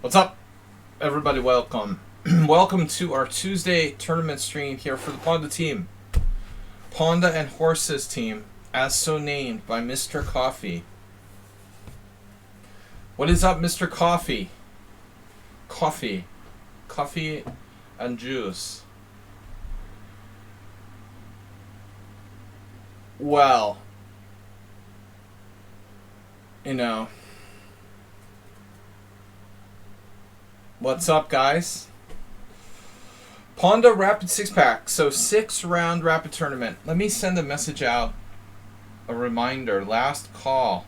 What's up, everybody? Welcome. Welcome to our Tuesday tournament stream here for the Pawnda team. Pawnda and Horses team, as so named by Mr. Coffee. What is up, Mr. Coffee? Coffee and juice. Well, you know, what's up, guys? Pawnda Rapid 6-pack, so 6-round rapid tournament. Let me send a message out, a reminder, last call.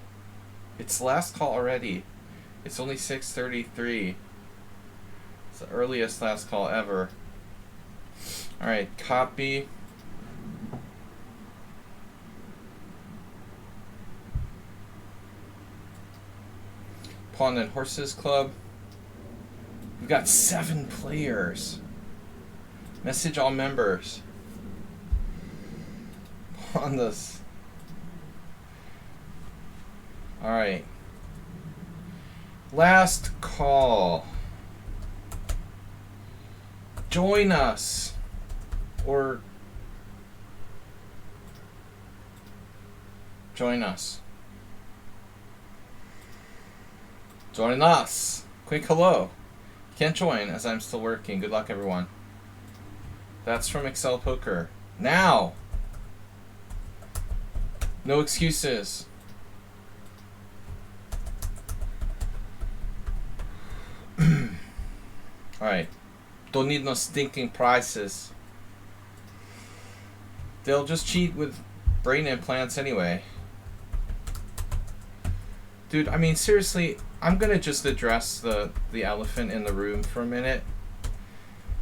It's last call already. It's only 6:33. It's the earliest last call ever. Alright, copy. Pawnda and Horses Club. We've got 7 players. Message all members. Pawndas. Alright. Last call. Join us. Or join us. Join us. Quick hello. Can't join as I'm still working. Good luck, everyone. That's from Excel Poker. Now! No excuses. Alright. Don't need no stinking prizes. They'll just cheat with brain implants anyway. Dude, I mean, seriously, I'm gonna just address the elephant in the room for a minute.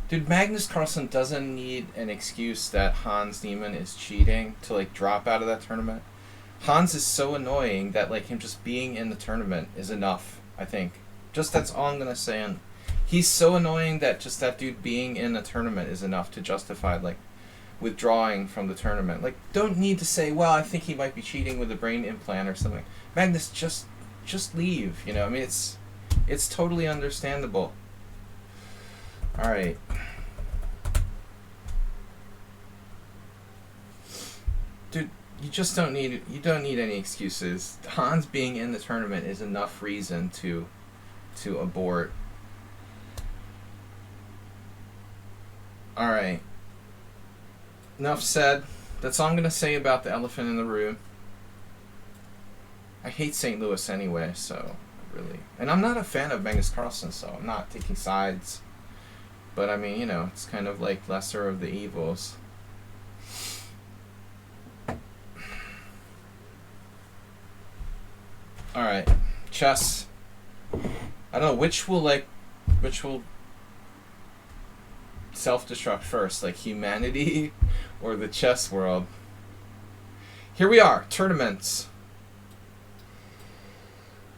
Dude, Magnus Carlsen doesn't need an excuse that Hans Niemann is cheating to, like, drop out of that tournament. Hans is so annoying that, like, him just being in the tournament is enough, I think. Just that's all I'm gonna say. And he's so annoying that just that dude being in the tournament is enough to justify, like, withdrawing from the tournament. Like, don't need to say, well, I think he might be cheating with a brain implant or something. Magnus, just leave, you know? I mean, it's totally understandable. Alright. Dude, you don't need any excuses. Hans being in the tournament is enough reason to abort. Alright. Enough said. That's all I'm gonna say about the elephant in the room. I hate St. Louis anyway, so really. And I'm not a fan of Magnus Carlsen, so I'm not taking sides. But I mean, you know, it's kind of like lesser of the evils. Alright. Chess. I don't know, which will self-destruct first, like humanity or the chess world? Here we are, tournaments.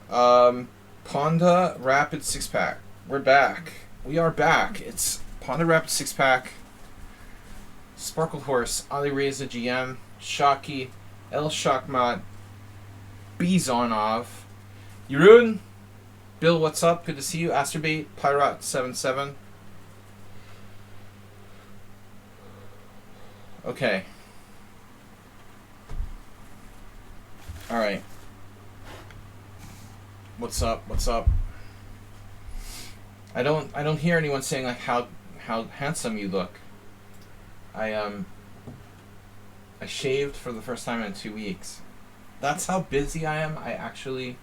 Pawnda Rapid 6-pack. We're back. We are back. It's Pawnda Rapid 6-pack. Sparkle Horse, Ali Reza GM, Shaki, El Shakmat, Bizonov, Jeroen, Bill, what's up? Good to see you. Asterbait, Pirate77. Okay. Alright. What's up? What's up? I don't hear anyone saying like how handsome you look. I shaved for the first time in 2 weeks. That's how busy I am. I actually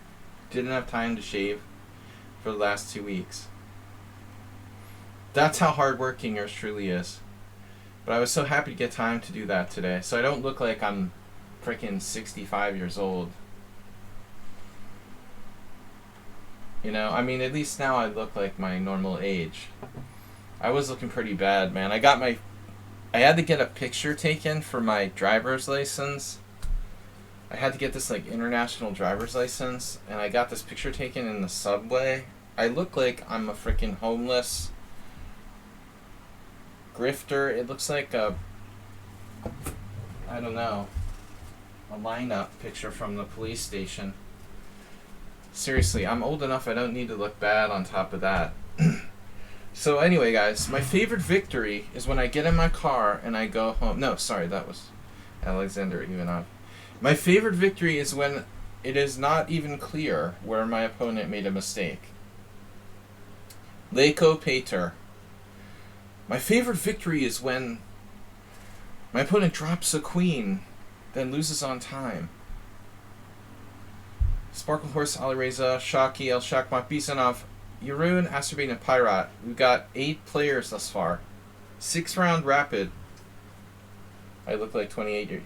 didn't have time to shave for the last 2 weeks. That's how hardworking yours truly is. But I was so happy to get time to do that today, so I don't look like I'm freaking 65 years old. You know, I mean, at least now I look like my normal age. I was looking pretty bad, man. I had to get a picture taken for my driver's license. I had to get this, like, international driver's license, and I got this picture taken in the subway. I look like I'm a freaking homeless grifter. It looks like a, I don't know, a lineup picture from the police station. Seriously, I'm old enough I don't need to look bad on top of that. So anyway, guys, my favorite victory is when I get in my car and I go home. No, sorry, that was Alexander Ivanov. My favorite victory is when it is not even clear where my opponent made a mistake. Leko Pater. My favorite victory is when my opponent drops a queen, then loses on time. Sparkle Horse, Alireza, Shaki, El Shakmak, Bisanov, Yarun, Azerbaijan, and Pyrat. We've got 8 players thus far. 6-round rapid. I look like 28.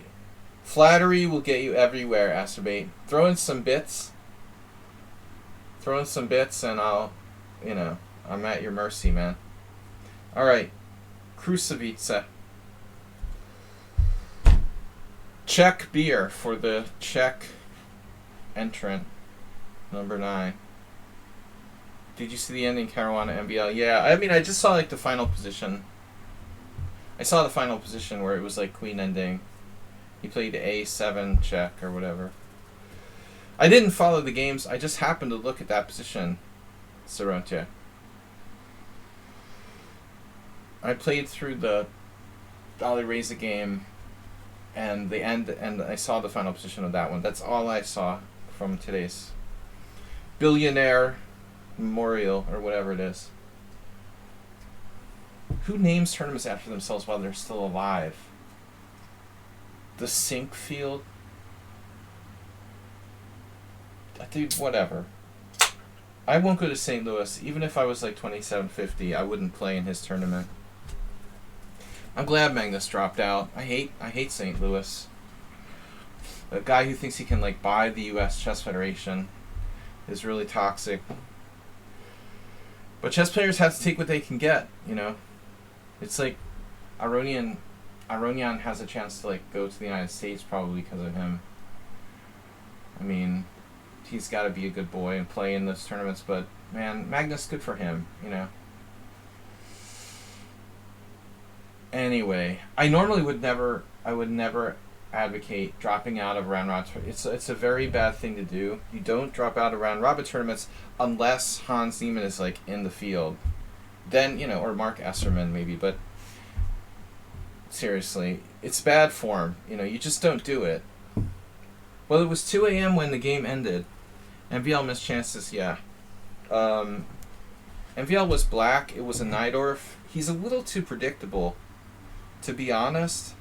Flattery will get you everywhere, Azerbaijan. Throw in some bits. Throw in some bits and I'll, I'm at your mercy, man. Alright. Krusovice. Czech beer for the Czech entrant. Number 9. Did you see the ending, Caruana MBL? Yeah, I mean, I just saw, like, the final position. I saw the final position where it was, like, queen ending. He played A7 check or whatever. I didn't follow the games. I just happened to look at that position, Sarontje. I played through the Alireza game and the end, and I saw the final position of that one. That's all I saw from today's Billionaire Memorial or whatever it is. Who names tournaments after themselves while they're still alive? The Sink Field? Dude, whatever. I won't go to St. Louis. Even if I was like 2750, I wouldn't play in his tournament. I'm glad Magnus dropped out. I hate St. Louis. A guy who thinks he can like buy the U.S. Chess Federation is really toxic. But chess players have to take what they can get, It's like Aronian has a chance to like go to the United States probably because of him. I mean, he's got to be a good boy and play in those tournaments, but man, Magnus, good for him, Anyway, I would never advocate dropping out of round robin. It's a very bad thing to do. You don't drop out of round robin tournaments unless Hans Niemann is like in the field. Then, or Mark Esserman maybe, but seriously, it's bad form. You just don't do it. Well, it was 2 a.m. when the game ended. MVL missed chances, yeah. MVL was black. It was a Najdorf. He's a little too predictable, to be honest.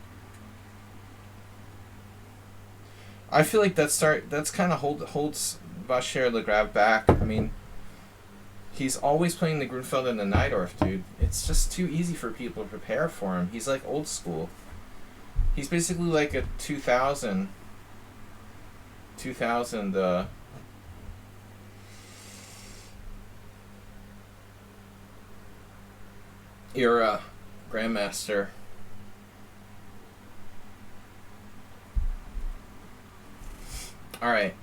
I feel like that's kind of holds Bashir Legrave back. I mean, he's always playing the Grunfeld and the Najdorf, dude. It's just too easy for people to prepare for him. He's like old school. He's basically like a 2000 era Grandmaster. All right.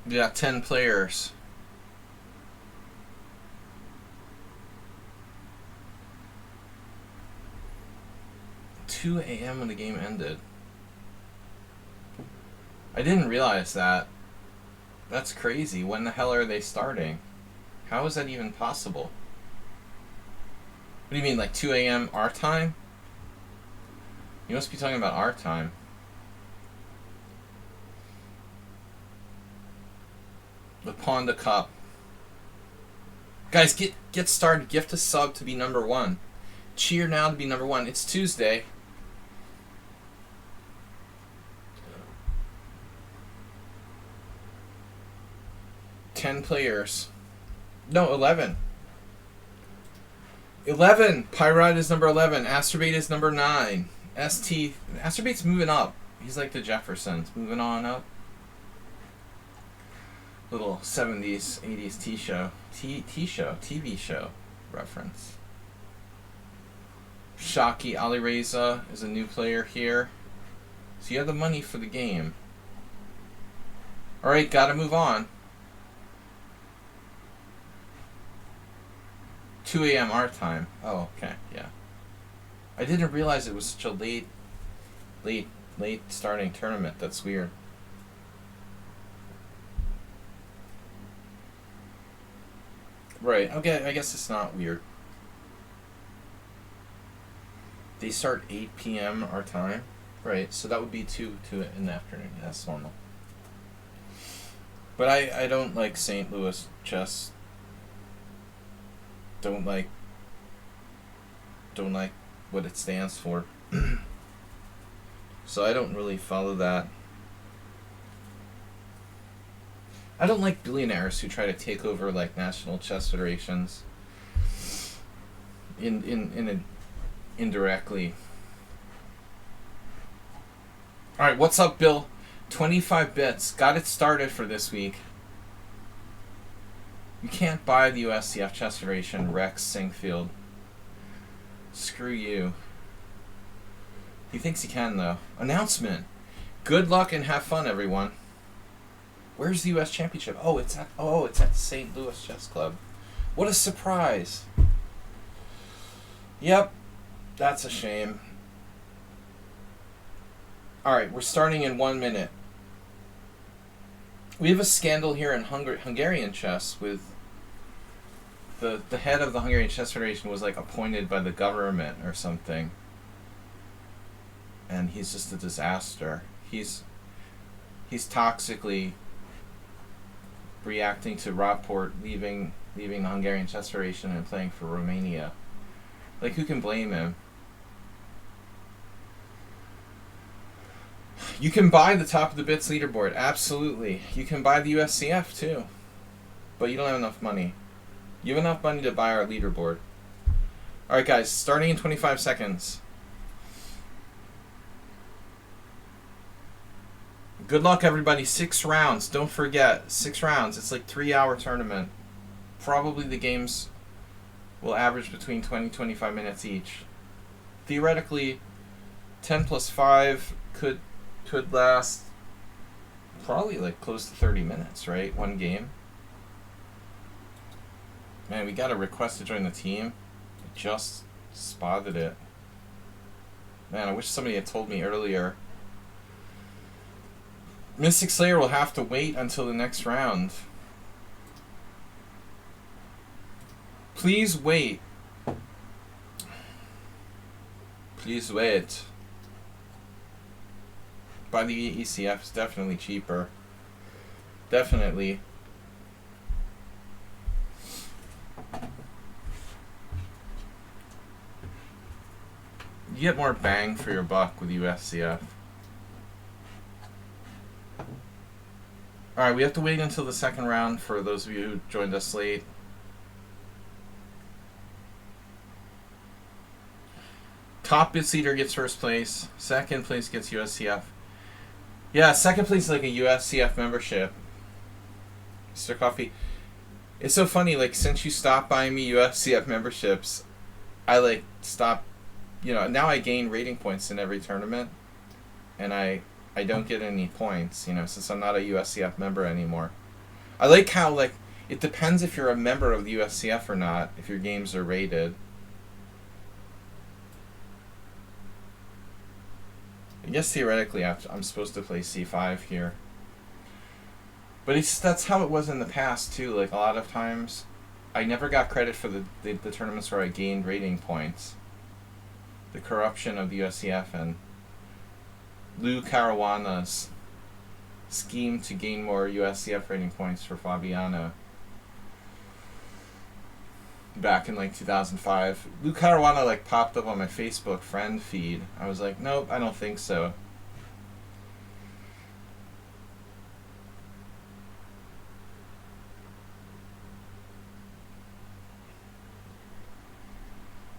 We got 10 players. $2 a.m. when the game ended. I didn't realize that. That's crazy. When the hell are they starting? How is that even possible? What do you mean, like 2 a.m. our time? You must be talking about our time. The Pawnda Cup. Guys, get started. Gift a sub to be number 1. Cheer now to be number 1. It's Tuesday. Ten players. No, 11. 11! Pyrat is number 11. Asterbate is number 9. Asterbate's moving up. He's like the Jeffersons. Moving on up. Little 70s, 80s TV show reference. Shaki Alireza is a new player here. So you have the money for the game. Alright, gotta move on. 2 a.m. our time. Oh, okay, yeah. I didn't realize it was such a late starting tournament. That's weird. Right. Okay, I guess it's not weird. They start 8 p.m. our time. Right, so that would be 2 in the afternoon. That's normal. But I don't like St. Louis chess. Don't like what it stands for. So I don't really follow that. I don't like billionaires who try to take over like national chess federations indirectly. Alright, what's up, Bill? 25 bits. Got it started for this week. You can't buy the USCF Chess Federation, Rex Singfield. Screw you. He thinks he can, though. Announcement. Good luck and have fun, everyone. Where's the U.S. Championship? Oh, it's at the St. Louis Chess Club. What a surprise. Yep. That's a shame. Alright, we're starting in 1 minute. We have a scandal here in Hungarian chess with the head of the Hungarian Chess Federation was like appointed by the government or something. And he's just a disaster. He's toxically reacting to Rapport leaving the Hungarian Chess Federation and playing for Romania. Like, who can blame him? You can buy the top of the bits leaderboard, absolutely. You can buy the USCF too, but you don't have enough money. You have enough money to buy our leaderboard. Alright guys, starting in 25 seconds. Good luck everybody, 6 rounds, don't forget, 6 rounds, it's like 3-hour tournament. Probably the games will average between 20-25 minutes each. Theoretically, 10 plus 5 could last probably like close to 30 minutes, right? One game. Man, we got a request to join the team. I just spotted it. Man, I wish somebody had told me earlier. Mystic Slayer will have to wait until the next round. Please wait. Please wait. By the ECF is definitely cheaper. Definitely. You get more bang for your buck with USCF. Alright, we have to wait until the second round for those of you who joined us late. Top bits leader gets first place. Second place gets USCF. Yeah, second place is like a USCF membership. Mr. Coffee. It's so funny, like, since you stopped buying me USCF memberships, I, like, stopped, you know, now I gain rating points in every tournament, and I don't get any points, you know, since I'm not a USCF member anymore. I like how, like, it depends if you're a member of the USCF or not, if your games are rated. I guess theoretically I'm supposed to play c5 here. But that's how it was in the past too. Like, a lot of times I never got credit for the tournaments where I gained rating points. The corruption of the USCF and Lou Caruana's scheme to gain more USCF rating points for Fabiano. Back in like 2005. Lou Caruana like popped up on my Facebook friend feed. I was like, nope, I don't think so.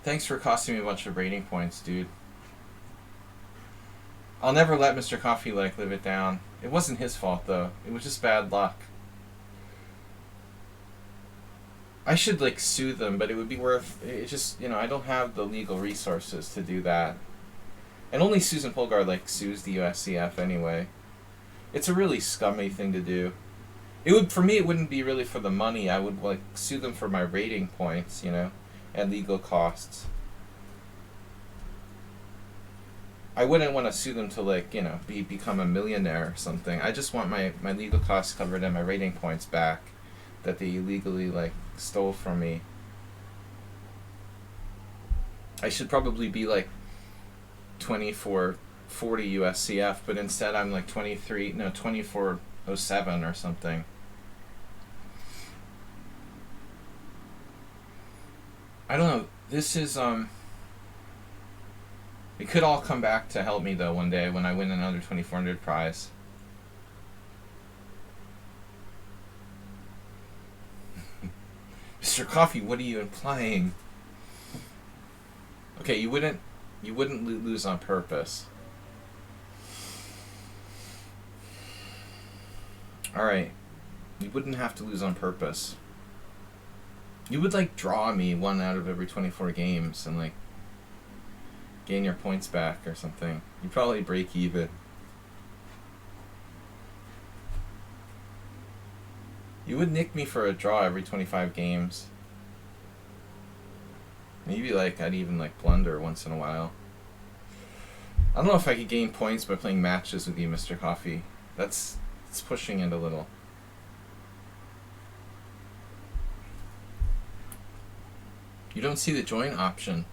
Thanks for costing me a bunch of rating points, dude. I'll never let Mr. Coffee like live it down. It wasn't his fault though. It was just bad luck. I should like sue them, but it would be worth it. Just, you know, I don't have the legal resources to do that. And only Susan Polgard like sues the USCF anyway. It's a really scummy thing to do. It would, for me, it wouldn't be really for the money. I would like sue them for my rating points, you know. and legal costs. I wouldn't want to sue them to, like, you know, become a millionaire or something. I just want my legal costs covered and my rating points back that they illegally, like, stole from me. I should probably be like 2440 USCF, but instead I'm like 2407 or something. I don't know. This is it could all come back to help me though one day when I win another 2400 prize. Mr. Coffee, what are you implying? Okay, you wouldn't lose on purpose. Alright. You wouldn't have to lose on purpose. You would, like, draw me 1 out of every 24 games and, like, gain your points back or something. You'd probably break even. You would nick me for a draw every 25 games. Maybe, like, I'd even, like, blunder once in a while. I don't know if I could gain points by playing matches with you, Mr. Coffee. It's pushing it a little. You don't see the join option.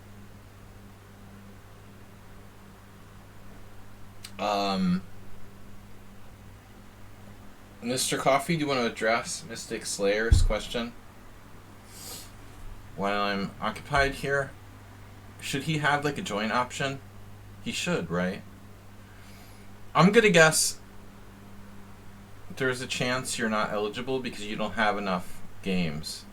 Mr. Coffee, do you want to address Mystic Slayer's question? While I'm occupied here, should he have, like, a join option? He should, right? I'm gonna guess there's a chance you're not eligible because you don't have enough games.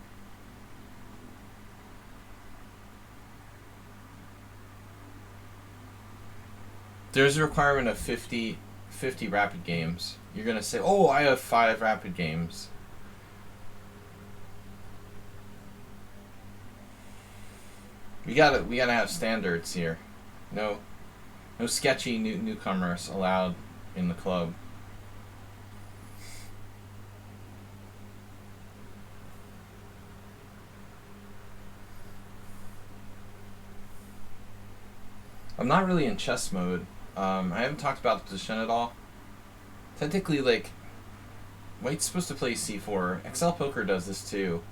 There's a requirement of 50 rapid games. You're gonna say, oh, I have 5 rapid games. We gotta have standards here. No sketchy newcomers allowed in the club. I'm not really in chess mode. I haven't talked about the position at all. Technically, like, white's supposed to play c4. XL Poker does this too,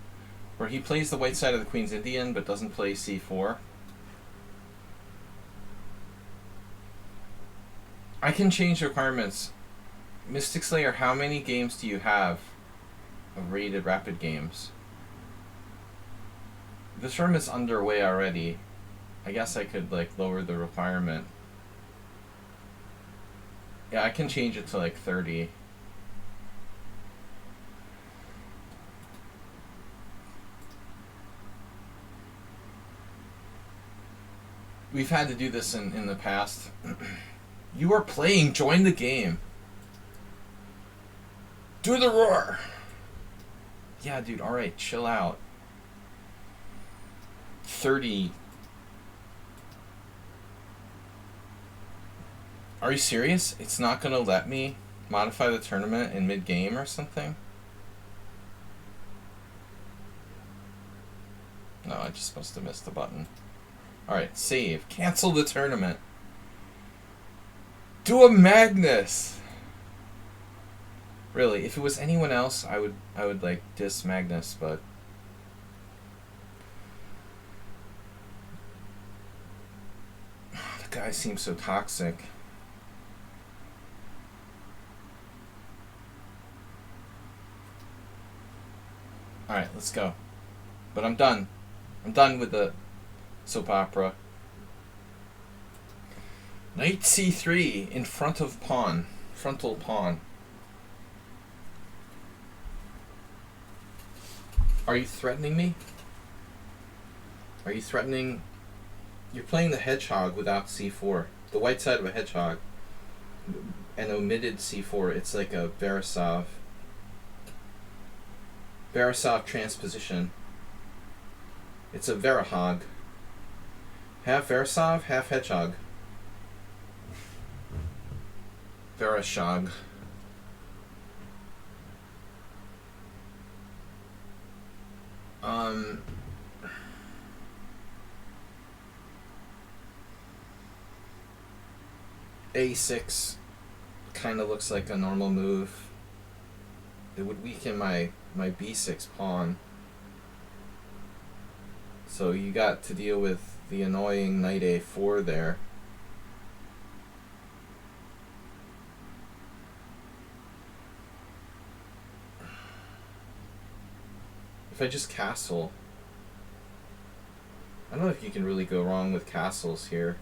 where he plays the white side of the Queen's Indian but doesn't play c4. I can change requirements. Mystic Slayer, how many games do you have of rated rapid games? This room is underway already. I guess I could, like, lower the requirement. Yeah, I can change it to, like, 30. We've had to do this in the past. You are playing. Join the game. Do the roar. Yeah, dude. All right. Chill out. 30. Are you serious? It's not going to let me modify the tournament in mid-game or something? No, I just supposed to miss the button. Alright, save. Cancel the tournament. Do a Magnus! Really, if it was anyone else, I would like diss Magnus, but the guy seems so toxic. Alright, let's go. But I'm done. I'm done with the soap opera. Knight c3 in front of pawn. Frontal pawn. Are you threatening me? Are you threatening? You're playing the hedgehog without c4. The white side of a hedgehog. An omitted c4. It's like a Verisov transposition. It's a Verahog. Half Verisov, half hedgehog. Verashog. A6 kind of looks like a normal move. It would weaken my B6 pawn. So you got to deal with the annoying knight A4 there. If I just castle, I don't know if you can really go wrong with castles here.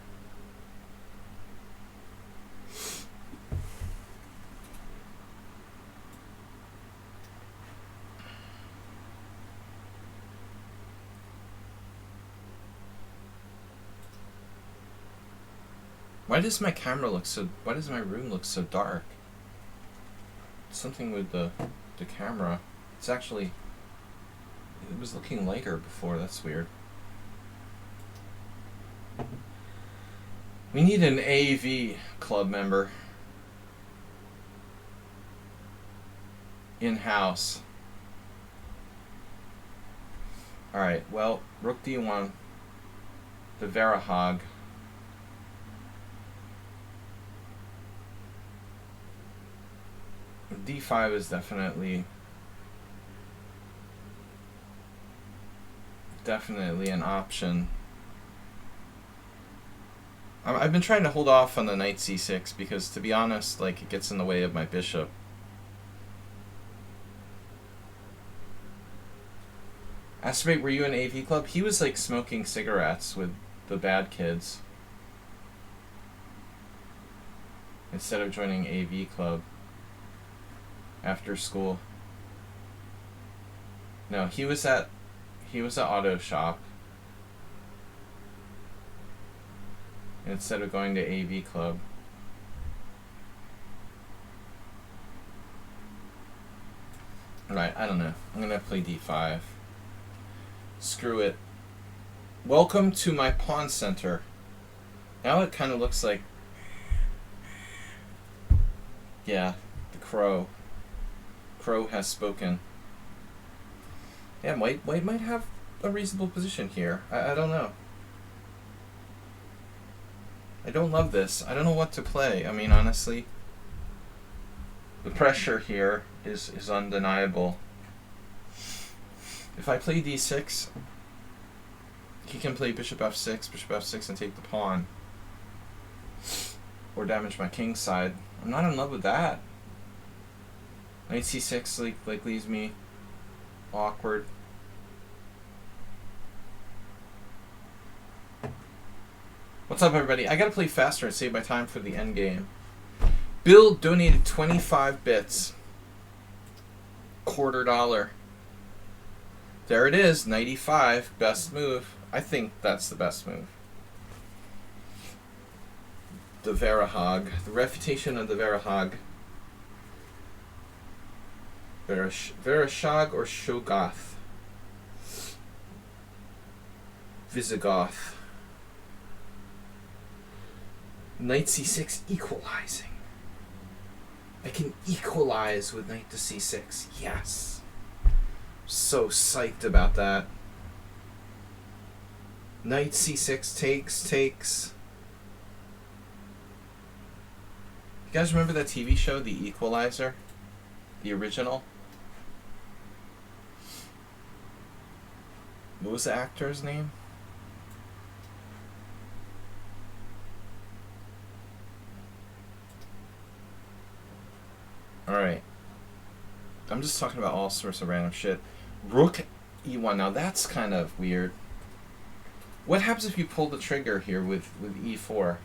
Why does my camera look so... Why does my room look so dark? Something with the camera. It's actually... It was looking lighter before. That's weird. We need an AV club member. In-house. Alright, well, Rook D1. The Verahog. D5 is definitely an option. I've been trying to hold off on the knight c6 because, to be honest, like, it gets in the way of my bishop. Astrobate, were you in AV club? He was like smoking cigarettes with the bad kids instead of joining AV club after school. No, he was at auto shop instead of going to AV club. Right, I don't know. I'm gonna play d5. Screw it. Welcome to my pawn center. Now it kind of looks like, yeah, the crow. Crow has spoken. Yeah, White might have a reasonable position here. I don't know. I don't love this. I don't know what to play. I mean, honestly, the pressure here is undeniable. If I play d6, he can play bishop f6, and take the pawn. Or damage my king side. I'm not in love with that. Knight c6 like leaves me awkward. What's up, everybody? I gotta play faster and save my time for the end game. Bill donated 25 bits. $quarter. There it is, 95, best move. I think that's the best move. The Verahog. The refutation of the Verahog. Vereshog or Shogoth? Visigoth. Knight c6 equalizing. I can equalize with knight to c6. Yes. So psyched about that. Knight c6 takes. You guys remember that TV show, The Equalizer? The original? What was the actor's name? Alright. I'm just talking about all sorts of random shit. Rook e1. Now that's kind of weird. What happens if you pull the trigger here with e4?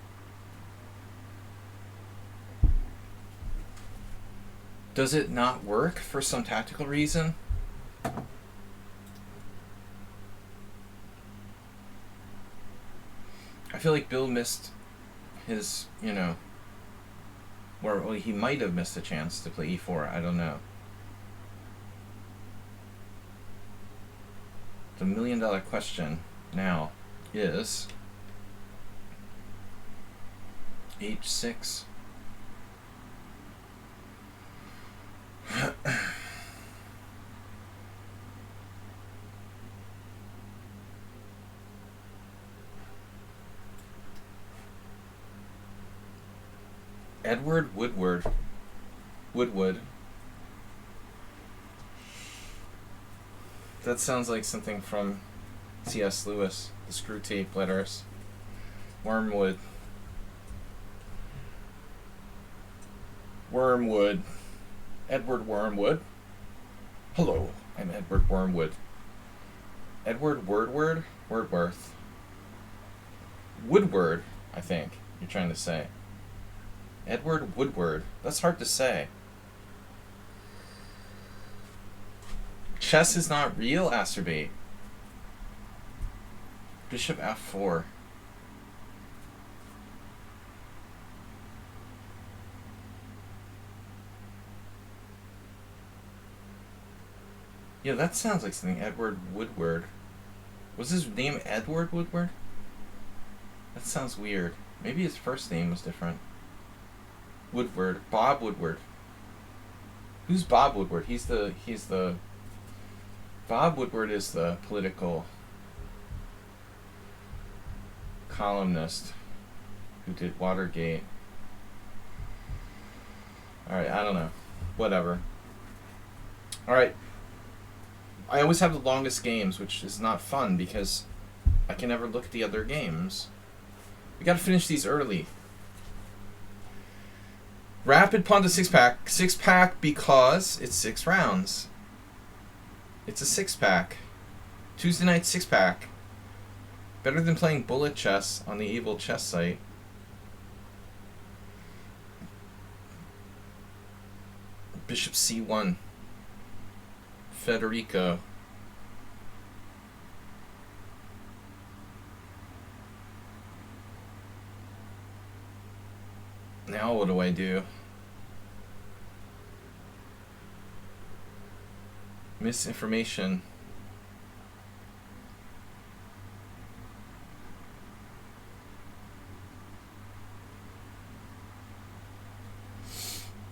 Does it not work for some tactical reason? I feel like Bill missed his, well, he might have missed a chance to play e4. I don't know. The $1 million question now is h6. Edward Woodward. Woodwood. That sounds like something from C.S. Lewis, the Screw Tape Letters. Wormwood. Wormwood. Edward Wormwood. Hello, I'm Edward Wormwood. Edward Wordward? Wordworth. Woodward, I think you're trying to say. Edward Woodward. That's hard to say. Chess is not real, Acerbate. Bishop f4. Yeah, that sounds like something. Edward Woodward. Was his name Edward Woodward? That sounds weird. Maybe his first name was different. Woodward. Bob Woodward. Who's Bob Woodward? He's the Bob Woodward is the political columnist who did Watergate. Alright, I don't know. Whatever. Alright. I always have the longest games, which is not fun because I can never look at the other games. We gotta finish these early. Rapid Pawnda 6-pack. 6-pack because it's 6 rounds. It's a 6-pack. Tuesday night 6-pack. Better than playing bullet chess on the evil chess site. Bishop c1. Federico. Now what do I do? Misinformation.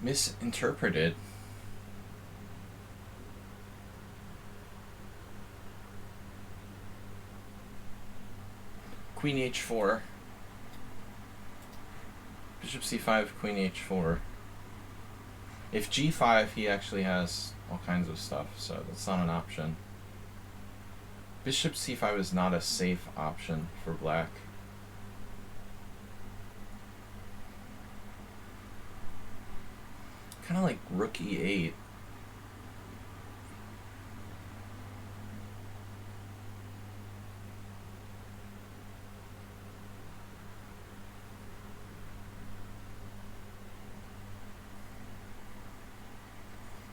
Misinterpreted. Queen h4. Bishop c5, queen h4. If g5, he actually has all kinds of stuff, so that's not an option. Bishop c5 is not a safe option for black. Kind of like rook e8.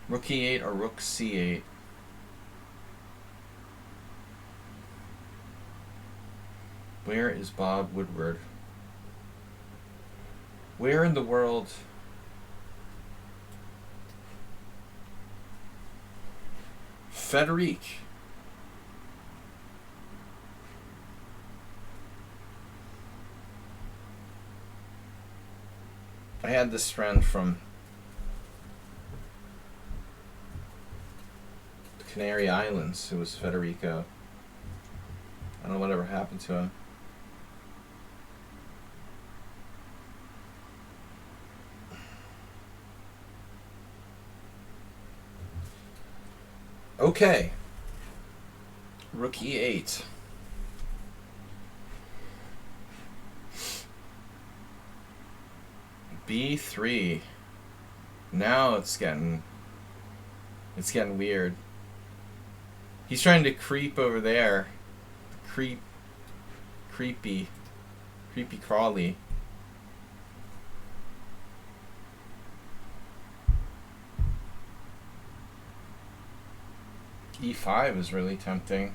Rook e8 or rook c8. Where is Bob Woodward? Where in the world? Federic. I had this friend from the Canary Islands who was Federico. I don't know whatever happened to him. Okay. Rook e8. b3. Now it's getting weird. He's trying to creep over there. Creepy crawly. e5 is really tempting.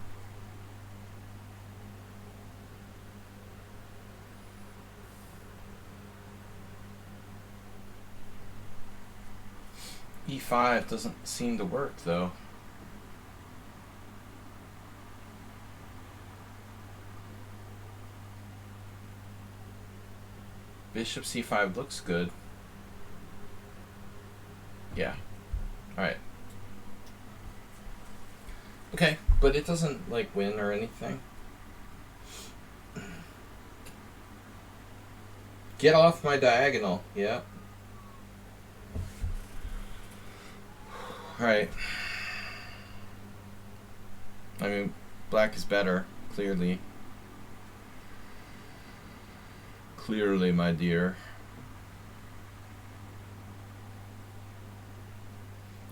e5 doesn't seem to work though. Bishop c5 looks good. Yeah. Alright. Okay, but it doesn't like win or anything. Get off my diagonal. Yeah, Alright. I mean, black is better, clearly. Clearly, my dear.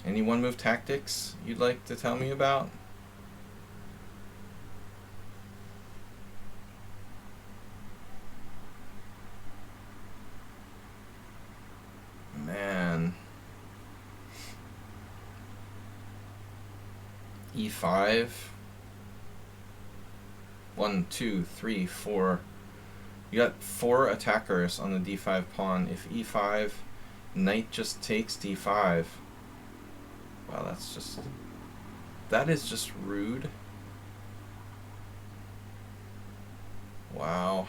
Any one-move tactics you'd like to tell me about? Man. E5. 1, 2, 3, 4. You got 4 attackers on the d5 pawn. If e5, knight just takes d5. Wow, that's just... That is just rude. Wow.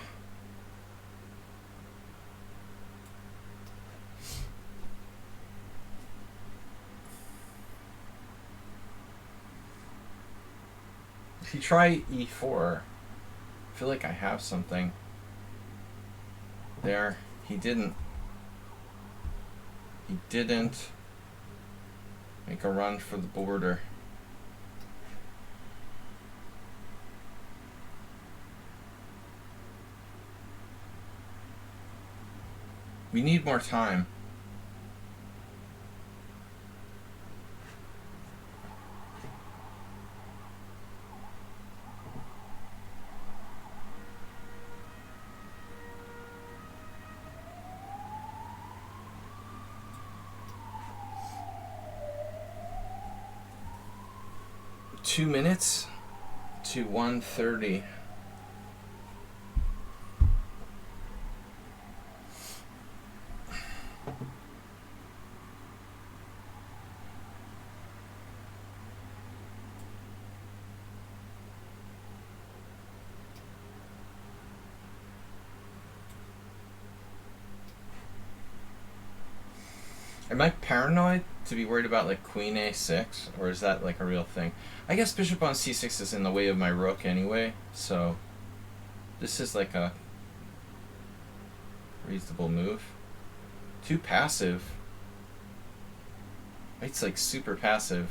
If you try e4, I feel like I have something. There. He didn't. He didn't make a run for the border. We need more time. Two minutes to 1:30. Am I paranoid to be worried about like queen a6, or is that like a real thing? I guess bishop on c6 is in the way of my rook anyway, so this is like a reasonable move. Too passive. It's like super passive.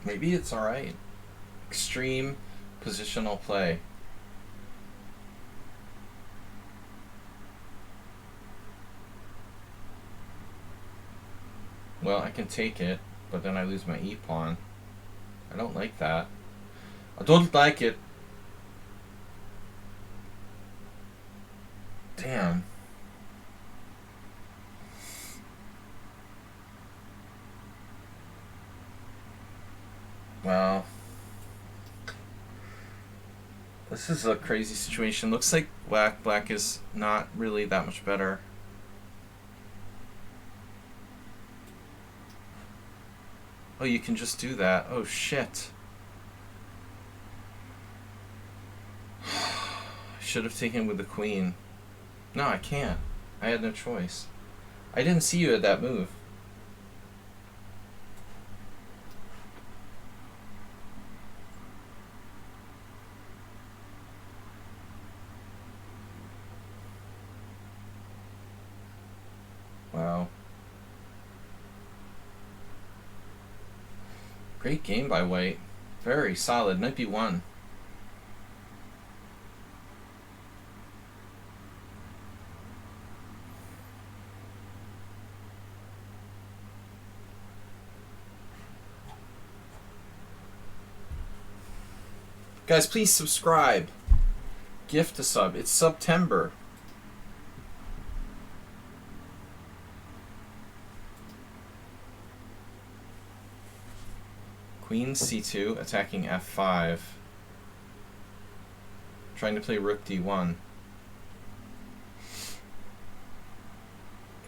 Maybe it's alright. Extreme positional play. Well, I can take it, but then I lose my e-pawn. I don't like that. I don't like it. Damn. Well, this is a crazy situation. Looks like black is not really that much better. Oh, you can just do that. Oh, shit. Should have taken with the queen. No, I can't. I had no choice. I didn't see you at that move. Wow. Great game by white. Very solid. Knight b1. Guys, please subscribe. Gift a sub. It's September. Queen c2, attacking f5. Trying to play rook d1.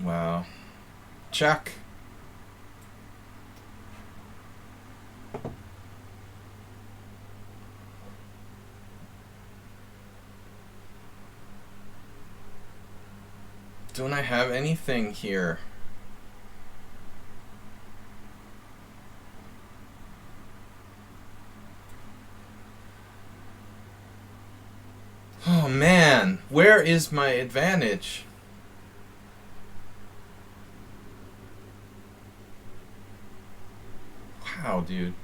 Wow. Check. Don't I have anything here? Oh man, where is my advantage? Wow, dude.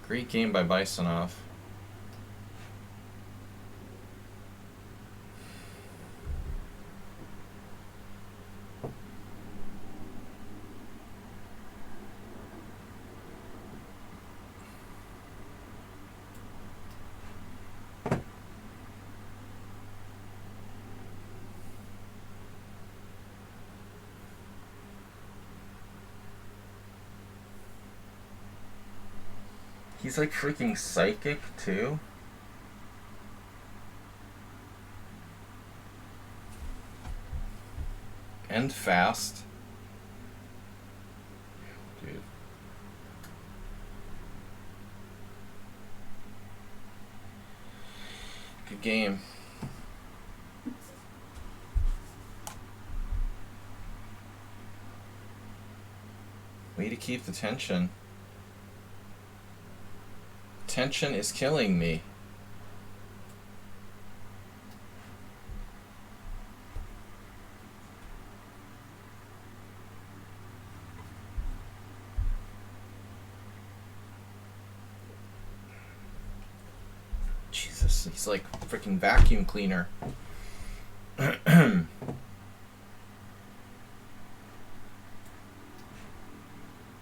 Great game by Bisonov. He's like freaking psychic too. And fast. Dude. Good game. Way to keep the tension. Tension is killing me. Jesus, he's like a freaking vacuum cleaner.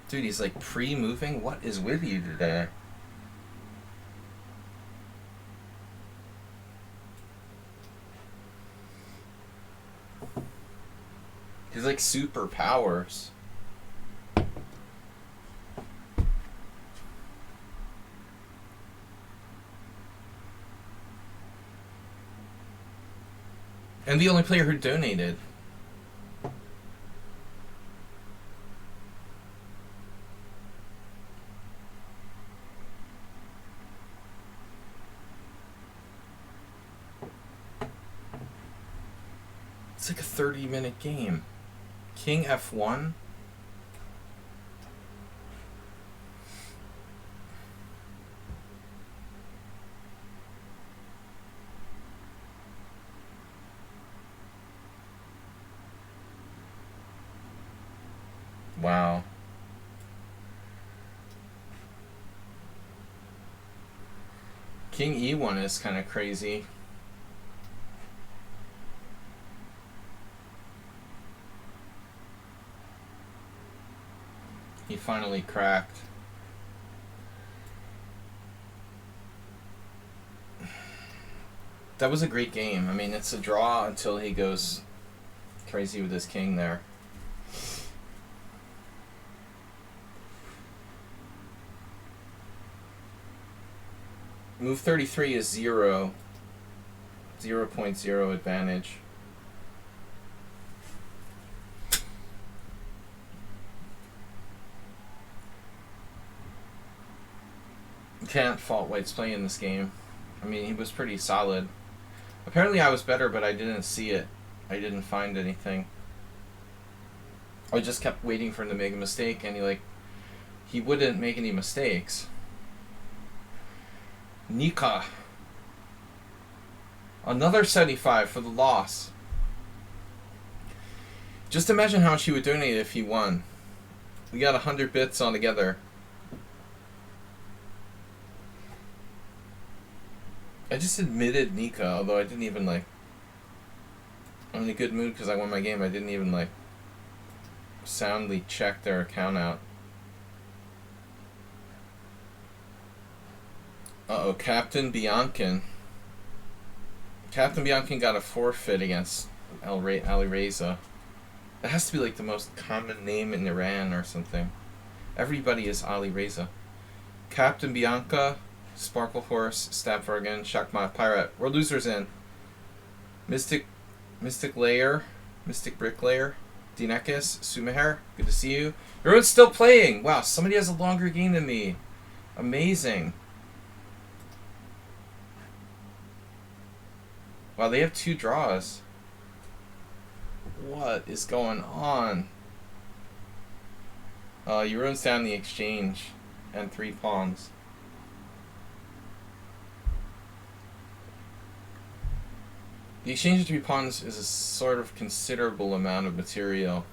Dude, he's like pre-moving? What is with you today? He's like superpowers. And the only player who donated. It's like a 30-minute game. King F1? Wow. King E1 is kind of crazy. He finally cracked. That was a great game. I mean, it's a draw until he goes crazy with his king there. Move 33 is 0. 0.0 advantage. You can't fault White's play in this game. I mean, he was pretty solid. Apparently I was better, but I didn't see it. I didn't find anything. I just kept waiting for him to make a mistake, and he wouldn't make any mistakes. Nika. Another 75 for the loss. Just imagine how much he would donate if he won. We got 100 bits all together. I just admitted Nika, although I didn't even I'm in a good mood because I won my game. I didn't even soundly check their account out. Uh-oh, Captain Biancan. Captain Biancan got a forfeit against Ali Reza. That has to be the most common name in Iran or something. Everybody is Ali Reza. Captain Bianca, Sparkle Horse, Stabvergen, Shakmat, Pirate. We're losers in. Mystic Layer, Mystic Bricklayer, Dinekis, Sumeher, good to see you. Everyone's still playing! Wow, somebody has a longer game than me. Amazing. Wow, they have 2 draws. What is going on? You ruins down the exchange and 3 pawns. The exchange of 3 pawns is a sort of considerable amount of material.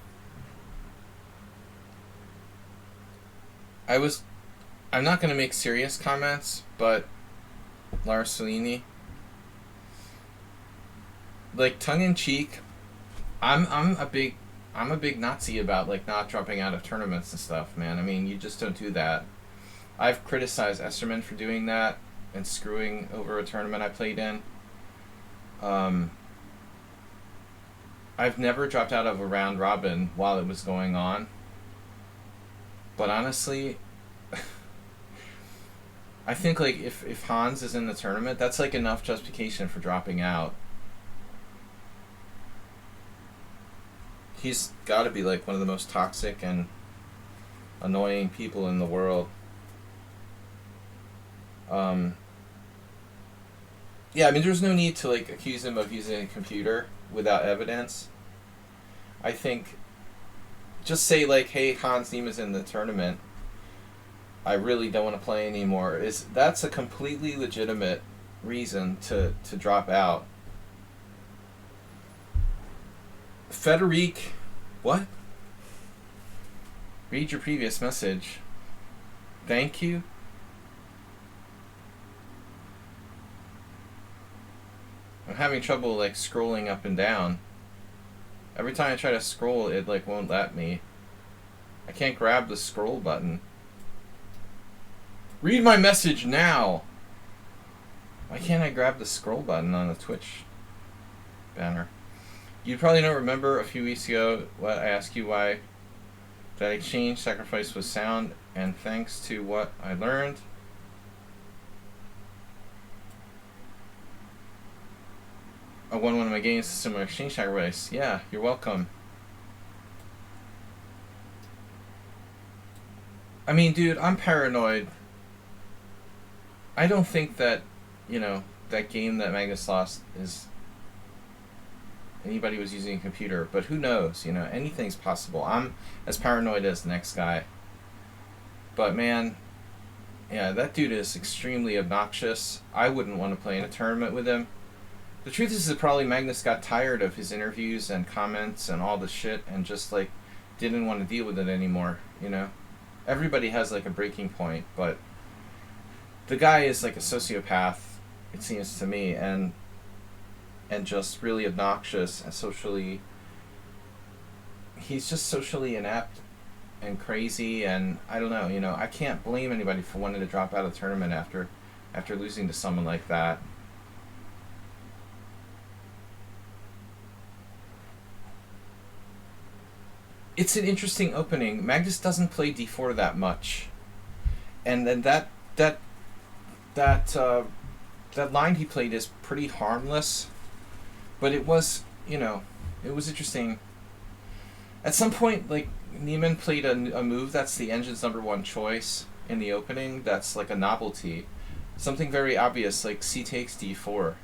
I'm not going to make serious comments, but Lars Salini, like tongue in cheek, I'm a big Nazi about like not dropping out of tournaments and stuff, man. I mean, you just don't do that. I've criticized Esserman for doing that and screwing over a tournament I played in. I've never dropped out of a round robin while it was going on. But honestly, I think like if Hans is in the tournament, that's like enough justification for dropping out. He's got to be like one of the most toxic and annoying people in the world. Yeah, I mean, there's no need to like accuse him of using a computer without evidence. I think just say like, "Hey, Hans Niema's in the tournament. I really don't want to play anymore." That's a completely legitimate reason to drop out. Federic, what? Read your previous message. Thank you. I'm having trouble like scrolling up and down. Every time I try to scroll, it like won't let me. I can't grab the scroll button. Read my message now! Why can't I grab the scroll button on the Twitch banner? You probably don't remember a few weeks ago what I asked you why that exchange sacrifice was sound, and thanks to what I learned, I won one of my games with similar exchange sacrifice. Yeah, you're welcome. I mean, dude, I'm paranoid. I don't think that, that game that Magnus lost is anybody was using a computer, but who knows, anything's possible. I'm as paranoid as the next guy. But man, yeah, that dude is extremely obnoxious. I wouldn't want to play in a tournament with him. The truth is that probably Magnus got tired of his interviews and comments and all the shit and just like didn't want to deal with it anymore, Everybody has like a breaking point, but the guy is like a sociopath, it seems to me, and just really obnoxious and he's just socially inept and crazy, and I don't know, I can't blame anybody for wanting to drop out of the tournament after losing to someone like that. It's an interesting opening. Magnus doesn't play d4 that much, and then that line he played is pretty harmless, but it was interesting. At some point, like Niemann played a move that's the engine's #1 choice in the opening. That's like a novelty, something very obvious like c takes d4.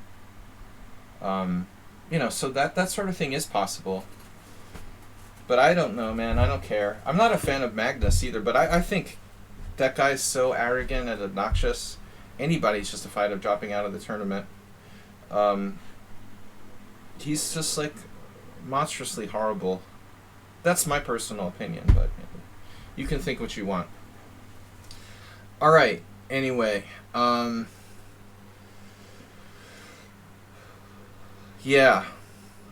So that sort of thing is possible. But I don't know, man. I don't care. I'm not a fan of Magnus either, but I think that guy's so arrogant and obnoxious. Anybody's justified of dropping out of the tournament. He's just like monstrously horrible. That's my personal opinion, but you can think what you want. All right. Anyway, yeah.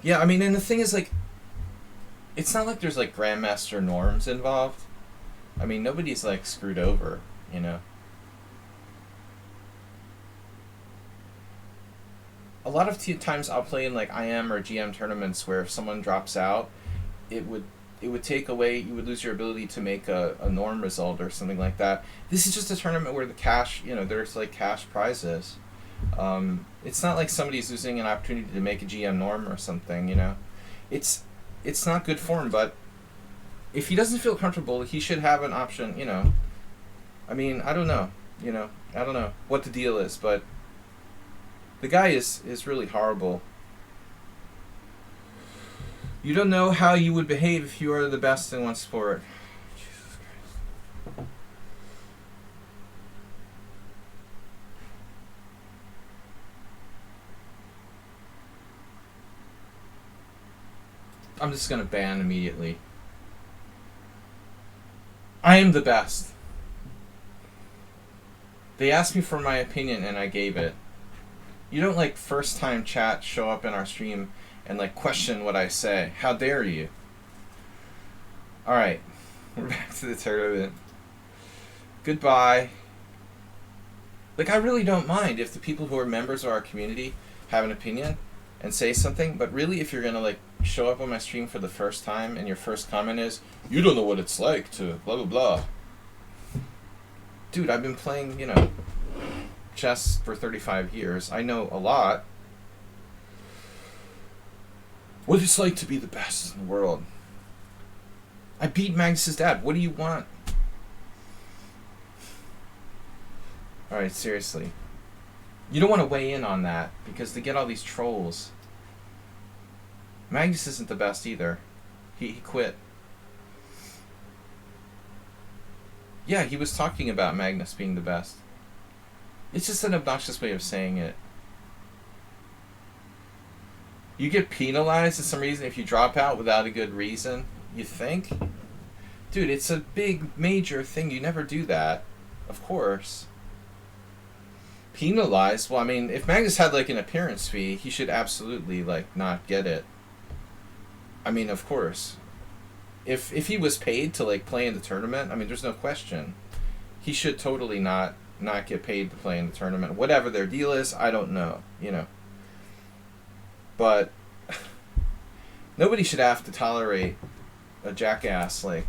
I mean, and the thing is, like, it's not like there's like grandmaster norms involved. I mean, nobody's like screwed over, A lot of times I'll play in like IM or GM tournaments where if someone drops out, it would take away, you would lose your ability to make a norm result or something like that. This is just a tournament where the cash, there's like cash prizes. It's not like somebody's losing an opportunity to make a GM norm or something, It's not good form, but if he doesn't feel comfortable, he should have an option, I mean, I don't know, I don't know what the deal is, but the guy is really horrible. You don't know how you would behave if you are the best in one sport. Jesus Christ. I'm just gonna ban immediately. I am the best. They asked me for my opinion and I gave it. You don't like first time chat show up in our stream and like question what I say. How dare you? Alright. We're back to the tournament. Goodbye. Like, I really don't mind if the people who are members of our community have an opinion and say something, but really if you're gonna like show up on my stream for the first time and your first comment is, you don't know what it's like to blah blah blah. Dude, I've been playing, you know, chess for 35 years. I know a lot. What it's like to be the best in the world. I beat Magnus's dad. What do you want? Alright, seriously. You don't want to weigh in on that, because they get all these trolls. Magnus isn't the best either. He quit. Yeah, he was talking about Magnus being the best. It's just an obnoxious way of saying it. You get penalized for some reason if you drop out without a good reason, you think? Dude, it's a big, major thing. You never do that. Of course. Penalized? Well, I mean, if Magnus had, like, an appearance fee, he should absolutely, like, not get it. I mean, of course. If he was paid to, like, play in the tournament, I mean, there's no question. He should totally not get paid to play in the tournament. Whatever their deal is, I don't know, you know. But nobody should have to tolerate a jackass, like...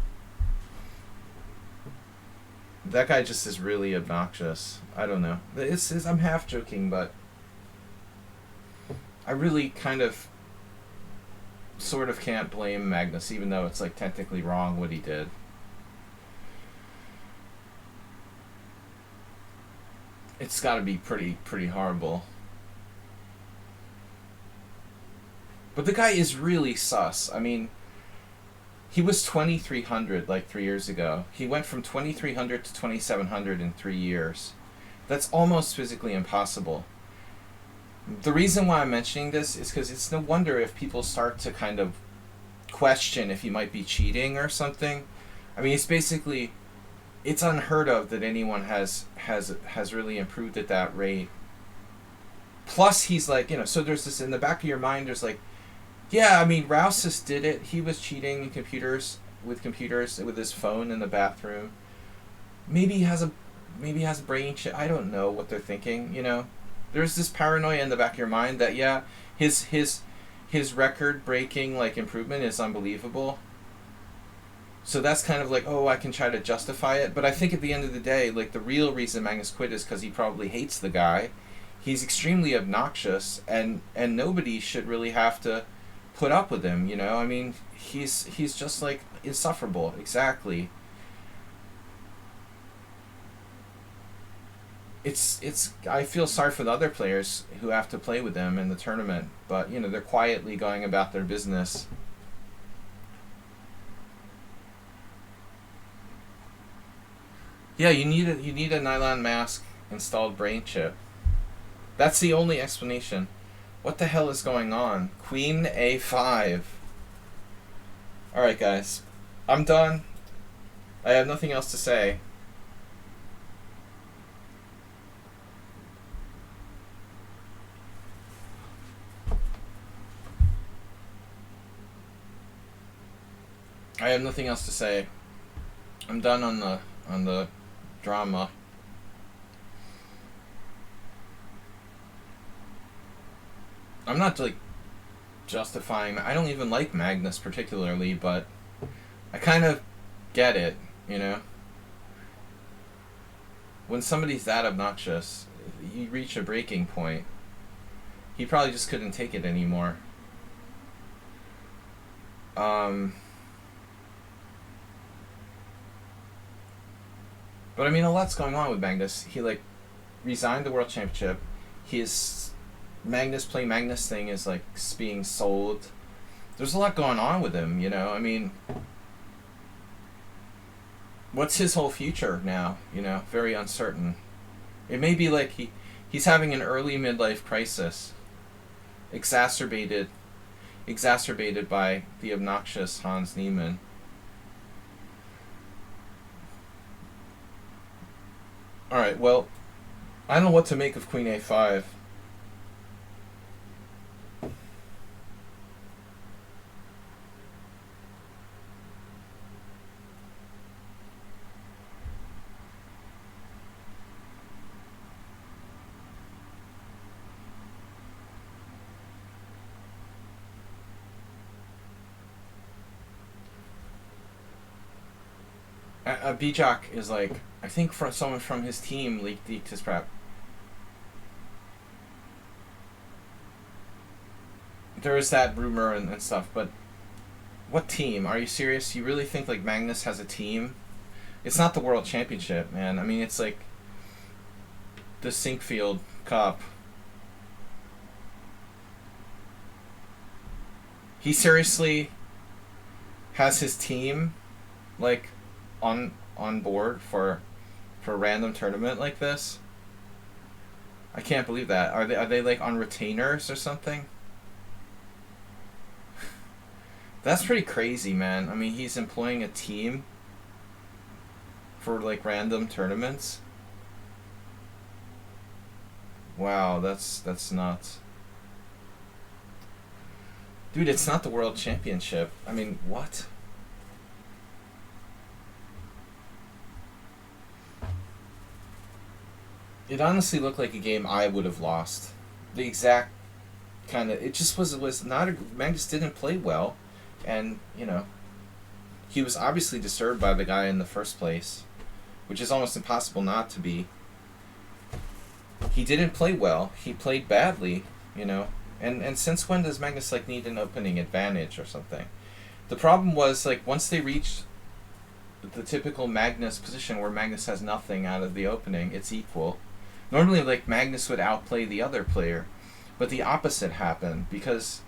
That guy just is really obnoxious. I don't know. I'm half joking, but I really kind of sort of can't blame Magnus, even though it's like technically wrong what he did. It's got to be pretty horrible. But the guy is really sus. I mean, he was 2,300 like 3 years ago. He went from 2,300 to 2,700 in 3 years. That's almost physically impossible. The reason why I'm mentioning this is because it's no wonder if people start to kind of question if he might be cheating or something. I mean, it's basically, it's unheard of that anyone has really improved at that rate. Plus, he's like, you know, so there's this in the back of your mind. There's like, yeah, I mean, Rousus did it. He was cheating in computers with his phone in the bathroom. Maybe he has a brain chip. I don't know what they're thinking, you know. There's this paranoia in the back of your mind that, yeah, his record-breaking, like, improvement is unbelievable. So that's kind of like, oh, I can try to justify it. But I think at the end of the day, like, the real reason Magnus quit is because he probably hates the guy. He's extremely obnoxious, and nobody should really have to put up with him, you know. I mean, he's just, like, insufferable. Exactly. It's I feel sorry for the other players who have to play with them in the tournament, but you know, they're quietly going about their business. Yeah, you need a nylon mask installed brain chip. That's the only explanation. What the hell is going on? Queen A5. Alright guys, I'm done. I have nothing else to say. I have nothing else to say. I'm done on the drama. I'm not like justifying. I don't even like Magnus particularly, but I kind of get it, you know. When somebody's that obnoxious, you reach a breaking point. He probably just couldn't take it anymore. But I mean, a lot's going on with Magnus. He like resigned the World Championship. His Magnus play Magnus thing is like being sold. There's a lot going on with him, you know. I mean, what's his whole future now? You know, very uncertain. It may be like he's having an early midlife crisis, exacerbated. exacerbated by the obnoxious Hans Niemann. Alright, well, I don't know what to make of Queen A5. Bijak is like, I think from someone from his team leaked his prep. There is that rumor and stuff, but what team? Are you serious? You really think like Magnus has a team? It's not the World Championship, man. I mean, it's like the Sinkfield Cup. He seriously has his team like on board for a random tournament like this. I can't believe that. Are they like on retainers or something? That's pretty crazy, man. I mean, he's employing a team for like random tournaments. Wow, that's nuts. Dude, it's not the World Championship. I mean, what? It honestly looked like a game I would have lost. The exact kind of... It just was not a... Magnus didn't play well. And, you know, he was obviously disturbed by the guy in the first place, which is almost impossible not to be. He didn't play well. He played badly, you know. And since when does Magnus, like, need an opening advantage or something? The problem was, like, once they reached the typical Magnus position where Magnus has nothing out of the opening, it's equal. Normally, like, Magnus would outplay the other player, but the opposite happened because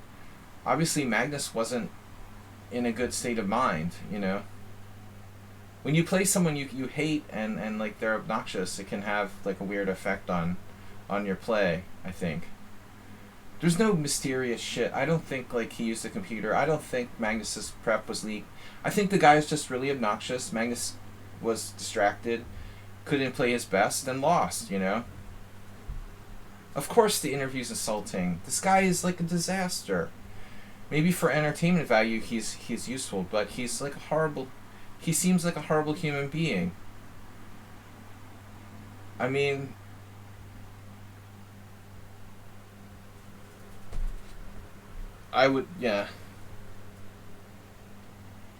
obviously Magnus wasn't in a good state of mind, you know. When you play someone you hate and like they're obnoxious, it can have like a weird effect on your play, I think. There's no mysterious shit. I don't think like he used a computer. I don't think Magnus's prep was leaked. I think the guy is just really obnoxious. Magnus was distracted, couldn't play his best, and lost, you know. Of course the interview's insulting. This guy is like a disaster. Maybe for entertainment value he's useful, but he's like a horrible... He seems like a horrible human being. I mean... I would... Yeah.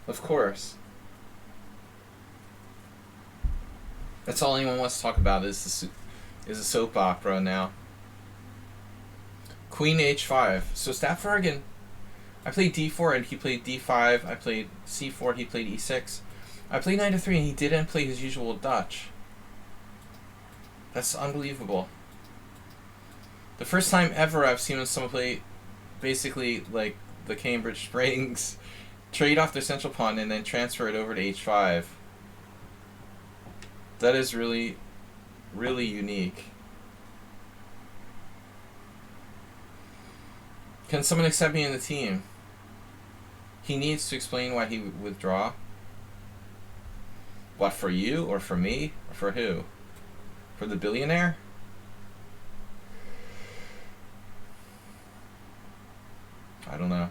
Of course. That's all anyone wants to talk about is a soap opera now. Queen h5. So Staffbergen... I played d4 and he played d5. I played c4, he played e6. I played knight f3 and he didn't play his usual Dutch. That's unbelievable. The first time ever I've seen someone play basically like the Cambridge Springs, trade off their central pawn and then transfer it over to h5. That is really, really unique. Can someone accept me in the team? He needs to explain why he would withdraw. What, for you or for me? Or for who? For the billionaire? I don't know.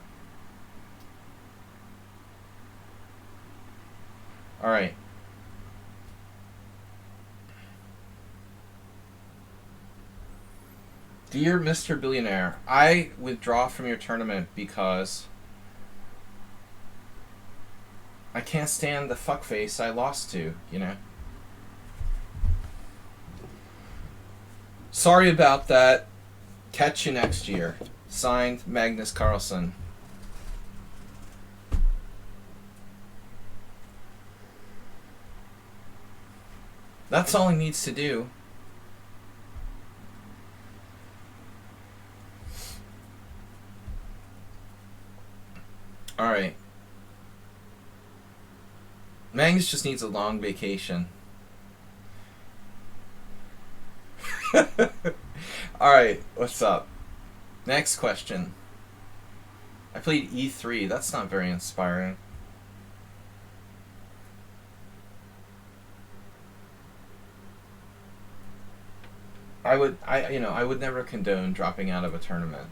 Alright. Dear Mr. Billionaire, I withdraw from your tournament because I can't stand the fuckface I lost to, you know? Sorry about that. Catch you next year. Signed, Magnus Carlsen. That's all he needs to do. Alright. Magnus just needs a long vacation. Alright, what's up? Next question. I played E3. That's not very inspiring. I would never condone dropping out of a tournament,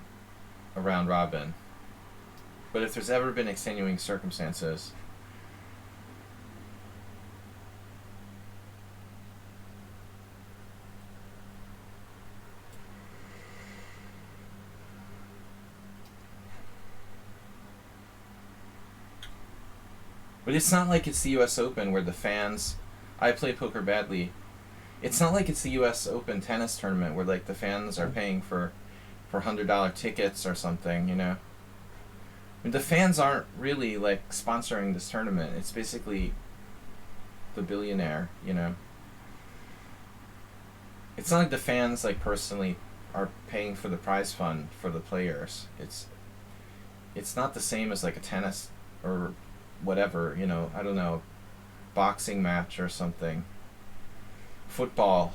a round robin. But if there's ever been extenuating circumstances, but it's not like it's the U.S. Open where the fans. I play poker badly. It's not like it's the U.S. Open tennis tournament where like the fans are paying for $100 tickets or something. I mean, the fans aren't really like sponsoring this tournament. It's basically the billionaire. It's not like the fans like personally are paying for the prize fund for the players. It's not the same as like a tennis or whatever, I don't know, boxing match or something. Football,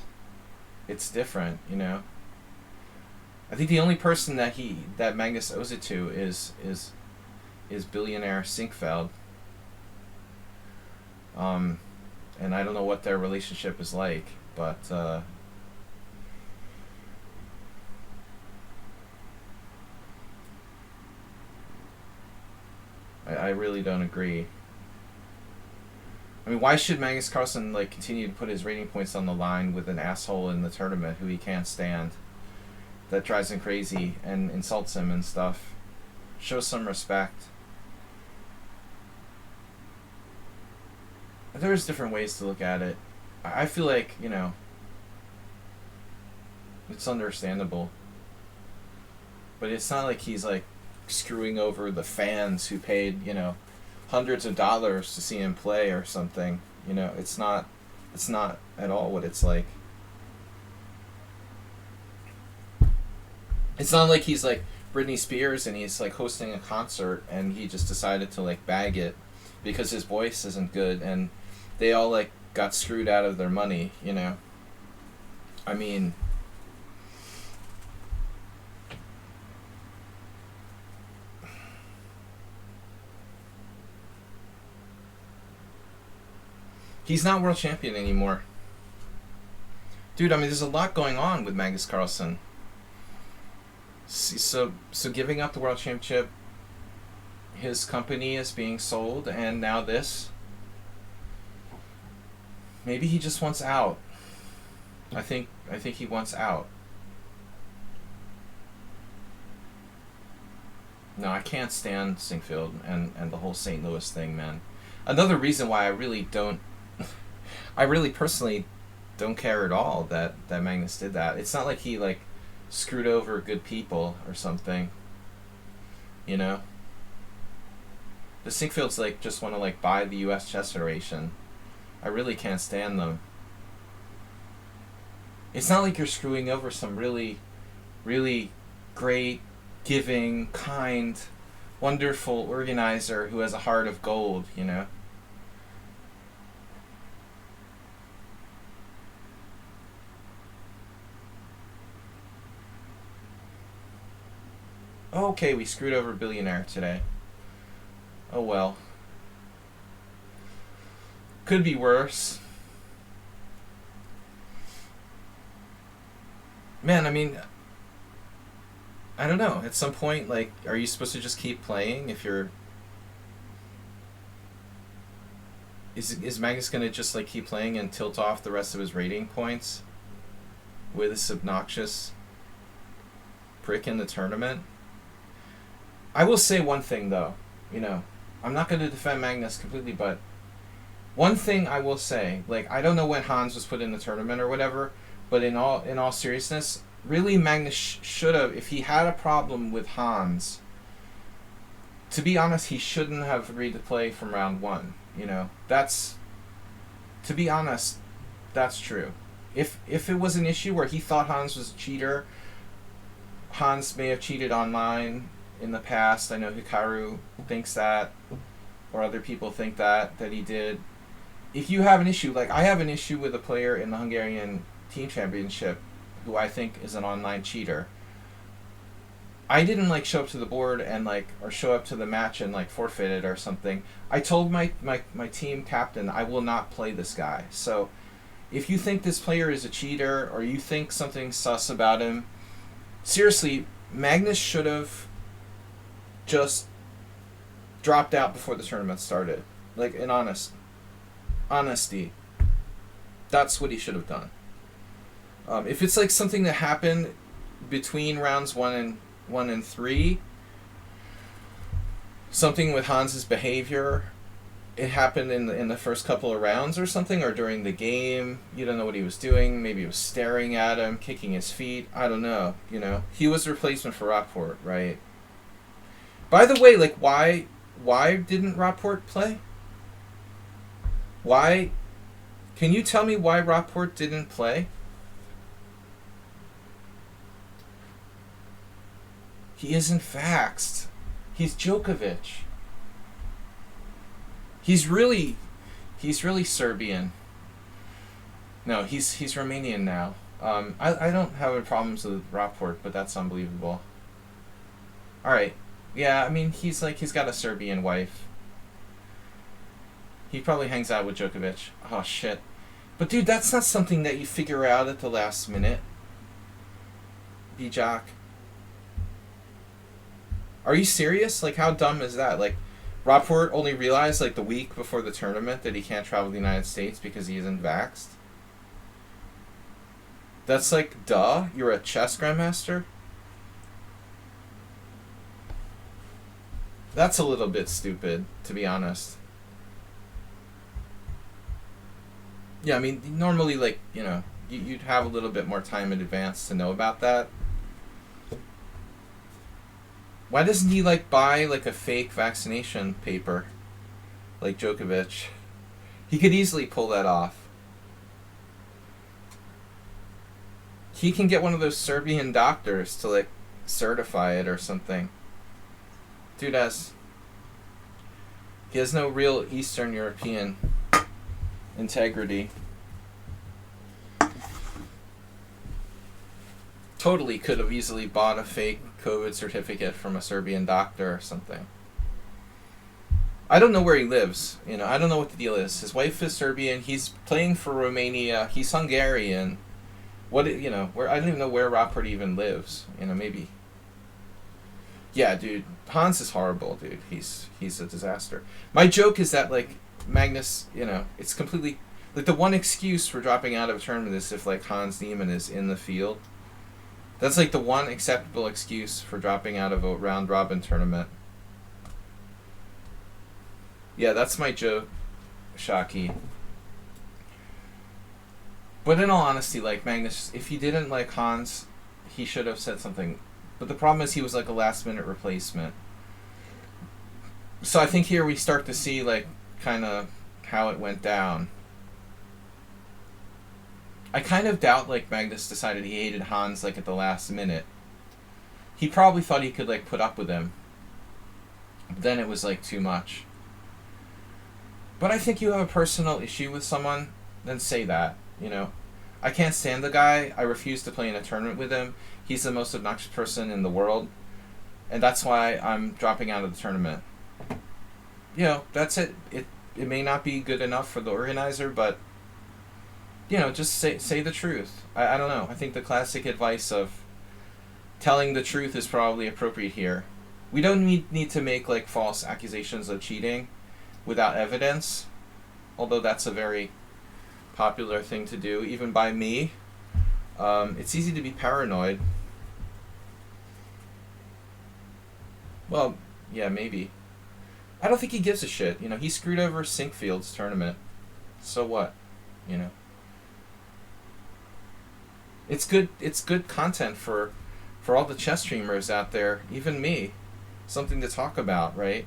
it's different, I think the only person that Magnus owes it to is billionaire Sinkfeld. And I don't know what their relationship is like, but I really don't agree. I mean, why should Magnus Carlsen like continue to put his rating points on the line with an asshole in the tournament who he can't stand, that drives him crazy and insults him and stuff? Show some respect. There's different ways to look at it. I feel like, it's understandable. But it's not like he's like screwing over the fans who paid, hundreds of dollars to see him play or something. It's not at all what it's like. It's not like he's like Britney Spears and he's like hosting a concert and he just decided to like bag it because his voice isn't good and they all like got screwed out of their money, I mean, he's not world champion anymore. Dude, I mean, there's a lot going on with Magnus Carlsen. So giving up the world championship, his company is being sold, and now this. Maybe he just wants out. I think he wants out. No, I can't stand Sinkfield and the whole St. Louis thing, man. Another reason why I really personally don't care at all that Magnus did that. It's not like he like screwed over good people or something. The Sinkfields like just want to like buy the U.S. Chess Federation. I really can't stand them. It's not like you're screwing over some really, really great, giving, kind, wonderful organizer who has a heart of gold, Okay, we screwed over a billionaire today. Oh well. Could be worse. Man, I mean, I don't know. At some point, like, are you supposed to just keep playing if you're... Is Magnus gonna just, like, keep playing and tilt off the rest of his rating points with this obnoxious prick in the tournament? I will say one thing, though. I'm not going to defend Magnus completely, but one thing I will say, like, I don't know when Hans was put in the tournament or whatever, but in all seriousness, really Magnus should have, if he had a problem with Hans, to be honest, he shouldn't have agreed to play from round one. That's, to be honest, that's true. If it was an issue where he thought Hans was a cheater, Hans may have cheated online in the past. I know Hikaru thinks that, or other people think that he did. If you have an issue, like I have an issue with a player in the Hungarian team championship who I think is an online cheater. I didn't like show up to the board and like or show up to the match and like forfeit it or something. I told my team captain I will not play this guy. So if you think this player is a cheater or you think something sus about him, seriously, Magnus should have just dropped out before the tournament started. Like in honesty, that's what he should have done. If it's like something that happened between rounds one and three, something with Hans's behavior, it happened in the first couple of rounds or something, or during the game. You don't know what he was doing. Maybe he was staring at him, kicking his feet. I don't know. You know, he was a replacement for Rockport, right? By the way, like why didn't Rockport play? Why? Can you tell me why Rockport didn't play? He isn't faxed. He's Djokovic. He's really Serbian. No, he's Romanian now. I don't have any problems with Rockport, but that's unbelievable. All right, yeah, I mean he's got a Serbian wife. He probably hangs out with Djokovic. Oh shit, but dude, that's not something that you figure out at the last minute. Bijak. Are you serious? Like, how dumb is that? Like, Rockport only realized, like, the week before the tournament that he can't travel to the United States because he isn't vaxxed? That's like, duh? You're a chess grandmaster? That's a little bit stupid, to be honest. Yeah, I mean, normally, like, you know, you'd have a little bit more time in advance to know about that. Why doesn't he, like, buy, like, a fake vaccination paper? Like Djokovic. He could easily pull that off. He can get one of those Serbian doctors to, like, certify it or something. Dude he has no real Eastern European integrity. Totally could have easily bought a fake COVID certificate from a Serbian doctor or something. I don't know where he lives. You know, I don't know what the deal is. His wife is Serbian. He's playing for Romania. He's Hungarian. Where I don't even know where Rockport even lives. You know, maybe. Yeah, dude, Hans is horrible, dude. He's a disaster. My joke is that like Magnus, you know, it's completely like the one excuse for dropping out of a tournament is if like Hans Niemann is in the field. That's like the one acceptable excuse for dropping out of a round robin tournament. Yeah, that's my joke, Shaki. But in all honesty, like Magnus, if he didn't like Hans, he should have said something. But the problem is he was like a last minute replacement. So I think here we start to see like kind of how it went down. I kind of doubt like Magnus decided he hated Hans like at the last minute. He probably thought he could like put up with him. But then it was like too much. But I think you have a personal issue with someone, then say that, you know. I can't stand the guy. I refuse to play in a tournament with him. He's the most obnoxious person in the world. And that's why I'm dropping out of the tournament. You know, that's it. It may not be good enough for the organizer, but you know, just say the truth. I don't know. I think the classic advice of telling the truth is probably appropriate here. We don't need to make like false accusations of cheating without evidence, although that's a very popular thing to do, even by me. It's easy to be paranoid. Well, yeah, maybe. I don't think he gives a shit. You know, he screwed over Sinkfield's tournament. So what? You know. It's good content for all the chess streamers out there, even me. Something to talk about, right?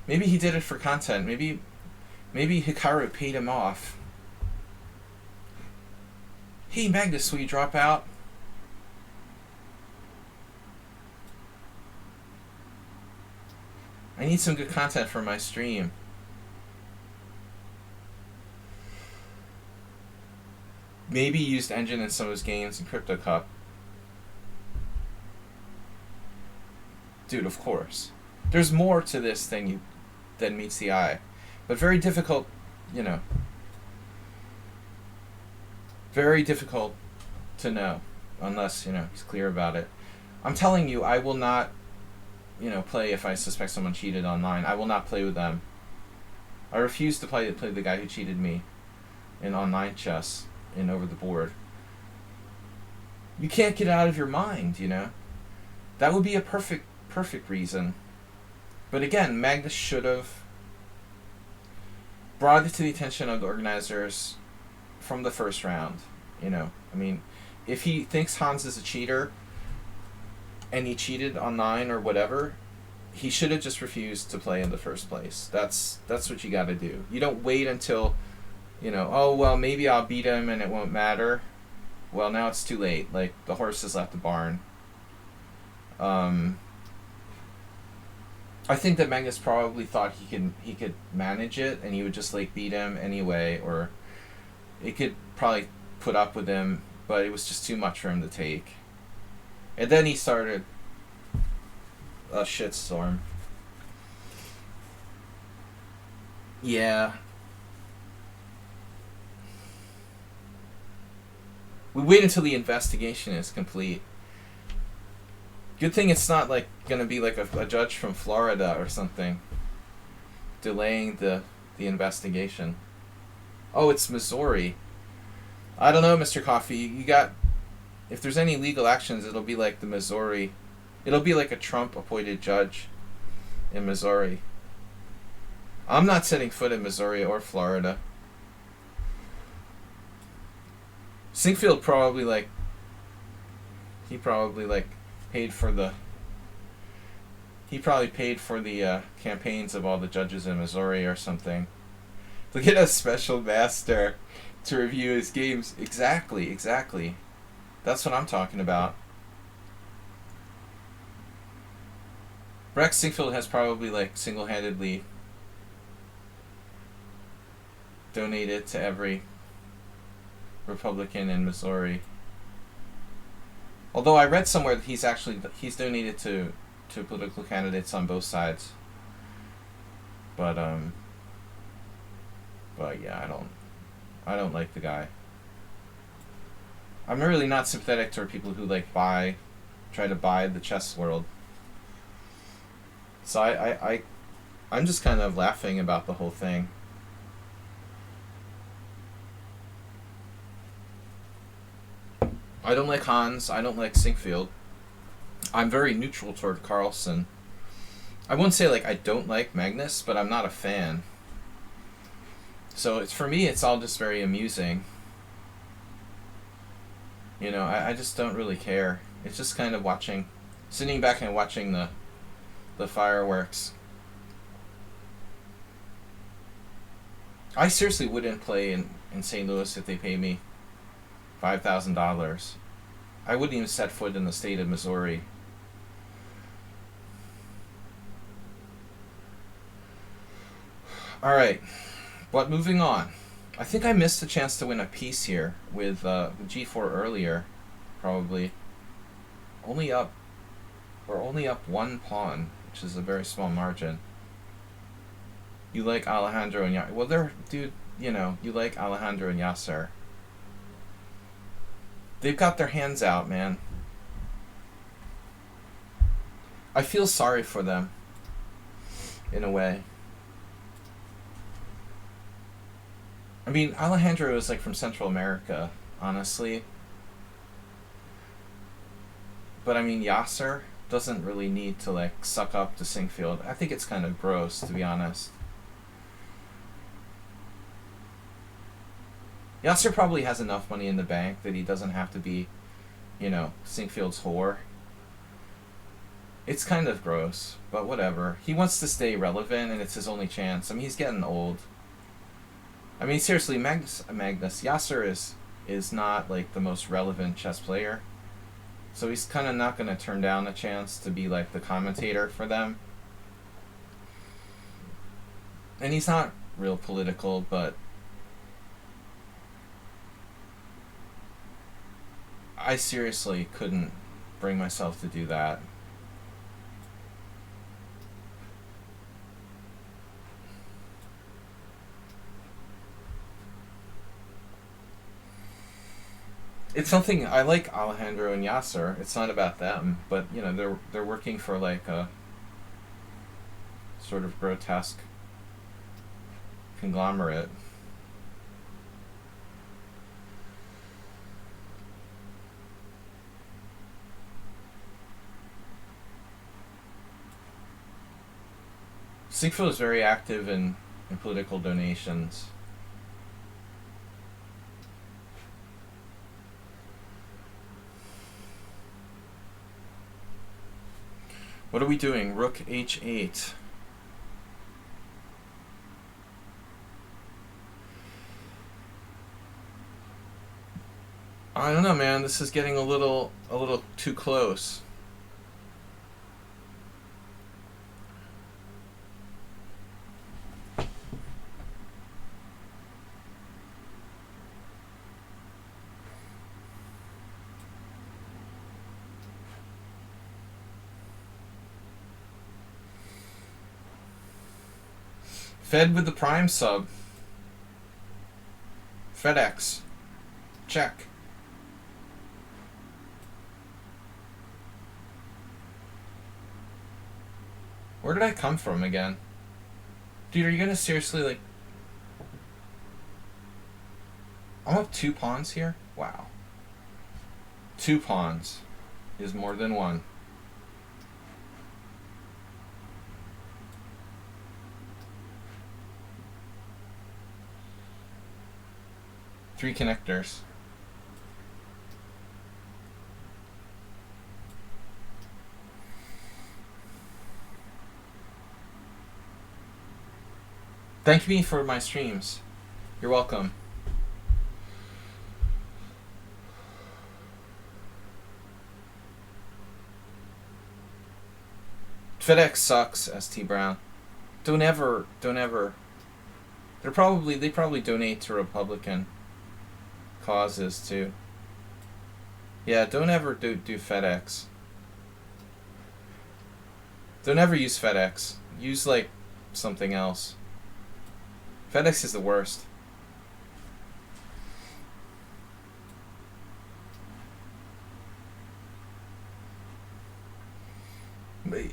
Maybe he did it for content. Maybe Hikaru paid him off. Hey Magnus, will you drop out? I need some good content for my stream. Maybe he used Engine in some of his games in Crypto Cup. dude, of course. There's more to this than meets the eye. But very difficult, you know. Very difficult to know. Unless, you know, he's clear about it. I'm telling you, I will not, you know, play if I suspect someone cheated online. I will not play with them. I refuse to play the guy who cheated me in online chess and over the board. You can't get it out of your mind, you know. That would be a perfect reason. But again, Magnus should have brought it to the attention of the organizers from the first round. You know, I mean, if he thinks Hans is a cheater and he cheated online or whatever, he should have just refused to play in the first place. That's what you got to do. You don't wait until, you know, oh, well, maybe I'll beat him and it won't matter. Well, now it's too late. Like, the horse has left the barn. I think that Magnus probably thought he could manage it and he would just, like, beat him anyway, or it could probably put up with him, but it was just too much for him to take. And then he started a shitstorm. Yeah. We wait until the investigation is complete. Good thing it's not like gonna be like a judge from Florida or something delaying the investigation. Oh, it's Missouri. I don't know, Mr. Coffee. You got, if there's any legal actions, it'll be like the Missouri. It'll be like a Trump-appointed judge in Missouri. I'm not setting foot in Missouri or Florida. Sinkfield probably paid for the campaigns of all the judges in Missouri or something. To get a special master to review his games. Exactly. That's what I'm talking about. Rex Sinkfield has probably like single-handedly donated to every Republican in Missouri. Although I read somewhere that he's donated to political candidates on both sides. But yeah, I don't like the guy. I'm really not sympathetic toward people who try to buy the chess world. So I'm just kind of laughing about the whole thing. I don't like Hans. I don't like Sinkfield. I'm very neutral toward Carlsen. I wouldn't say I don't like Magnus, but I'm not a fan. So for me, it's all just very amusing. You know, I just don't really care. It's just kind of sitting back and watching the fireworks. I seriously wouldn't play in St. Louis if they paid me $5,000. I wouldn't even set foot in the state of Missouri. Alright, but moving on. I think I missed a chance to win a piece here with G4 earlier, probably. We're only up one pawn, which is a very small margin. You like Alejandro and Yasser. Well, you like Alejandro and Yasser. They've got their hands out, man. I feel sorry for them, in a way. I mean, Alejandro is from Central America, honestly. But I mean, Yasser doesn't really need to suck up to Sinkfield. I think it's kind of gross, to be honest. Yasser probably has enough money in the bank that he doesn't have to be, Sinkfield's whore. It's kind of gross, but whatever. He wants to stay relevant, and it's his only chance. I mean, he's getting old. I mean, seriously, Magnus Yasser is not the most relevant chess player. So he's kind of not going to turn down a chance to be the commentator for them. And he's not real political, but I seriously couldn't bring myself to do that. It's something I like Alejandro and Yasser. It's not about them, but you know they're working for like a sort of grotesque conglomerate. Sigfo is very active in political donations. What are we doing? Rook h8. I don't know, man. This is getting a little too close. Fed with the Prime sub. FedEx. Check. Where did I come from again? Dude, are you gonna seriously, like... I'm up 2 pawns here? Wow. 2 pawns is more than 1. Three connectors. Thank me for my streams. You're welcome. FedEx sucks, ST Brown. Don't ever. They probably donate to Republican causes too. Yeah, don't ever do FedEx. Don't ever use FedEx. Use like something else. FedEx is the worst.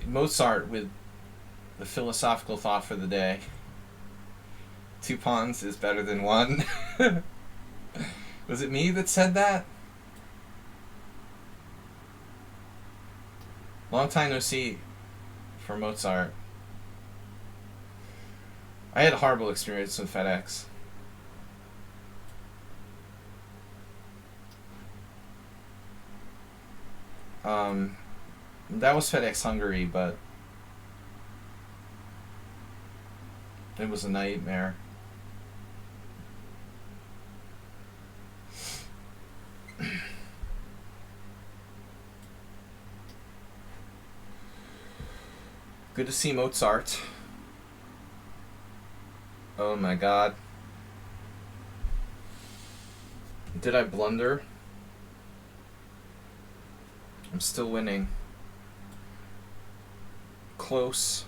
Mozart with the philosophical thought for the day. 2 pawns is better than 1. Was it me that said that? Long time no see for Mozart. I had a horrible experience with FedEx. That was FedEx Hungary, but it was a nightmare. Good to see Mozart. Oh my god. Did I blunder? I'm still winning. Close.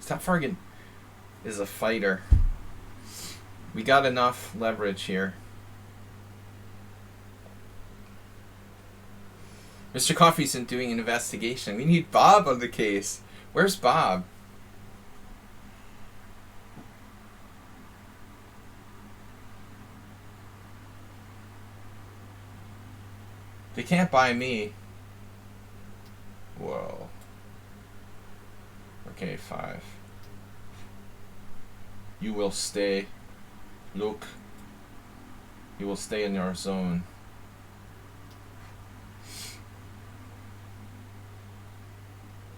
Stopfargan is a fighter. We got enough leverage here. Mr. Coffee isn't doing an investigation. We need Bob on the case. Where's Bob? They can't buy me. Whoa. Okay, 5. You will stay. Look. You will stay in your zone.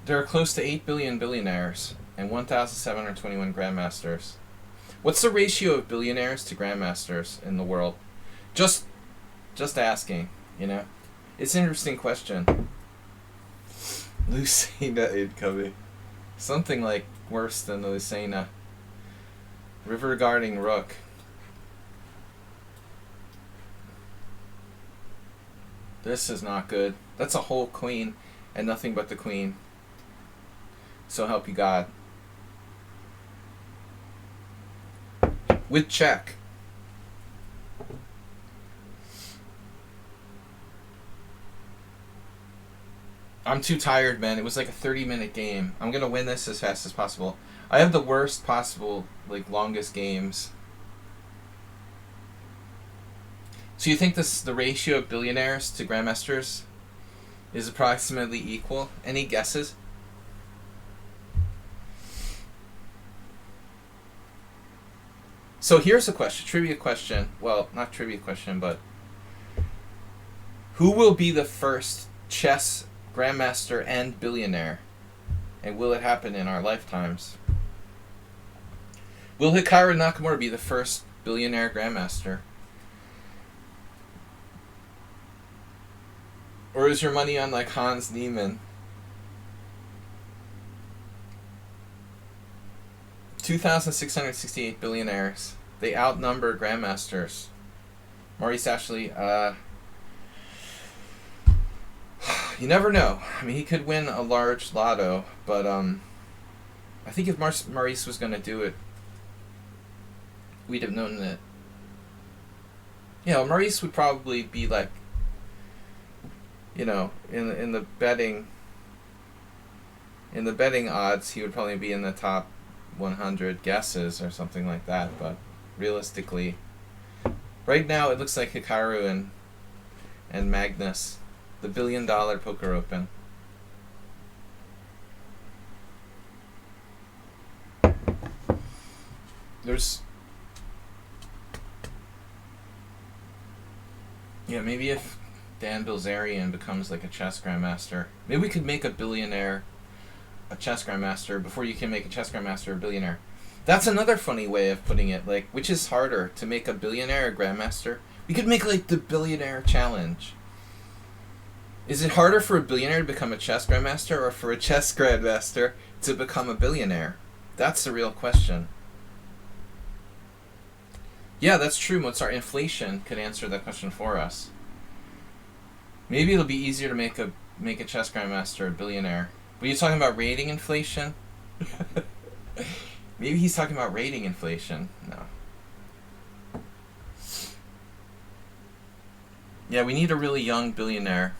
There are close to 8 billion billionaires and 1,721 grandmasters. What's the ratio of billionaires to grandmasters in the world? Just asking, you know? It's an interesting question. Lucina incoming. Something like worse than the Lucina. River guarding rook. This is not good. That's a whole queen and nothing but the queen. So help you God. With check. I'm too tired, man. It was like a 30-minute game. I'm gonna win this as fast as possible. I have the worst possible, like, longest games. So you think the ratio of billionaires to grandmasters is approximately equal? Any guesses? So here's a question, trivia question. Well, not trivia question, but who will be the first chess grandmaster and billionaire? And will it happen in our lifetimes? Will Hikaru Nakamura be the first billionaire grandmaster? Or is your money on, like, Hans Niemann? 2,668 billionaires. They outnumber grandmasters. Maurice Ashley, you never know. I mean, he could win a large lotto, but I think if Maurice was going to do it, we'd have known that. You know, Maurice would probably be like, you know, in the betting odds, he would probably be in the top 100 guesses or something like that. But realistically, right now it looks like Hikaru and Magnus, the $1 billion poker open. Yeah, maybe if Dan Bilzerian becomes like a chess grandmaster, maybe we could make a billionaire a chess grandmaster before you can make a chess grandmaster a billionaire. That's another funny way of putting it. Like, which is harder, to make a billionaire a grandmaster? We could make, like, the billionaire challenge. Is it harder for a billionaire to become a chess grandmaster or for a chess grandmaster to become a billionaire? That's the real question. Yeah, that's true, Mozart. Inflation could answer that question for us. Maybe it'll be easier to make a chess grandmaster a billionaire. Were you talking about rating inflation? Maybe he's talking about rating inflation. No. Yeah, we need a really young billionaire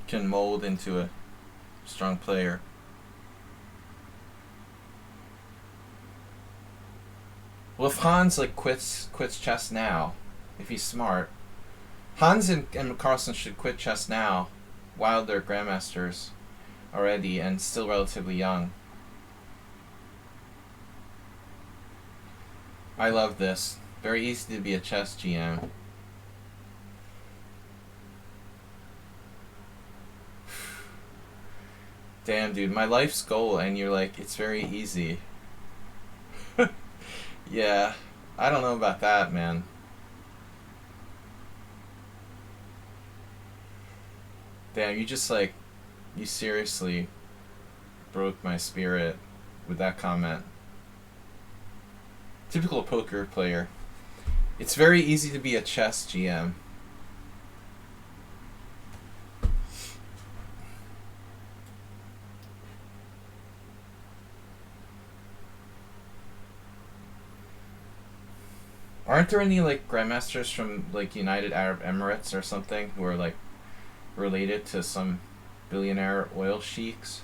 can mold into a strong player. Well, if Hans like quits chess now, if he's smart, Hans and Carlsen should quit chess now, while they're grandmasters already and still relatively young. I love this. Very easy to be a chess GM. Damn, dude, my life's goal, and you're like, it's very easy. Yeah, I don't know about that, man. Damn, you seriously broke my spirit with that comment. Typical poker player. It's very easy to be a chess GM. Aren't there any like grandmasters from like United Arab Emirates or something who are like related to some billionaire oil sheiks?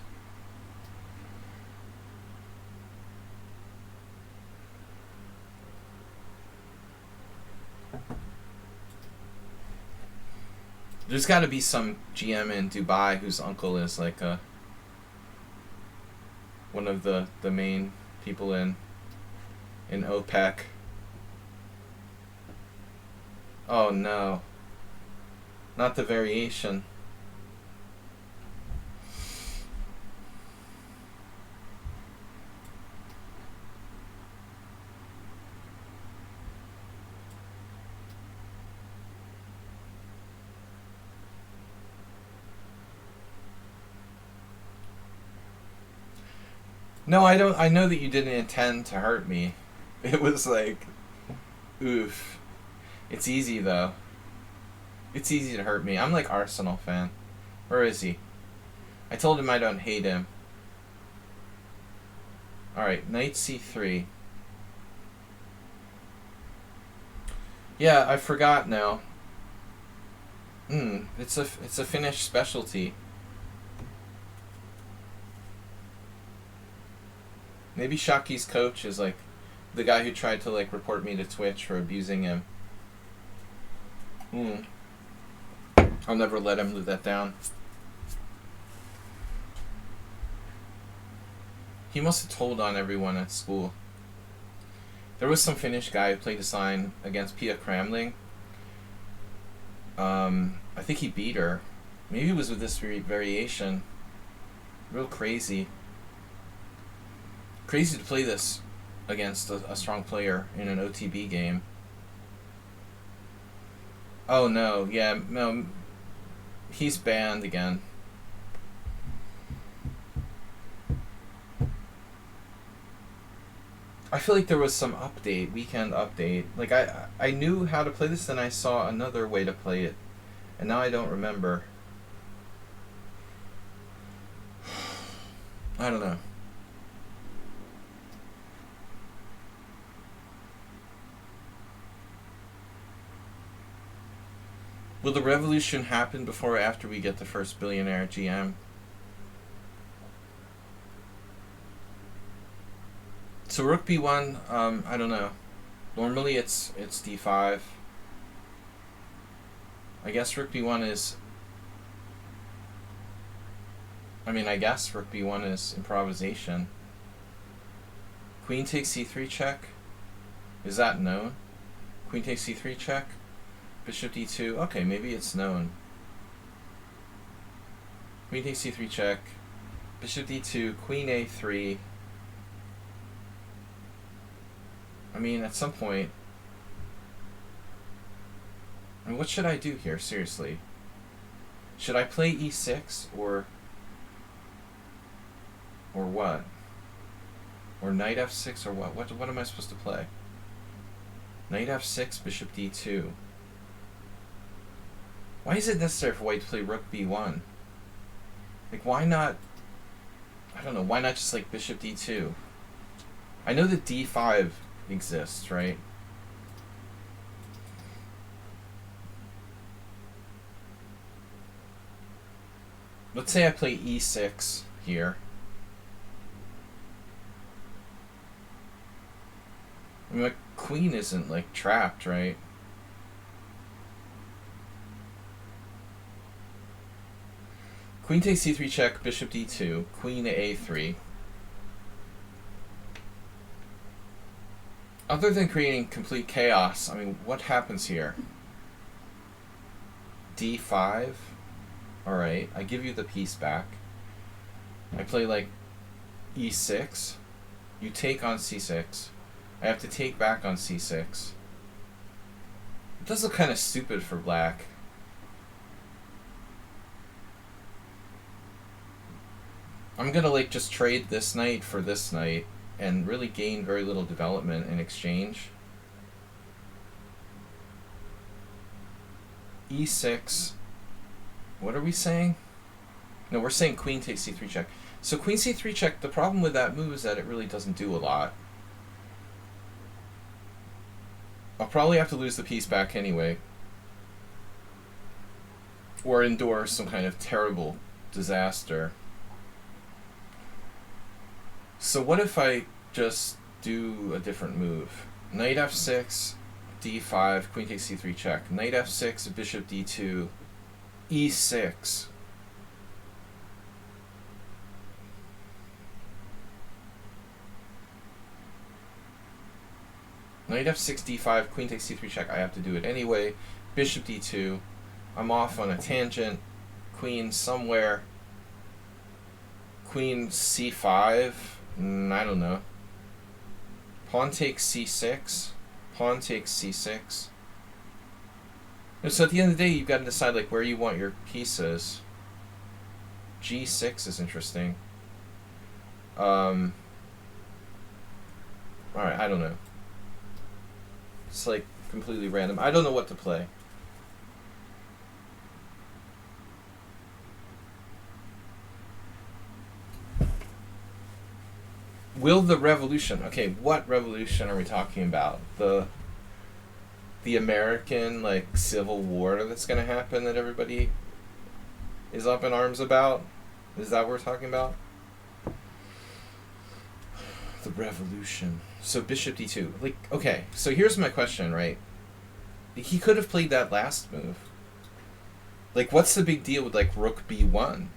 There's got to be some GM in Dubai whose uncle is like one of the main people in OPEC. Oh no. Not the variation. No, I don't. I know that you didn't intend to hurt me. It was like, oof. It's easy though. It's easy to hurt me. I'm like Arsenal fan. Where is he? I told him I don't hate him. Alright, knight c3. Yeah, I forgot now. It's a Finnish specialty. Maybe Shaki's coach is like the guy who tried to like report me to Twitch for abusing him. I'll never let him live that down. He must have told on everyone at school. There was some Finnish guy who played a sign against Pia Kramling. I think he beat her. Maybe it was with this variation. Real crazy. Crazy to play this against a strong player in an OTB game. Oh no, yeah, no. He's banned again. I feel like there was some update, weekend update. Like I knew how to play this, and I saw another way to play it, and now I don't remember. I don't know. Will the revolution happen before or after we get the first billionaire GM? So rook b1, I don't know. Normally it's d5. I guess rook b1 is... I guess rook b1 is improvisation. Queen takes c3 check. Is that known? Queen takes c3 check. Bishop d2. Okay, maybe it's known. Queen takes c3 check. Bishop d2. Queen a3. At some point... what should I do here, seriously? Should I play e6, or what? Or knight f6, or what? What am I supposed to play? Knight f6, bishop d2. Why is it necessary for white to play rook b1? Like, why not... I don't know, why not just, like, bishop d2? I know that d5 exists, right? Let's say I play e6 here. My queen isn't, like, trapped, right? Queen takes c3 check, bishop d2, queen to a3. Other than creating complete chaos, what happens here? d5. Alright, I give you the piece back. I play, like, e6. You take on c6. I have to take back on c6. It does look kind of stupid for black. I'm gonna, like, just trade this knight for this knight and really gain very little development in exchange. e6. What are we saying? No, we're saying queen takes c3 check. So queen c3 check, the problem with that move is that it really doesn't do a lot. I'll probably have to lose the piece back anyway. Or endure some kind of terrible disaster. So what if I just do a different move? Knight f6, d5, queen takes c3 check. Knight f6, bishop d2, e6. Knight f6, d5, queen takes c3 check. I have to do it anyway. Bishop d2. I'm off on a tangent. Queen somewhere. Queen c5. I don't know. Pawn takes c6. Pawn takes c6. And so at the end of the day, you've got to decide, like, where you want your pieces. g6 is interesting. Alright, I don't know. It's, like, completely random. I don't know what to play. Will the revolution... Okay, what revolution are we talking about? The American, like, Civil War that's going to happen that everybody is up in arms about? Is that what we're talking about? The revolution. So bishop d2. Like, okay, so here's my question, right? He could have played that last move. Like, what's the big deal with, like, rook b1?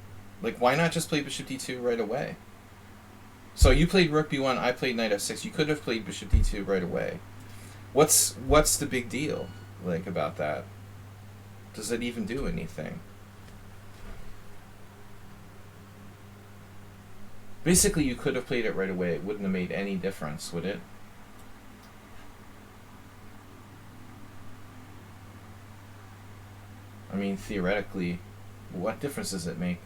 Like, why not just play bishop d2 right away? So you played rook b1, I played knight f6. You could have played bishop d2 right away. What's the big deal, like, about that? Does it even do anything? Basically, you could have played it right away. It wouldn't have made any difference, would it? I mean, theoretically, what difference does it make?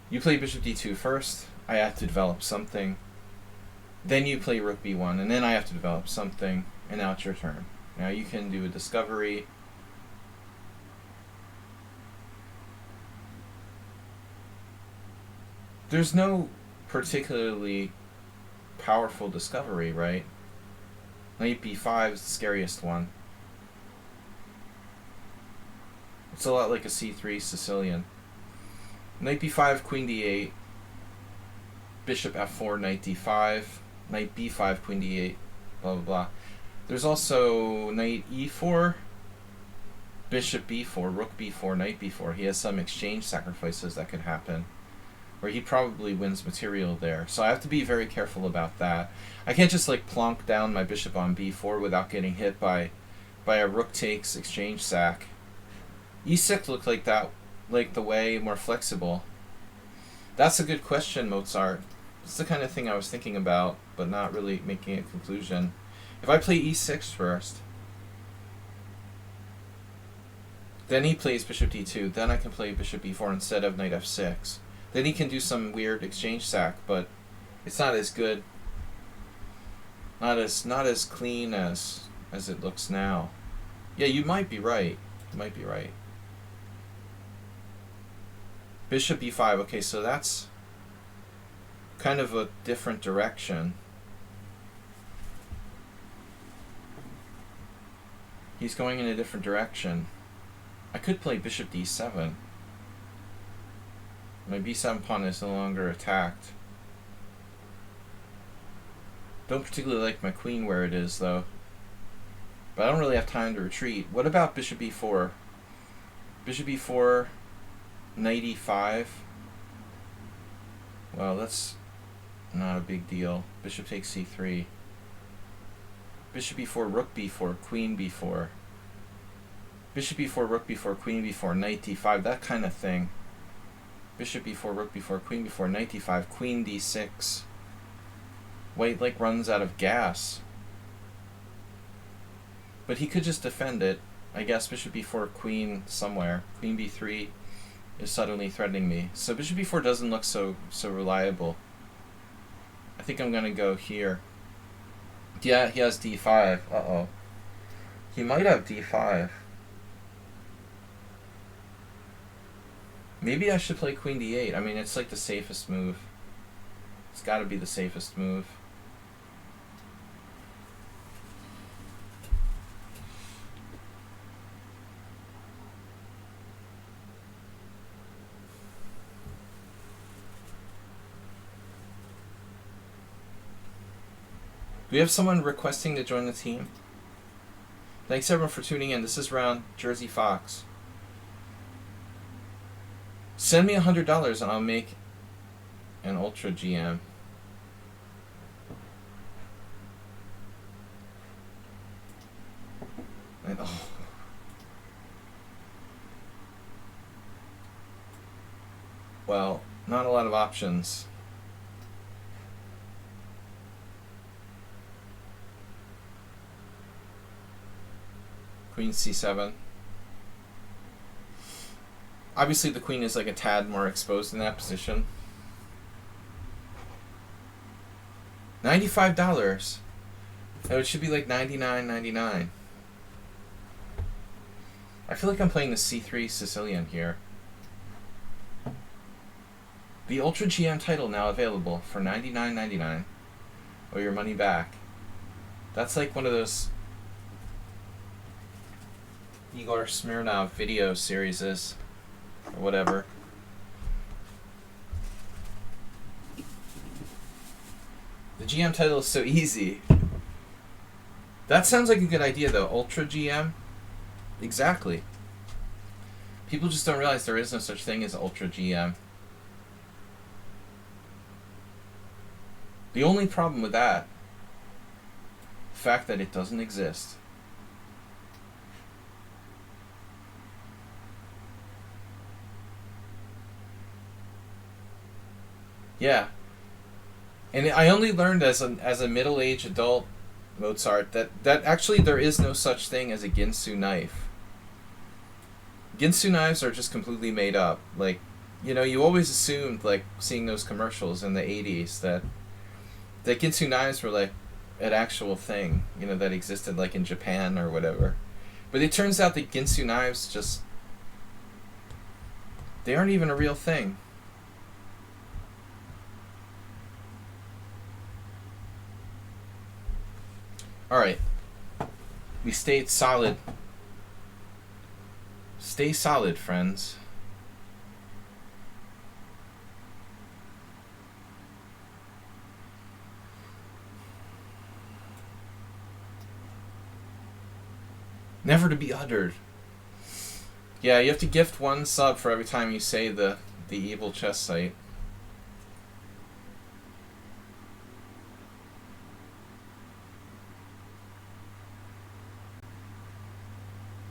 You play bishop d2 first. I have to develop something. Then you play rook b1, and then I have to develop something, and now it's your turn. Now you can do a discovery. There's no particularly powerful discovery, right? Knight b5 is the scariest one. It's a lot like a c3 Sicilian. Knight b5, queen d8, bishop f4, knight d5, knight b5, queen d8, blah blah blah. There's also knight e4, bishop b4, rook b4, knight b4. He has some exchange sacrifices that could happen, where he probably wins material there. So I have to be very careful about that. I can't just like plonk down my bishop on b4 without getting hit by a rook takes exchange sack. e6 looked like that, like the way more flexible. That's a good question, Mozart. It's the kind of thing I was thinking about, but not really making a conclusion. If I play e6 first, then he plays bishop d2, then I can play bishop b4 instead of knight f6. Then he can do some weird exchange sack, but it's not as good. Not as clean as it looks now. Yeah, you might be right. You might be right. Bishop b5. Okay, so that's kind of a different direction. He's going in a different direction. I could play bishop d7. My b7 pawn is no longer attacked. Don't particularly like my queen where it is, though. But I don't really have time to retreat. What about bishop b4? Bishop b4, knight e5. Well, that's not a big deal. Bishop takes c3. Bishop b4, rook b4, queen b4. Bishop b4, rook b4, queen b4, knight d5, that kind of thing. Bishop b4, rook b4, queen b4, knight d5, queen d6. White like runs out of gas. But he could just defend it. I guess bishop b4, queen somewhere. Queen b3 is suddenly threatening me. So bishop b4 doesn't look so reliable. I think I'm gonna go here. Yeah, he has d5. Uh-oh. He might have d5. Maybe I should play queen d8. I mean, it's like the safest move. It's got to be the safest move. Do we have someone requesting to join the team? Thanks everyone for tuning in. This is Round Jersey Fox. Send me $100 and I'll make an Ultra GM. And, oh. Well, not a lot of options. Queen c7. Obviously the queen is like a tad more exposed in that position. $95. Oh, it should be like $99.99. I feel like I'm playing the c3 Sicilian here. The Ultra GM title now available for $99.99 or your money back. That's like one of those Igor Smirnov video series or whatever. The The GM title is so easy. That sounds like a good idea, though. Ultra GM? Exactly. People just don't realize there is no such thing as Ultra GM. The only problem with that, the fact that it doesn't exist. Yeah. And I only learned as a middle-aged adult, Mozart, that actually there is no such thing as a Ginsu knife. Ginsu knives are just completely made up. Like, you know, you always assumed, like, seeing those commercials in the 80s that Ginsu knives were, like, an actual thing, you know, that existed, like, in Japan or whatever. But it turns out that Ginsu knives just... they aren't even a real thing. Alright. We stayed solid. Stay solid, friends. Never to be uttered. Yeah, you have to gift 1 sub for every time you say the evil chess site.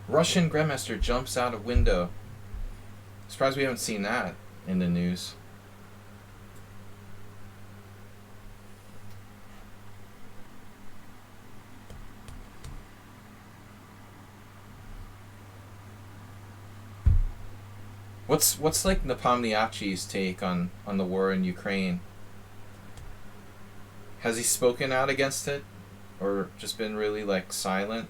Russian Grandmaster jumps out of window. Surprised we haven't seen that in the news. What's like Nepomniachtchi's take on the war in Ukraine? Has he spoken out against it? Or just been really, like, silent?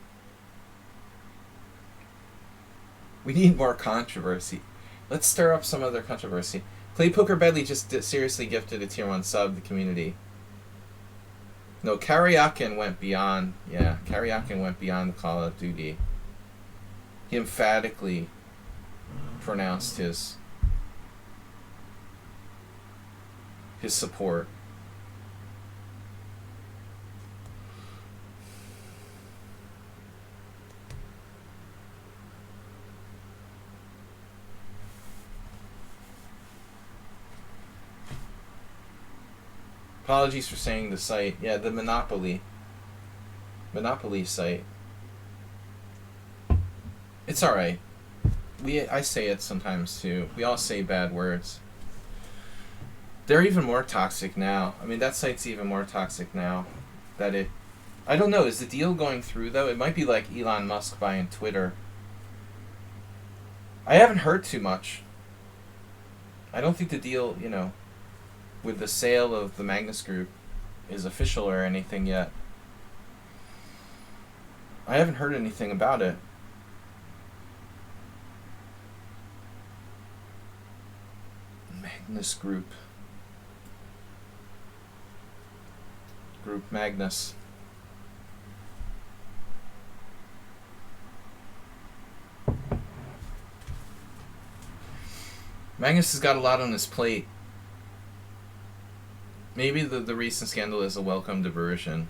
We need more controversy. Let's stir up some other controversy. Play Poker Badly just seriously gifted a tier 1 sub to the community. No, Karyakin went beyond. Yeah, Karyakin went beyond Call of Duty. He emphatically pronounced his support. Apologies for saying the site. Yeah, the Monopoly site. It's alright. I say it sometimes too. We all say bad words. They're even more toxic now. I mean, that site's even more toxic now. I don't know, is the deal going through though? It might be like Elon Musk buying Twitter. I haven't heard too much. I don't think the deal, you know, with the sale of the Magnus Group is official or anything yet. I haven't heard anything about it. Magnus Group. Group Magnus. Magnus has got a lot on his plate. Maybe the recent scandal is a welcome diversion.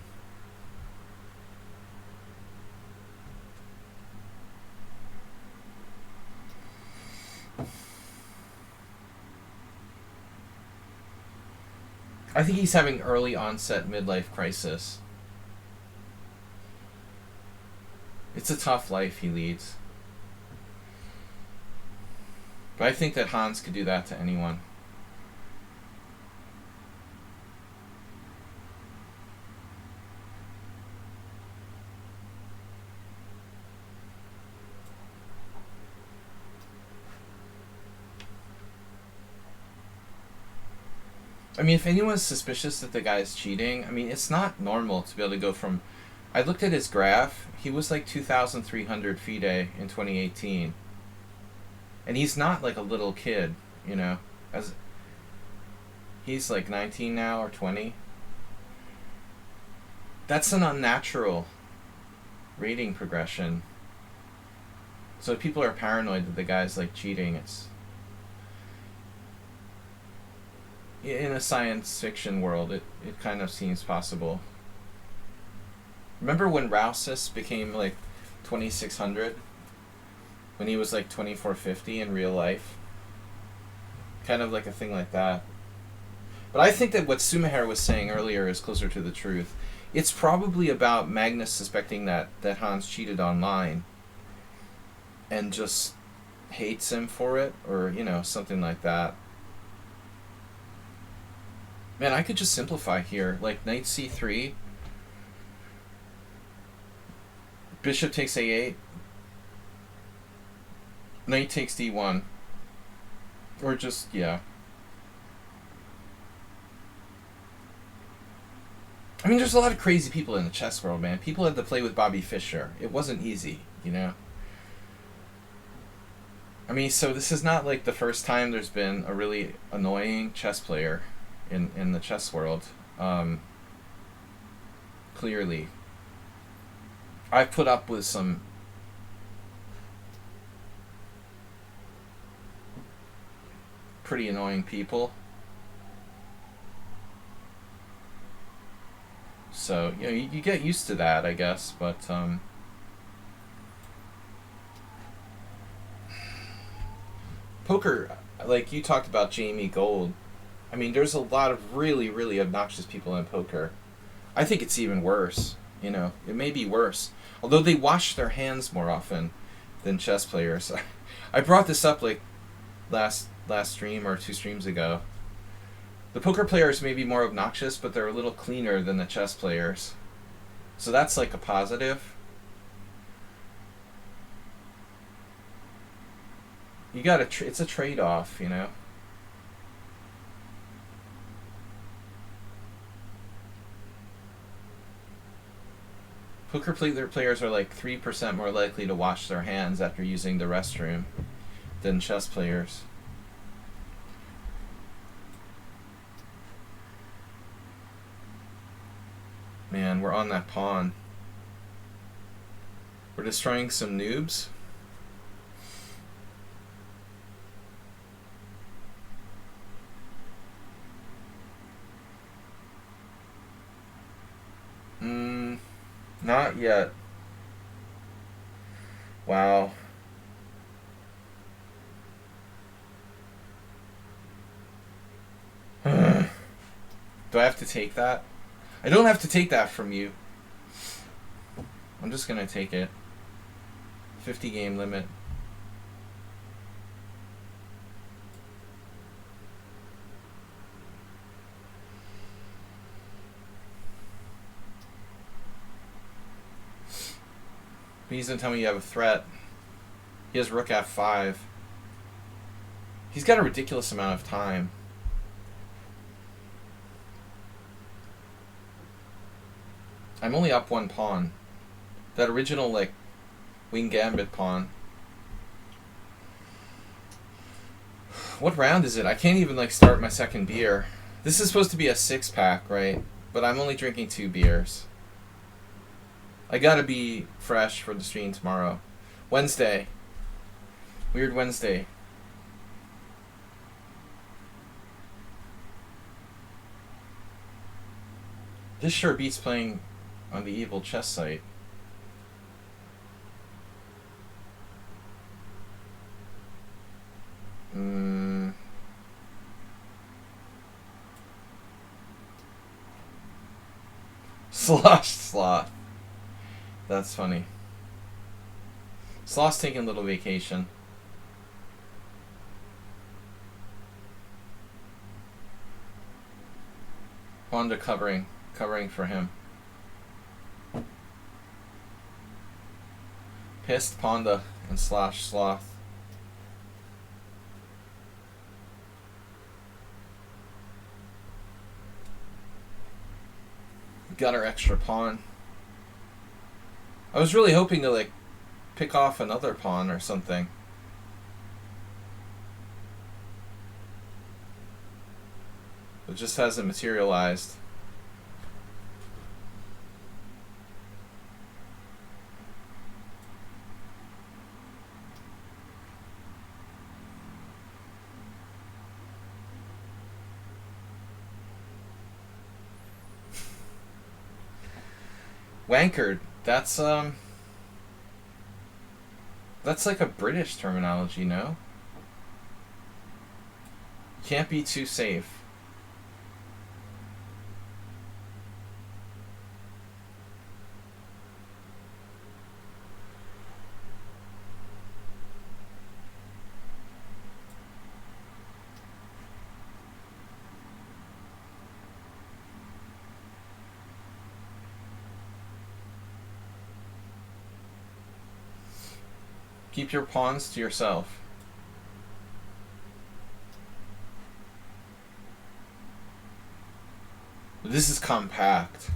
I think he's having early onset midlife crisis. It's a tough life he leads. But I think that Hans could do that to anyone. I mean, if anyone's suspicious that the guy's cheating, I mean, it's not normal to be able to go from... I looked at his graph. He was like 2,300 FIDE in 2018. And he's not like a little kid, you know. He's like 19 now or 20. That's an unnatural rating progression. So if people are paranoid that the guy's like cheating, in a science fiction world, it kind of seems possible. Remember when Rousus became like 2600? When he was like 2450 in real life? Kind of like a thing like that. But I think that what Sumaher was saying earlier is closer to the truth. It's probably about Magnus suspecting that Hans cheated online and just hates him for it, or, you know, something like that. Man, I could just simplify here. Like, knight c3, bishop takes a8, knight takes d1. Or just, yeah. I mean, there's a lot of crazy people in the chess world, man. People had to play with Bobby Fischer. It wasn't easy, you know? I mean, so this is not like the first time there's been a really annoying chess player in the chess world. Clearly. I've put up with some pretty annoying people. So, you know, you get used to that, I guess, but poker, like you talked about Jamie Gold. I mean, there's a lot of really, really obnoxious people in poker. I think it's even worse, you know. It may be worse. Although they wash their hands more often than chess players. I brought this up like last stream or 2 streams ago. The poker players may be more obnoxious, but they're a little cleaner than the chess players. So that's like a positive. You gotta, it's a trade-off, you know? Poker players are like 3% more likely to wash their hands after using the restroom than chess players. Man, we're on that pawn. We're destroying some noobs. Not yet. Wow. Do I have to take that? I don't have to take that from you. I'm just gonna take it. 50 game limit. Please don't tell me you have a threat. He has rook f5. He's got a ridiculous amount of time. I'm only up 1 pawn. That original, like, wing gambit pawn. What round is it? I can't even, like, start my second beer. This is supposed to be a 6-pack, right? But I'm only drinking 2 beers. I gotta be fresh for the stream tomorrow. Wednesday. Weird Wednesday. This sure beats playing on the evil chess site. Sloshed Sloth. That's funny. Sloth's taking a little vacation. Pawnda covering for him. Pissed Pawnda and Sloshed Sloth. Got our extra pawn. I was really hoping to, like, pick off another pawn or something. It just hasn't materialized. Wankered. That's like a British terminology, no? Can't be too safe. Keep your pawns to yourself. This is compact.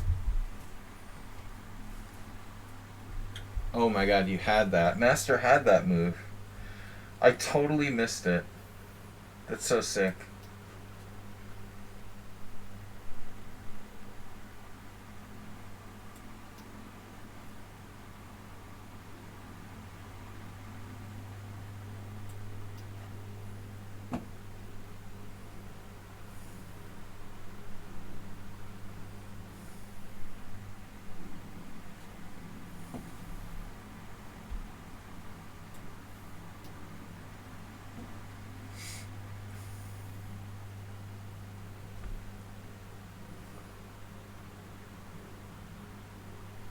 Oh my god, you had that. Master had that move. I totally missed it. That's so sick.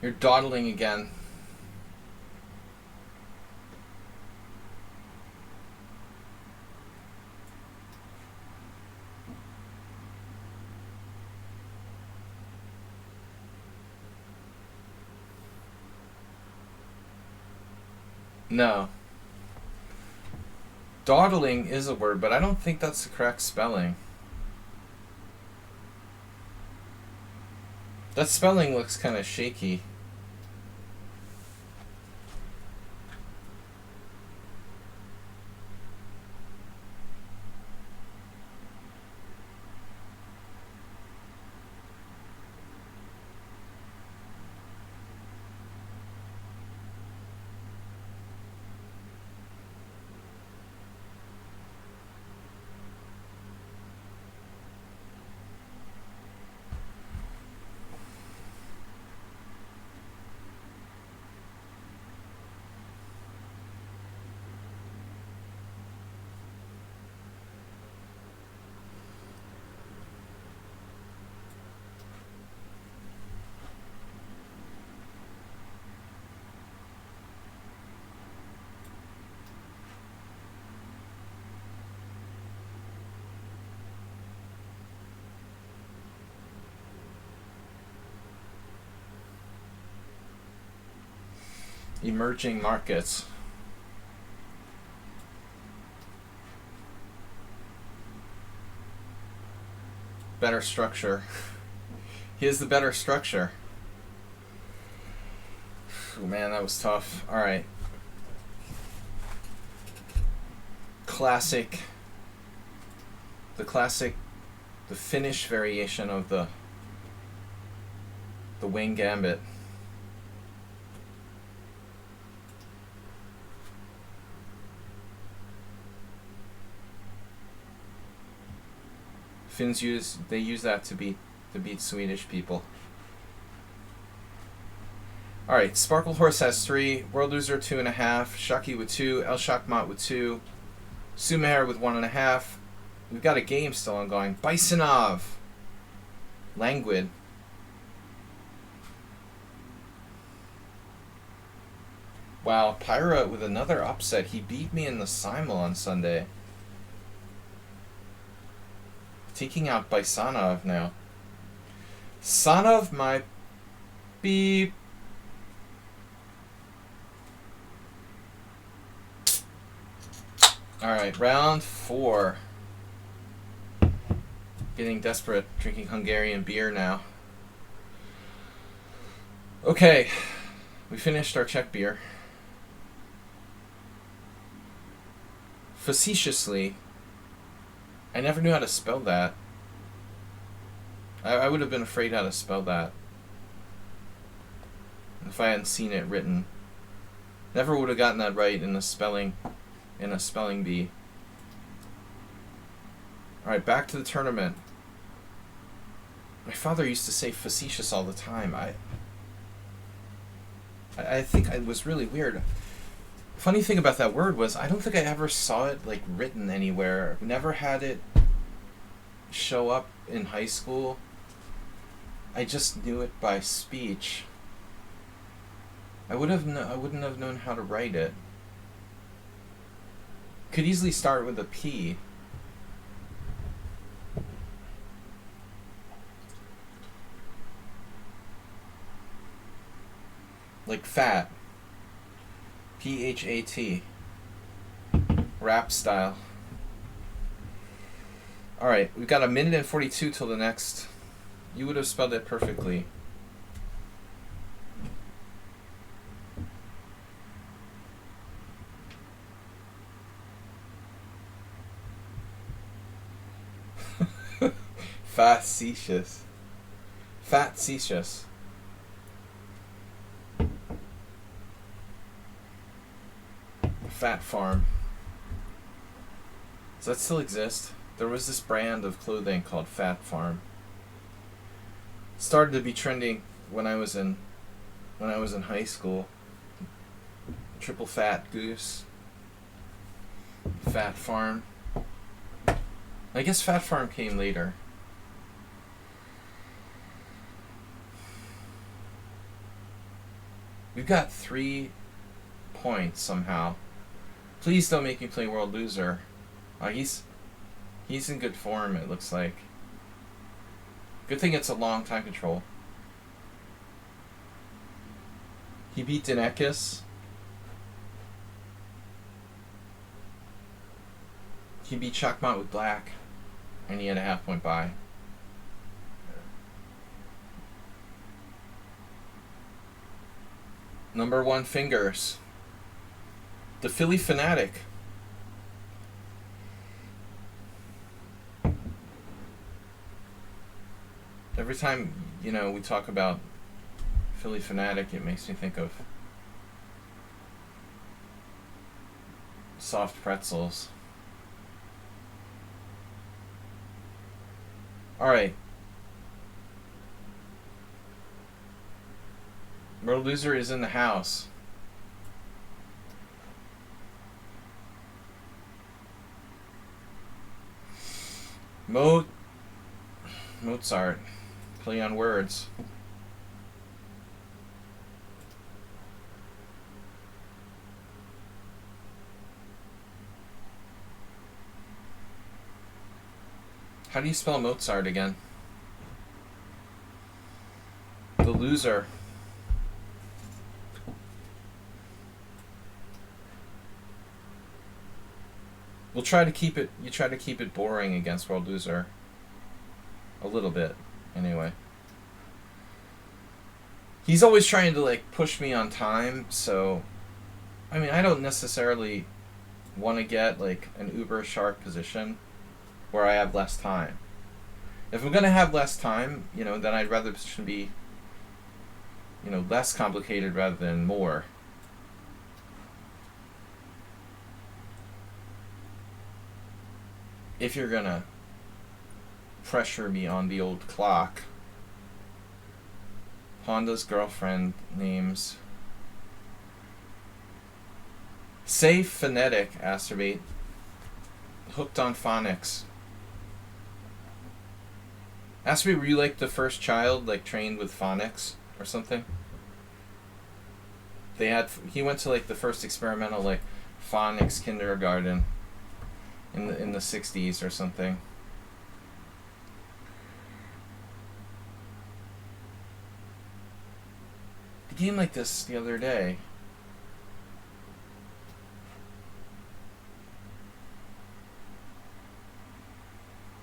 You're dawdling again. No. Dawdling is a word, but I don't think that's the correct spelling. That spelling looks kind of shaky. Emerging markets. Better structure. He has the better structure. Oh man, that was tough. Alright. Classic. The Finnish variation of the wing gambit. Finns use that to beat Swedish people. Alright, Sparkle Horse has 3, World Loser 2.5, Shaki with 2, El Shakmat with 2, Sumer with 1.5. We've got a game still ongoing. Bisonov. Languid. Wow, Pyra with another upset. He beat me in the Simul on Sunday. Taking out Bisonov now. Sanov might be... Alright, round 4. Getting desperate, drinking Hungarian beer now. Okay, we finished our Czech beer. Facetiously, I never knew how to spell that. I would have been afraid how to spell that if I hadn't seen it written. Never would have gotten that right in a spelling bee. Alright, back to the tournament. My father used to say facetious all the time. I think it was really weird. Funny thing about that word was I don't think I ever saw it like written anywhere. Never had it show up in high school. I just knew it by speech. I wouldn't have known how to write it. Could easily start with a P. Like fat. P-H-A-T. Rap style. Alright, we've got 1 minute and 42 till the next. You would have spelled it perfectly. Facetious. Facetious. Fat Farm. Does that still exist? There was this brand of clothing called Fat Farm. It started to be trending when I was in high school. Triple Fat Goose. Fat Farm. I guess Fat Farm came later. We've got 3 points somehow. Please don't make me play World Loser. He's in good form, it looks like. Good thing it's a long time control. He beat Dinekis. He beat Chakmat with black. And he had a half-point bye. Number 1 fingers. The Philly Fanatic. Every time, we talk about Philly Fanatic, it makes me think of soft pretzels. Alright. World Loser is in the house. Mozart. Play on words. How do you spell Mozart again? The Loser. We'll try to keep it. You try to keep it boring against World Loser. A little bit, anyway. He's always trying to push me on time, so I don't necessarily want to get an uber sharp position where I have less time. If I'm gonna have less time, then I'd rather the position be less complicated rather than more. If you're gonna pressure me on the old clock. Pawnda's girlfriend names. Say phonetic, Asterbate. Hooked on phonics. Asterbate, were you the first child trained with phonics or something? He went to the first experimental phonics kindergarten in the 60s or something. A game like this the other day.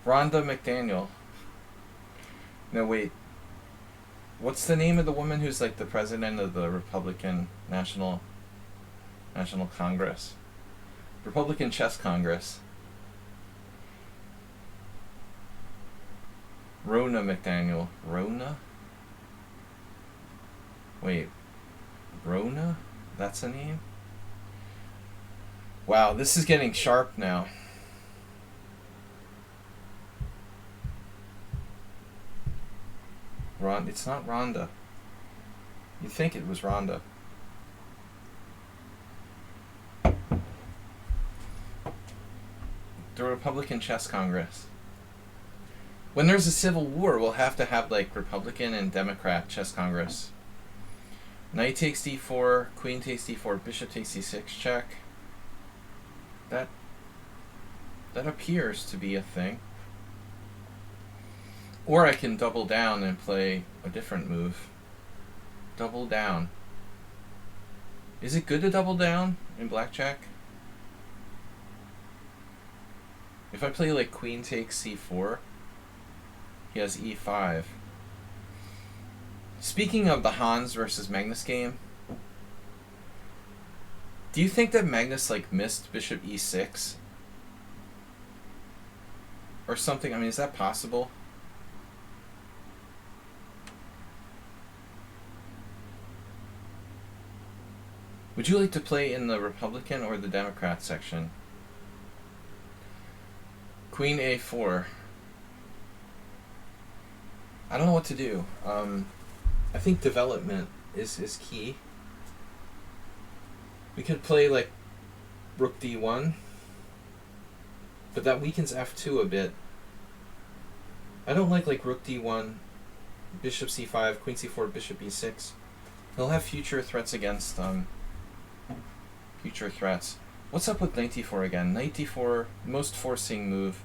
Rhonda McDaniel. No, wait. What's the name of the woman who's the president of the Republican National Congress? Republican Chess Congress. Rona McDaniel. Rona? Wait. Rona? That's a name? Wow, this is getting sharp now. It's not Rhonda. You'd think it was Rhonda. The Republican Chess Congress. When there's a civil war, we'll have to have like Republican and Democrat chess congress. Knight takes d4, queen takes d4, bishop takes c6 check. That appears to be a thing. Or I can double down and play a different move. Double down. Is it good to double down in blackjack? If I play like queen takes c4, he has e5. Speaking of the Hans versus Magnus game, do you think that Magnus like missed bishop e6? Or something? I mean, is that possible? Would you like to play in the Republican or the Democrat section? Queen a4. I don't know what to do. I think development is key. We could play like rook d1, but that weakens f2 a bit. I don't like rook d1, bishop c5, queen c4, bishop e6. He'll have future threats against future threats. What's up with knight d4 again? Knight d4, most forcing move.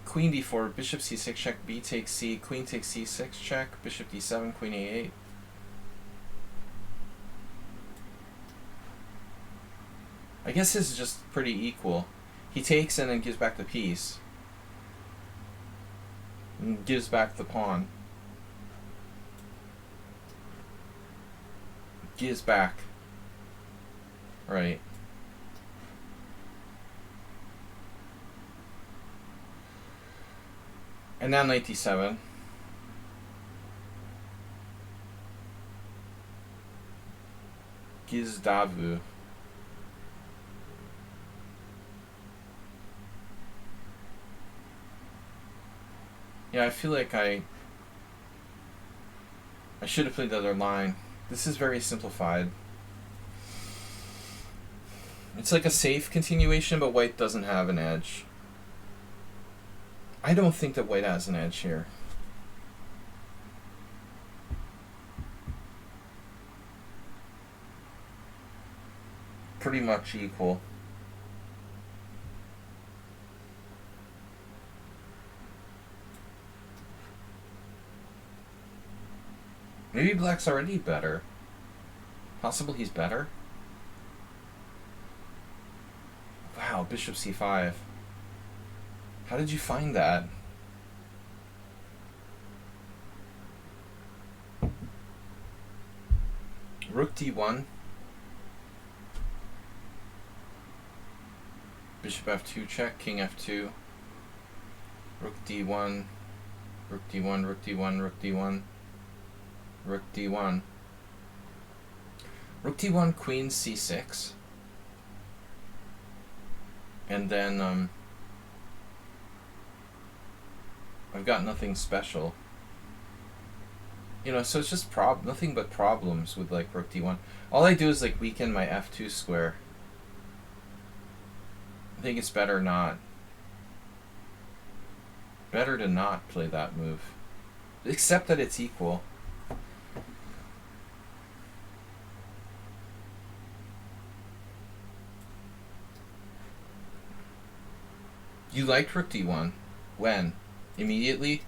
Queen d4, bishop c6 check, b takes c, queen takes c6 check, bishop d7, queen a8. I guess this is just pretty equal. He takes and then gives back the piece. And gives back the pawn. Gives back. Right. And now knight d7. Gizdavu. Yeah, I feel like I should have played the other line. This is very simplified. It's like a safe continuation, but white doesn't have an edge. I don't think that white has an edge here. Pretty much equal. Maybe black's already better. Possible he's better? Wow, bishop c5. How did you find that? Rook d1. Bishop f2 check, king f2. Rook d1. Rook d1, rook d1, rook d1. Rook d1. Rook d1, queen c6. And then I've got nothing special. You know, so it's just nothing but problems with like rook d1. All I do is like weaken my f2 square. I think it's better not. Better to not play that move. Except that it's equal. You liked rook d1. When? Immediately?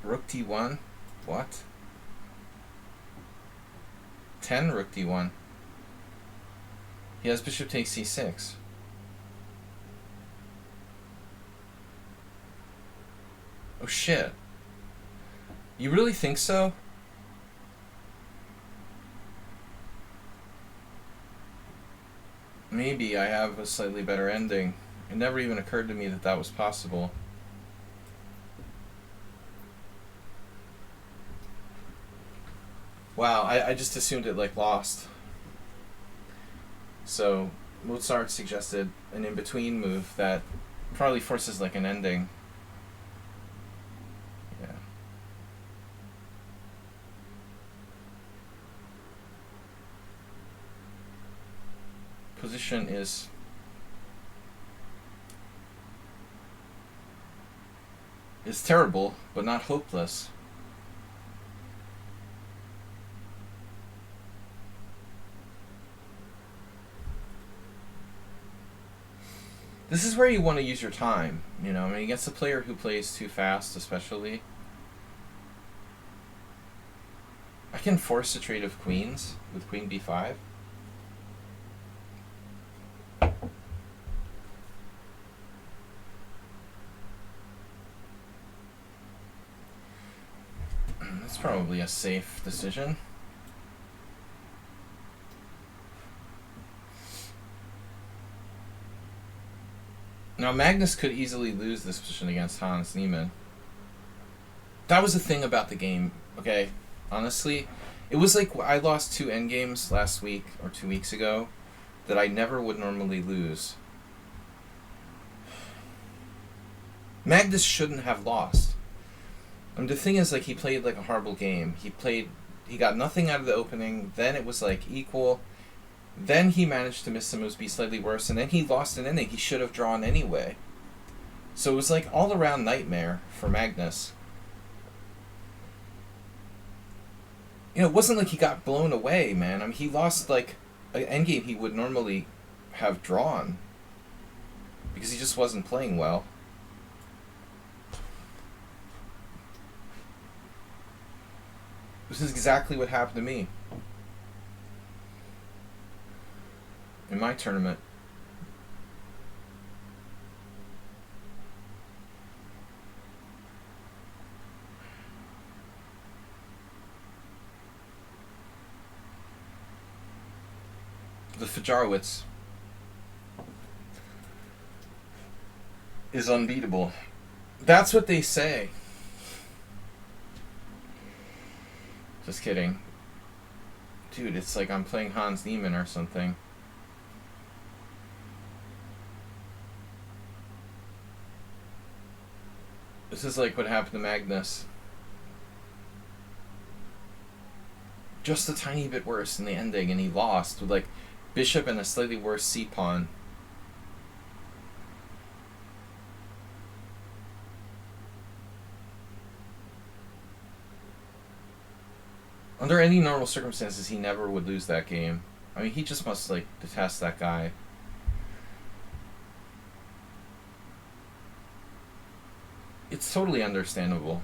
Rook d1? What? 10 rook d1. He has bishop takes c6. Oh shit. You really think so? Maybe I have a slightly better ending. It never even occurred to me that that was possible. Wow, I just assumed it like lost. So Mozart suggested an in-between move that probably forces like an ending. Yeah. Position is is terrible, but not hopeless. This is where you want to use your time, you know. I mean, against a player who plays too fast, especially. I can force a trade of queens with queen b5. That's probably a safe decision. Now, Magnus could easily lose this position against Hans Niemann. That was the thing about the game, okay? Honestly, it was like I lost 2 endgames last week or 2 weeks ago that I never would normally lose. Magnus shouldn't have lost. And the thing is, like, he played like a horrible game. He got nothing out of the opening, then it was like equal. Then he managed to miss some moves, be slightly worse, and then he lost an ending he should have drawn anyway. So it was like all around nightmare for Magnus. You know, it wasn't like he got blown away, man. I mean, he lost like an endgame he would normally have drawn because he just wasn't playing well. This is exactly what happened to me in my tournament. The Fajarowicz is unbeatable. That's what they say. Just kidding. Dude, it's like I'm playing Hans Niemann or something. This is like what happened to Magnus. Just a tiny bit worse in the ending, and he lost with like bishop and a slightly worse c-pawn. Under any normal circumstances, he never would lose that game. I mean, he just must like detest that guy. It's totally understandable.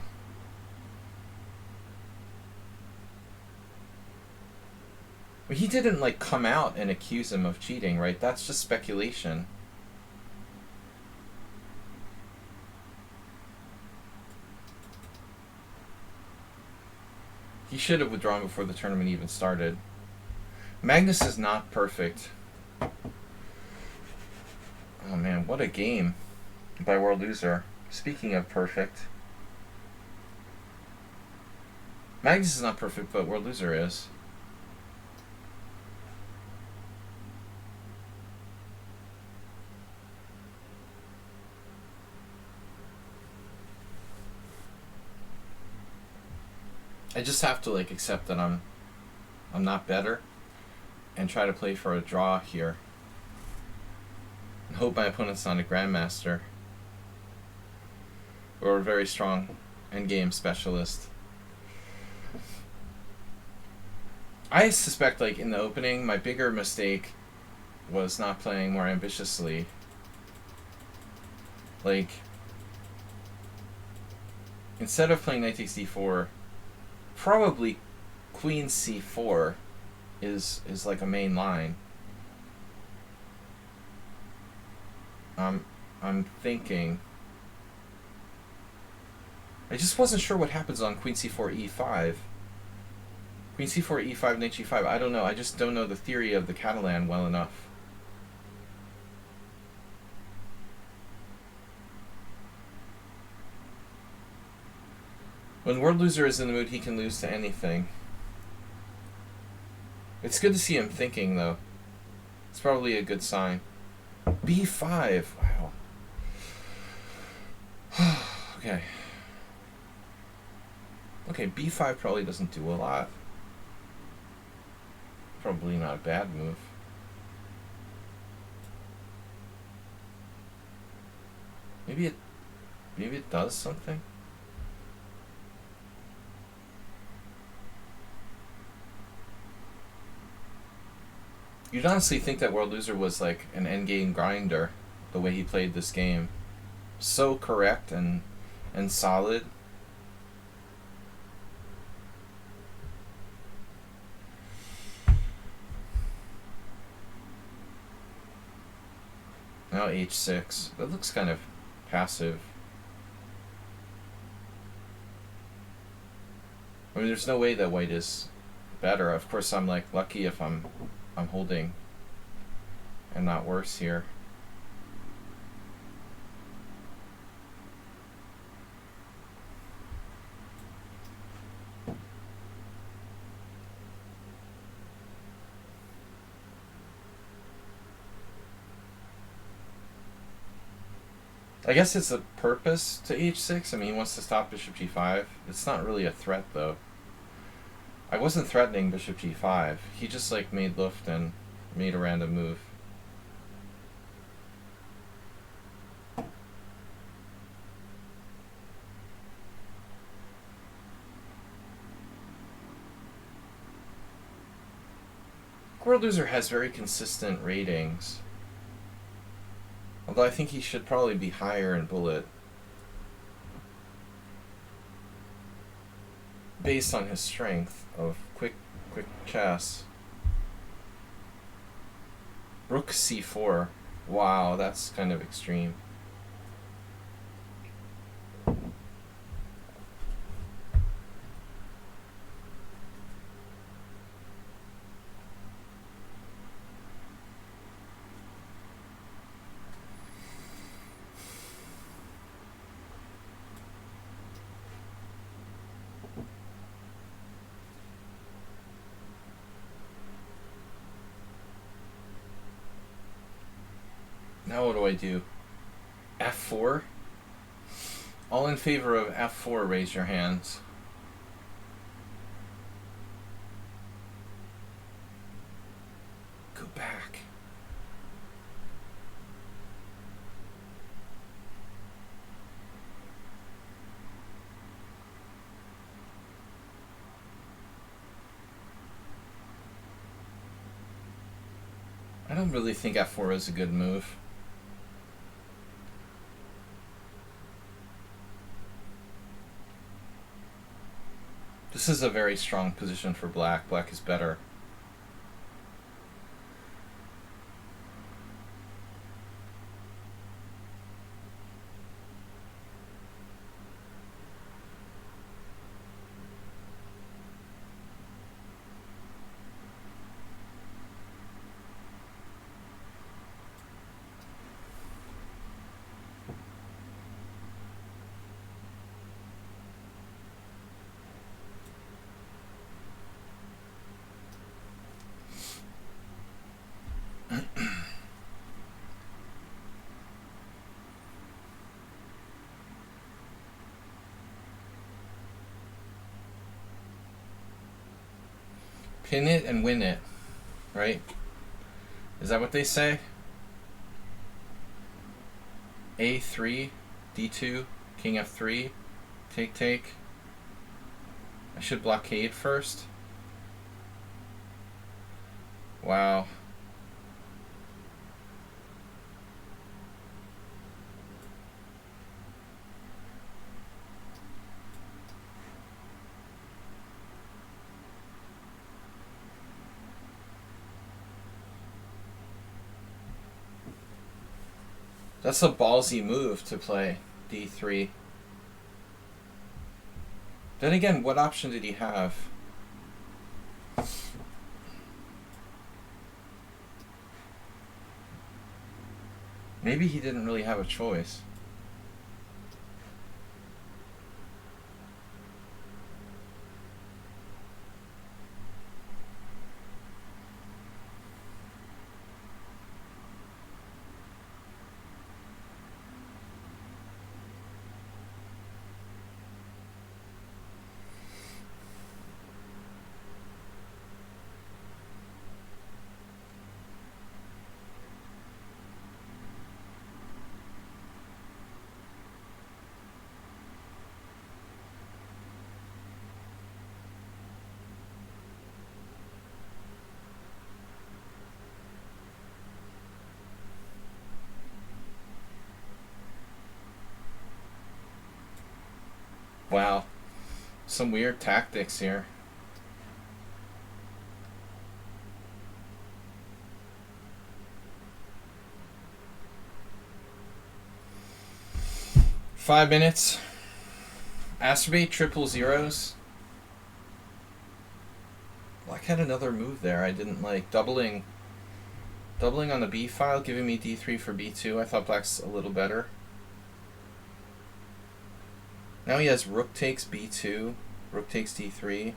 But he didn't like come out and accuse him of cheating, right? That's just speculation. He should have withdrawn before the tournament even started. Magnus is not perfect. Oh man, what a game by World Loser. Speaking of perfect. Magnus is not perfect, but World Loser is. I just have to like accept that I'm not better and try to play for a draw here. And hope my opponent's not a grandmaster or a very strong endgame specialist. I suspect like in the opening my bigger mistake was not playing more ambitiously. Like instead of playing knight takes d4, probably queen c4 is like a main line. I'm thinking. I just wasn't sure what happens on queen c4 e5. Queen c4 e5 knight g5. I don't know. I just don't know the theory of the Catalan well enough. When World Loser is in the mood, he can lose to anything. It's good to see him thinking, though. It's probably a good sign. b5. Wow. Okay. Okay, b5 probably doesn't do a lot. Probably not a bad move. Maybe it does something? You'd honestly think that World Loser was like an endgame grinder, the way he played this game. So correct and solid. Now h6. That looks kind of passive. I mean, there's no way that white is better. Of course, I'm like lucky if I'm holding and not worse here. I guess it's a purpose to h6. I mean, he wants to stop bishop g5. It's not really a threat, though. I wasn't threatening bishop g5. He just, like, made Luft and made a random move. World Loser has very consistent ratings. Although I think he should probably be higher in Bullet. Based on his strength of quick chess. Rook c4. Wow, that's kind of extreme. Now what do I do? f4? All in favor of f4, raise your hands. Go back. I don't really think f4 is a good move. This is a very strong position for black. Black is better. Pin it and win it, right? Is that what they say? A3, D2, King F3, take. I should blockade first. Wow. That's a ballsy move to play D3. Then again, what option did he have? Maybe he didn't really have a choice. Wow. Some weird tactics here. Five minutes. Astrobate triple zeros. Black had another move there I didn't like. Doubling on the B file, giving me D3 for B2. I thought black's a little better. Now he has rook takes B2, rook takes D3.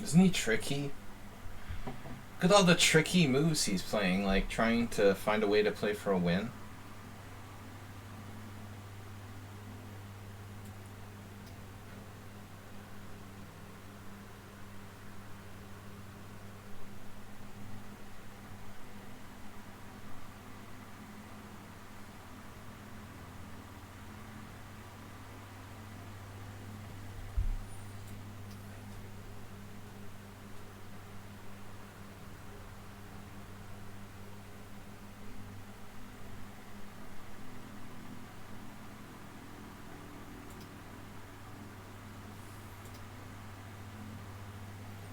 Isn't he tricky? Look at all the tricky moves he's playing, like trying to find a way to play for a win.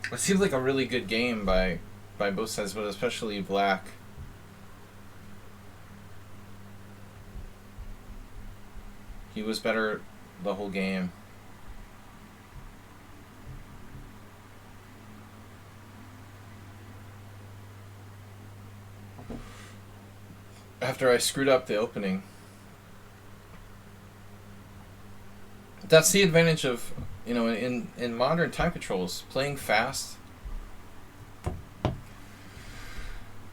It seems like a really good game by both sides, but especially black. He was better the whole game. After I screwed up the opening. That's the advantage of, you know, in modern time controls, playing fast.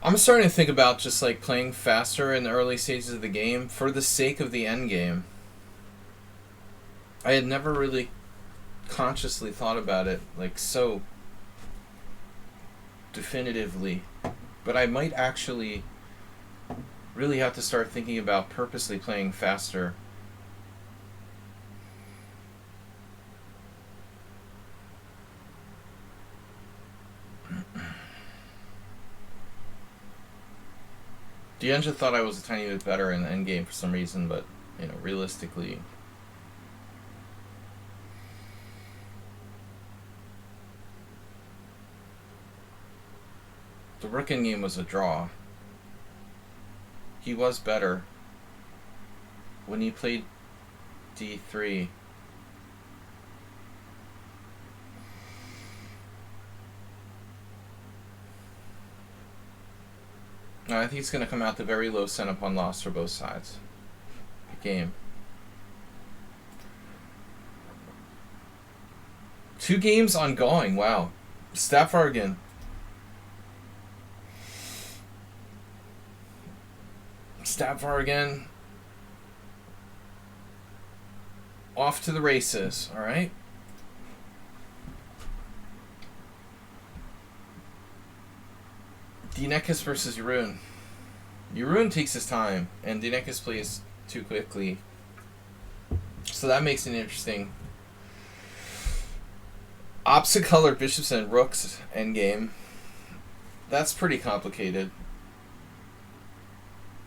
I'm starting to think about just like playing faster in the early stages of the game for the sake of the end game. I had never really consciously thought about it like so definitively, but I might actually really have to start thinking about purposely playing faster. Deanja thought I was a tiny bit better in the endgame for some reason, but, you know, realistically... The rook endgame was a draw. He was better when he played d3. No, I think it's going to come out the very low cent upon loss for both sides. Good game. 2 games ongoing. Wow. Stafford again. Off to the races. All right. Dinekis versus Jeroen. Jeroen takes his time, and Dinekis plays too quickly. So that makes it interesting. Opposite color bishops and rooks endgame. That's pretty complicated.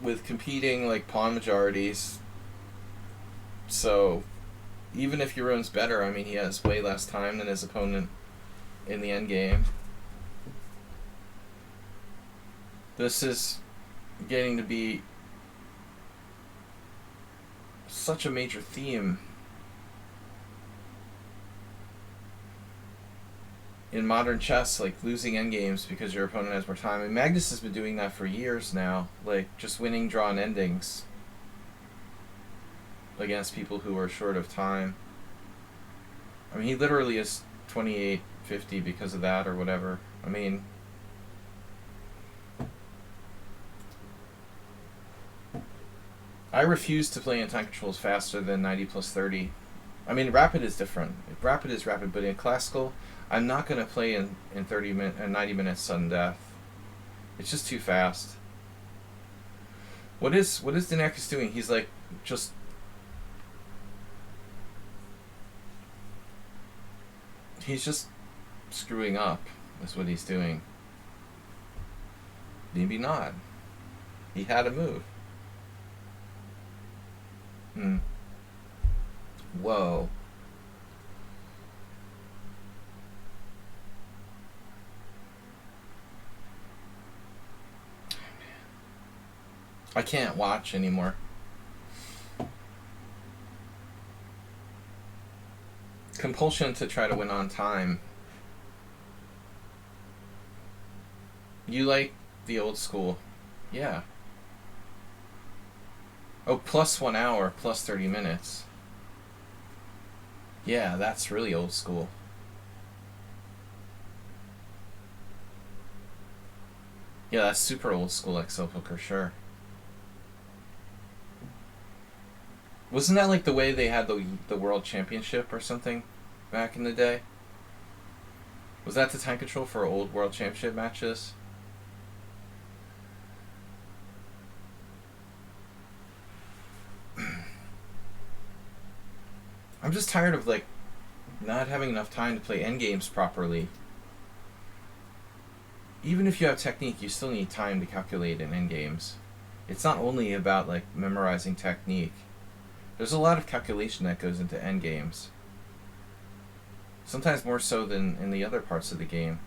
With competing like pawn majorities. So even if Jeroen's better, I mean he has way less time than his opponent in the endgame. This is getting to be such a major theme in modern chess, like losing endgames because your opponent has more time. And Magnus has been doing that for years now, like just winning drawn endings against people who are short of time. I mean, he literally is 28-50 because of that or whatever. I mean, I refuse to play in time controls faster than 90 plus 30. I mean, rapid is different. Rapid is rapid, but in classical, I'm not going to play in 90 minutes sudden death. It's just too fast. What is Dinekis doing? He's like just screwing up. Is what he's doing. Maybe not. He had a move. Whoa. I can't watch anymore. Compulsion to try to win on time. You like the old school? Yeah. Oh, plus 1 hour, plus 30 minutes. Yeah, that's really old school. Yeah, that's super old school Excel poker, sure. Wasn't that like the way they had the World Championship or something back in the day? Was that the time control for old World Championship matches? I'm just tired of like not having enough time to play endgames properly. Even if you have technique, you still need time to calculate in endgames. It's not only about like memorizing technique. There's a lot of calculation that goes into endgames. Sometimes more so than in the other parts of the game.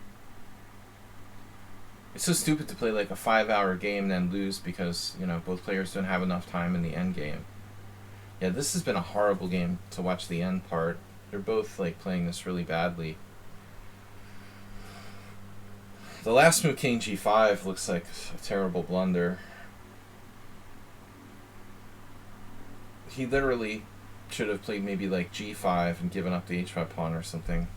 It's so stupid to play like a 5-hour game and then lose because, you know, both players don't have enough time in the endgame. Yeah, this has been a horrible game to watch the end part. They're both like playing this really badly. The last move, King G5, looks like a terrible blunder. He literally should have played maybe like G5 and given up the H5 pawn or something.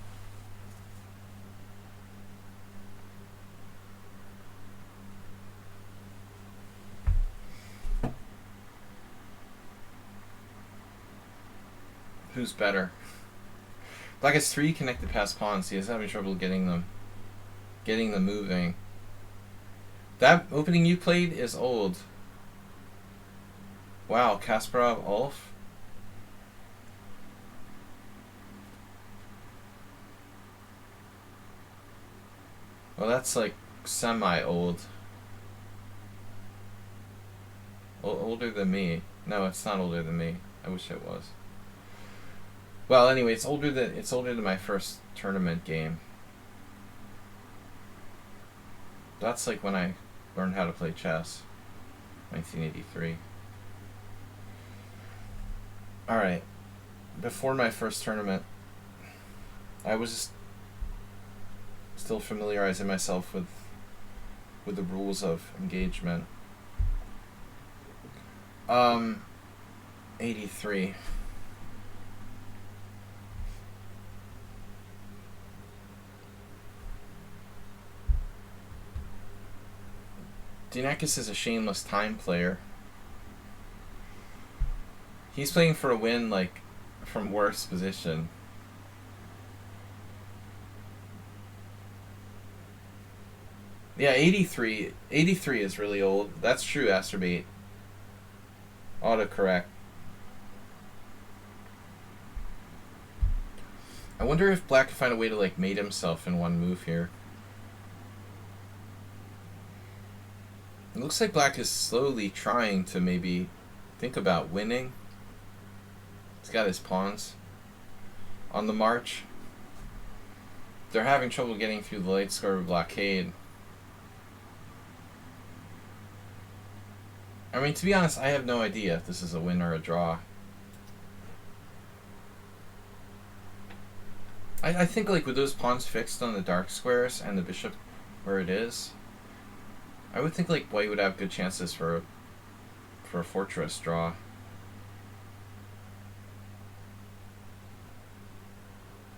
Who's better? Black has 3 connected past pawns. He is having trouble getting them moving. That opening you played is old. Wow, Kasparov, Ulf. Well, that's like semi-old. Older than me. No, it's not older than me. I wish it was. Well, anyway, it's older than my first tournament game. That's like when I learned how to play chess. 1983. Alright. Before my first tournament, I was just still familiarizing myself with the rules of engagement. 83. Dinakis is a shameless time player. He's playing for a win, like, from worst position. Yeah, 83. 83 is really old. That's true, Astrobate. Autocorrect. I wonder if Black can find a way to, like, mate himself in one move here. It looks like Black is slowly trying to maybe think about winning. He's got his pawns on the march. They're having trouble getting through the light square blockade. I mean, to be honest, I have no idea if this is a win or a draw. I think, like, with those pawns fixed on the dark squares and the bishop where it is, I would think, like, white would have good chances for a fortress draw.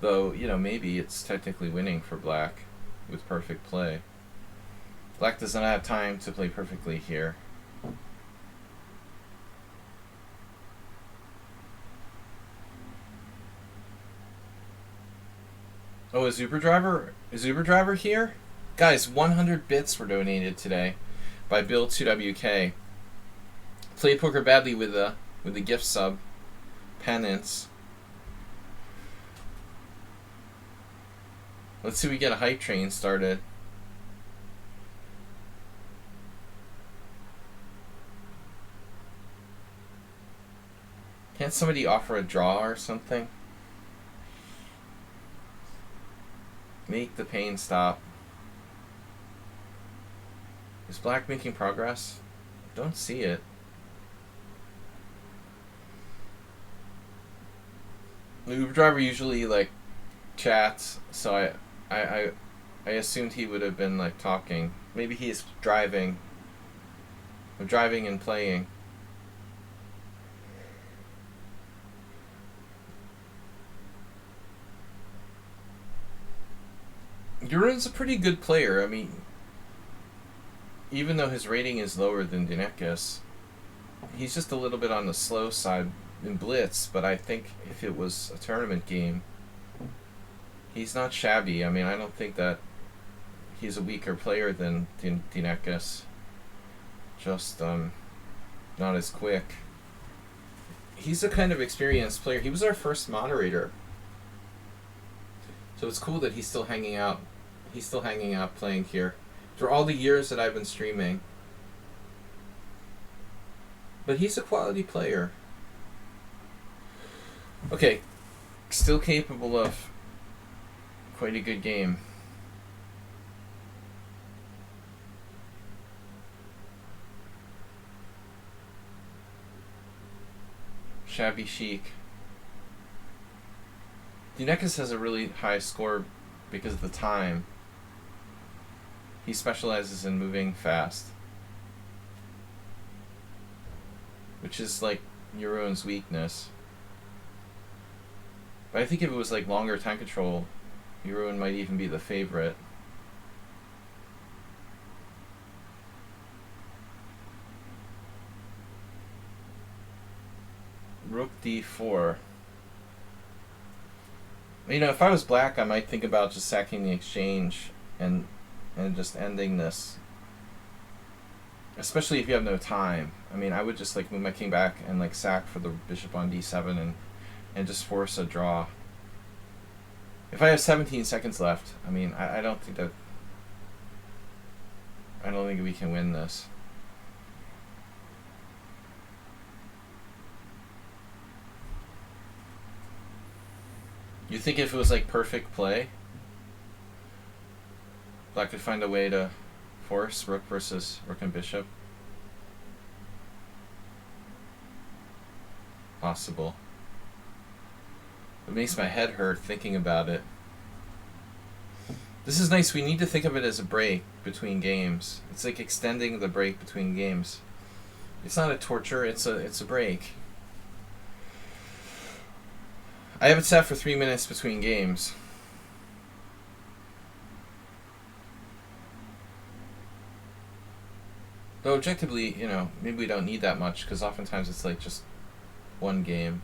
Though, you know, maybe it's technically winning for Black with perfect play. Black does not have time to play perfectly here. Oh, is Uber Driver here? Guys, 100 bits were donated today by Bill2WK. Played poker badly with the gift sub. Penance. Let's see if we get a hype train started. Can't somebody offer a draw or something? Make the pain stop. Is Black making progress? Don't see it. The Uber driver usually, like, chats, so I assumed he would have been, like, talking. Maybe he's driving. Or driving and playing. Yurin's a pretty good player. I mean, even though his rating is lower than Dinakis, he's just a little bit on the slow side in Blitz, but I think if it was a tournament game, he's not shabby. I mean, I don't think that he's a weaker player than Dinakis. Just not as quick. He's a kind of experienced player. He was our first moderator. So it's cool that he's still hanging out. He's still hanging out playing here. For all the years that I've been streaming. But he's a quality player. Okay. Still capable of quite a good game. Shabby chic. Dinakis has a really high score because of the time. He specializes in moving fast. Which is, like, Euron's weakness. But I think if it was, like, longer time control, Euron might even be the favorite. Rook d4. You know, if I was Black, I might think about just sacking the exchange and just ending this. Especially if you have no time. I mean, I would just, like, move my king back and, like, sack for the bishop on d7 and just force a draw. If I have 17 seconds left, I mean, I don't think we can win this. You think if it was, like, perfect play, Black could find a way to force rook versus rook and bishop? possible. It makes my head hurt thinking about it. This is nice. We need to think of it as a break between games. It's like extending the break between games. It's not a torture, it's a break. I have it set for 3 minutes between games. Though objectively, you know, maybe we don't need that much, because oftentimes it's like just one game.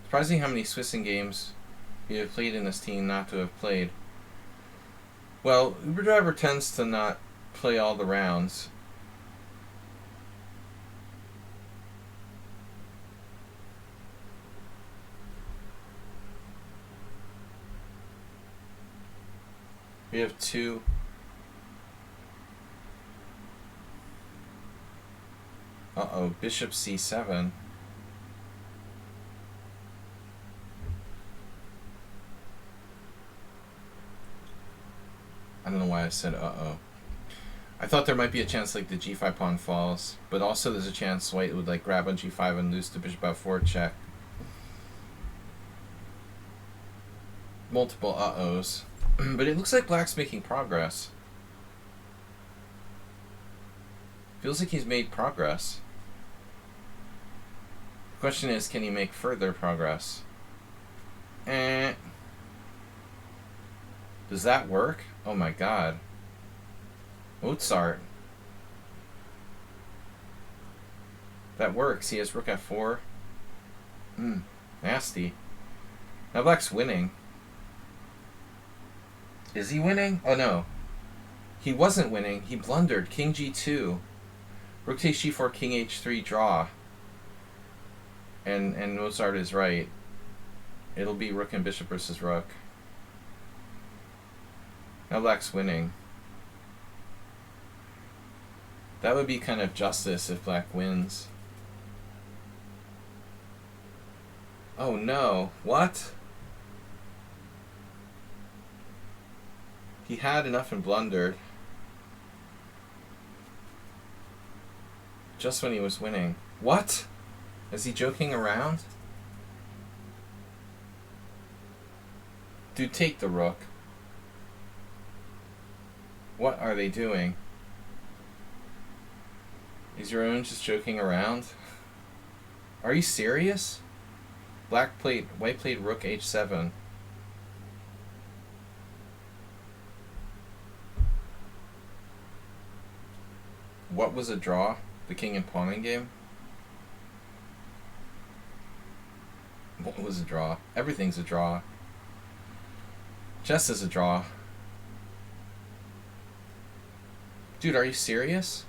Surprising how many Swissing games we have played in this team not to have played. Well, Uber Driver tends to not play all the rounds. We have 2. Uh-oh, Bishop C7. I don't know why I said uh-oh. I thought there might be a chance like the G5 pawn falls, but also there's a chance white would like grab on G5 and lose to Bishop F4 check. Multiple uh-ohs. But it looks like black's making progress. Feels like he's made progress. The question is, can he make further progress? Does that work? Oh my god. Mozart. That works. He has rook f4. Nasty. Now black's winning. Is he winning? Oh no. He wasn't winning. He blundered. King g2. Rook takes g4, king h3, draw. And Mozart is right. It'll be rook and bishop versus rook. Now black's winning. That would be kind of justice if black wins. Oh no. What? He had enough and blundered. Just when he was winning. What? Is he joking around? Dude, take the rook. What are they doing? Is your own just joking around? Are you serious? White played rook h7. What was a draw? The king and pawning game? What was a draw? Everything's a draw. Chess is a draw. Dude, are you serious?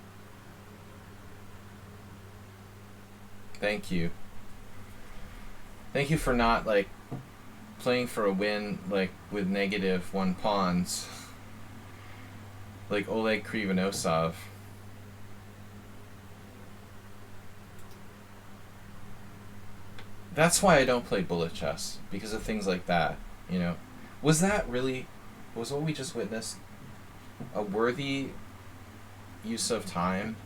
Thank you. Thank you for not, like, playing for a win, like, with -1 pawns. Like Oleg Krivonosov. That's why I don't play bullet chess, because of things like that, you know. Was what we just witnessed a worthy use of time?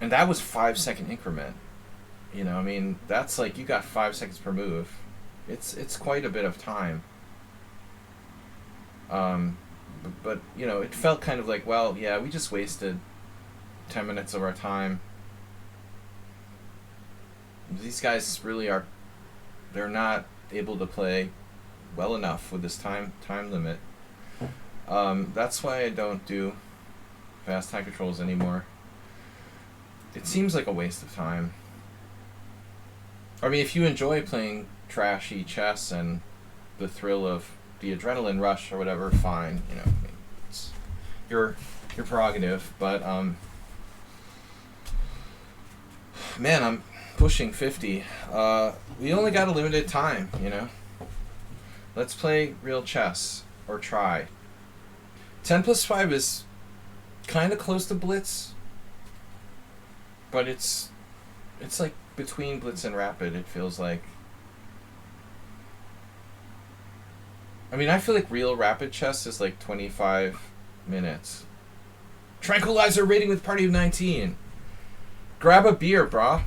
And that was 5-second increment. You know, I mean, that's like, you got 5 seconds per move. It's quite a bit of time. But you know, it felt kind of like, well, yeah, we just wasted 10 minutes of our time. These guys really are, they're not able to play well enough with this time limit. That's why I don't do fast time controls anymore. It seems like a waste of time. I mean, if you enjoy playing trashy chess and the thrill of the adrenaline rush or whatever, fine. You know, it's your prerogative. But man, I'm pushing 50. We only got a limited time. You know, let's play real chess, or try. 10+5 is kind of close to blitz. But it's like between blitz and rapid, it feels like. I mean, I feel like real rapid chess is like 25 minutes. Tranquilizer rating with party of 19. Grab a beer, brah.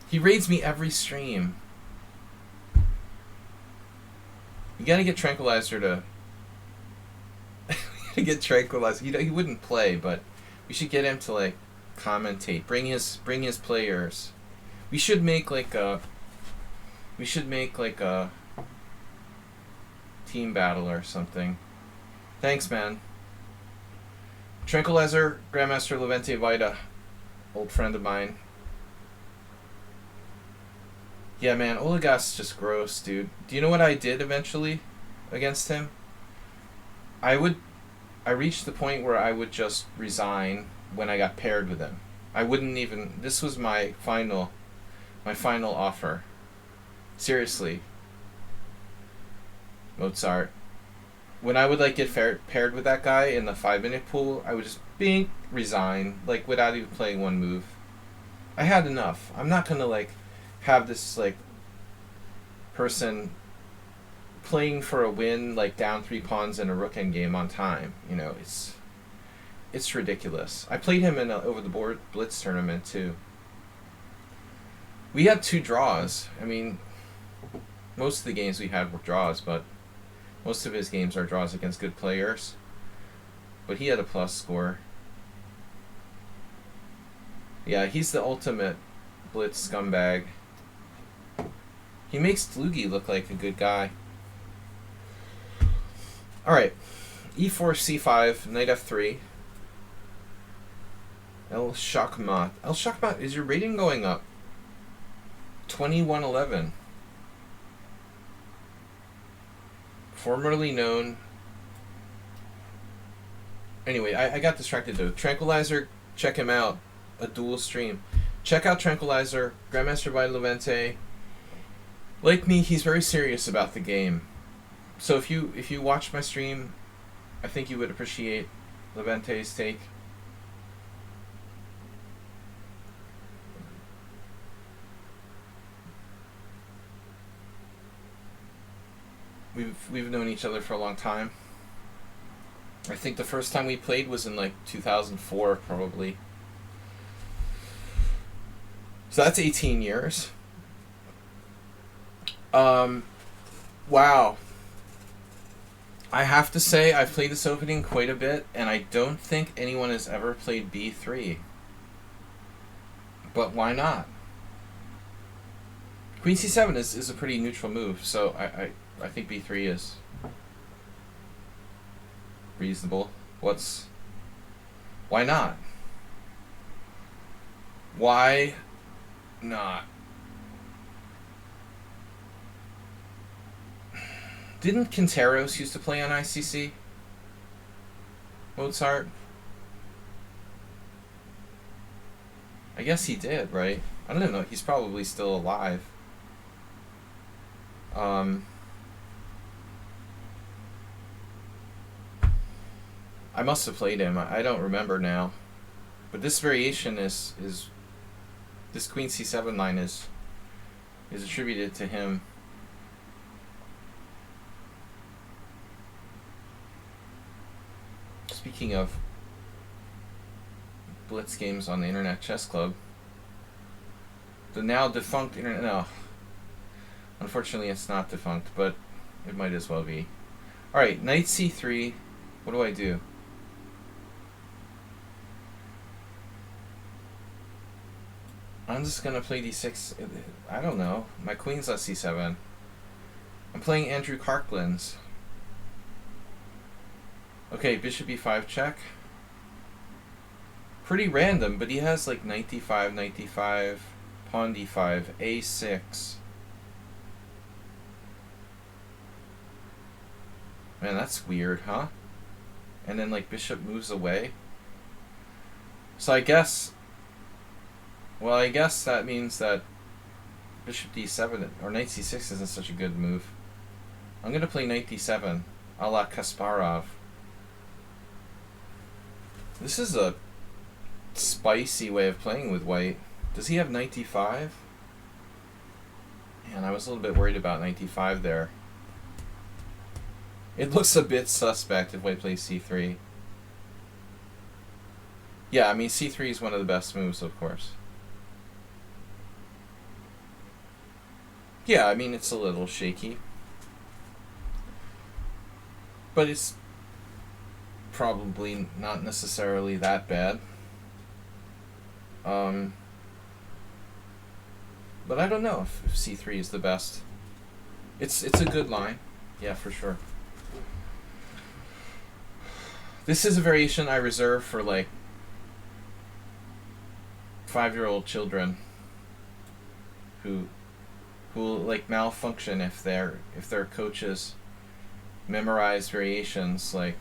He raids me every stream. You gotta get Tranquilizer to... get Tranquilizer. He wouldn't play, but we should get him to, like, commentate. Bring his players. We should make, like, a... team battle or something. Thanks, man. Tranquilizer, Grandmaster Levente Vita. Old friend of mine. Yeah, man, Oligast's just gross, dude. Do you know what I did eventually against him? I reached the point where I would just resign when I got paired with him. I wouldn't even... This was my final offer. Seriously. Mozart. When I would, like, get paired with that guy in the 5-minute pool, I would just, bink, resign, like, without even playing one move. I had enough. I'm not gonna, like, have this, like, person playing for a win, like, down 3 pawns in a rook endgame on time. You know, it's ridiculous. I played him in a over-the-board blitz tournament, too. We had 2 draws. I mean, most of the games we had were draws, but most of his games are draws against good players. But he had a plus score. Yeah, he's the ultimate blitz scumbag. He makes Dlugi look like a good guy. Alright. E4, C5, knight F3. El Shakmat. El Shakmat, is your rating going up? 2111. Formerly known... Anyway, I got distracted though. Tranquilizer, check him out. A dual stream. Check out Tranquilizer, Grandmaster by Levente. Like me, he's very serious about the game. So if you watch my stream, I think you would appreciate Levente's take. We've known each other for a long time. I think the first time we played was in like 2004, probably. So that's 18 years. Wow. I have to say, I've played this opening quite a bit, and I don't think anyone has ever played B3. But why not? Queen C7 is a pretty neutral move, so I think B3 is reasonable. Why not? Why not? Didn't Quinteros used to play on ICC? Mozart? I guess he did, right? I don't know. He's probably still alive. I must have played him. I don't remember now. But this variation is this Queen C7 line is attributed to him. Speaking of blitz games on the Internet Chess Club, the now defunct Internet... No. Unfortunately, it's not defunct, but it might as well be. Alright, knight C3. What do I do? I'm just gonna play D6. I don't know. My queen's at C7. I'm playing Andrew Karklin's. Okay, bishop E5 check. Pretty random, but he has like knight D5, knight D5, pawn D5, A6. Man, that's weird, huh? And then like bishop moves away. So I guess... Well, I guess that means that bishop D7 or knight C6 isn't such a good move. I'm going to play knight D7 a la Kasparov. This is a spicy way of playing with white. Does he have knight D5? Man, I was a little bit worried about knight D5 there. It looks a bit suspect if white plays C3. Yeah, I mean, c3 is one of the best moves, of course. Yeah, I mean, it's a little shaky. But it's probably not necessarily that bad. But I don't know if c3 is the best. It's a good line. Yeah, for sure. This is a variation I reserve for, like, 5-year-old children who like malfunction if their coaches memorize variations, like,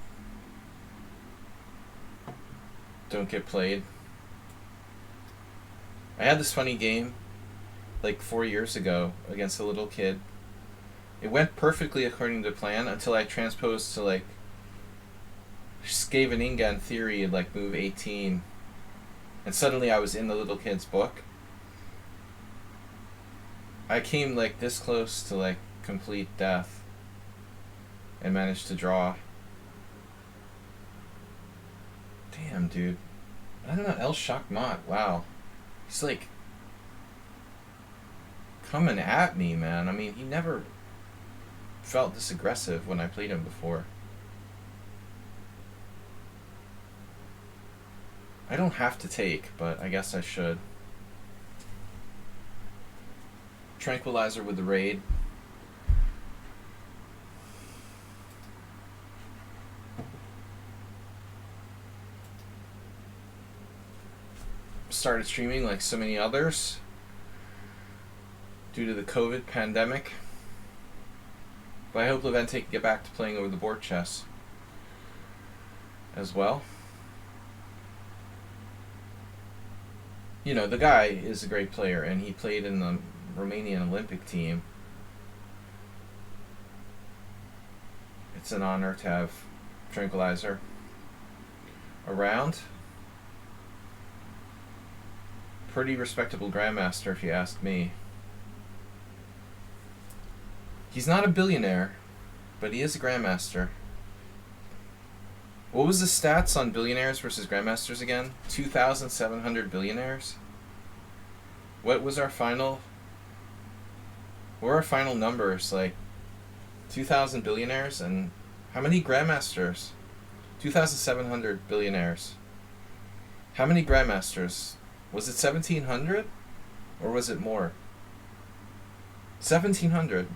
don't get played. I had this funny game like 4 years ago against a little kid. It went perfectly according to plan until I transposed to, like, Scheveningen theory, like move 18, and suddenly I was in the little kid's book. I came, like, this close to, like, complete death and managed to draw. Damn, dude. I don't know, El Shachmat, wow. He's, like, coming at me, man. I mean, he never felt this aggressive when I played him before. I don't have to take, but I guess I should. Tranquilizer with the raid. Started streaming like so many others due to the COVID pandemic. But I hope Levente can get back to playing over the board chess as well. You know, the guy is a great player, and he played in the Romanian Olympic team. It's an honor to have Tranquilizer around. Pretty respectable grandmaster, if you ask me. He's not a billionaire, but he is a grandmaster. What was the stats on billionaires versus grandmasters again? 2,700 billionaires? What was our final? What were our final numbers? Like 2,000 billionaires and how many grandmasters? 2,700 billionaires. How many grandmasters? Was it 1,700? Or was it more? 1,700.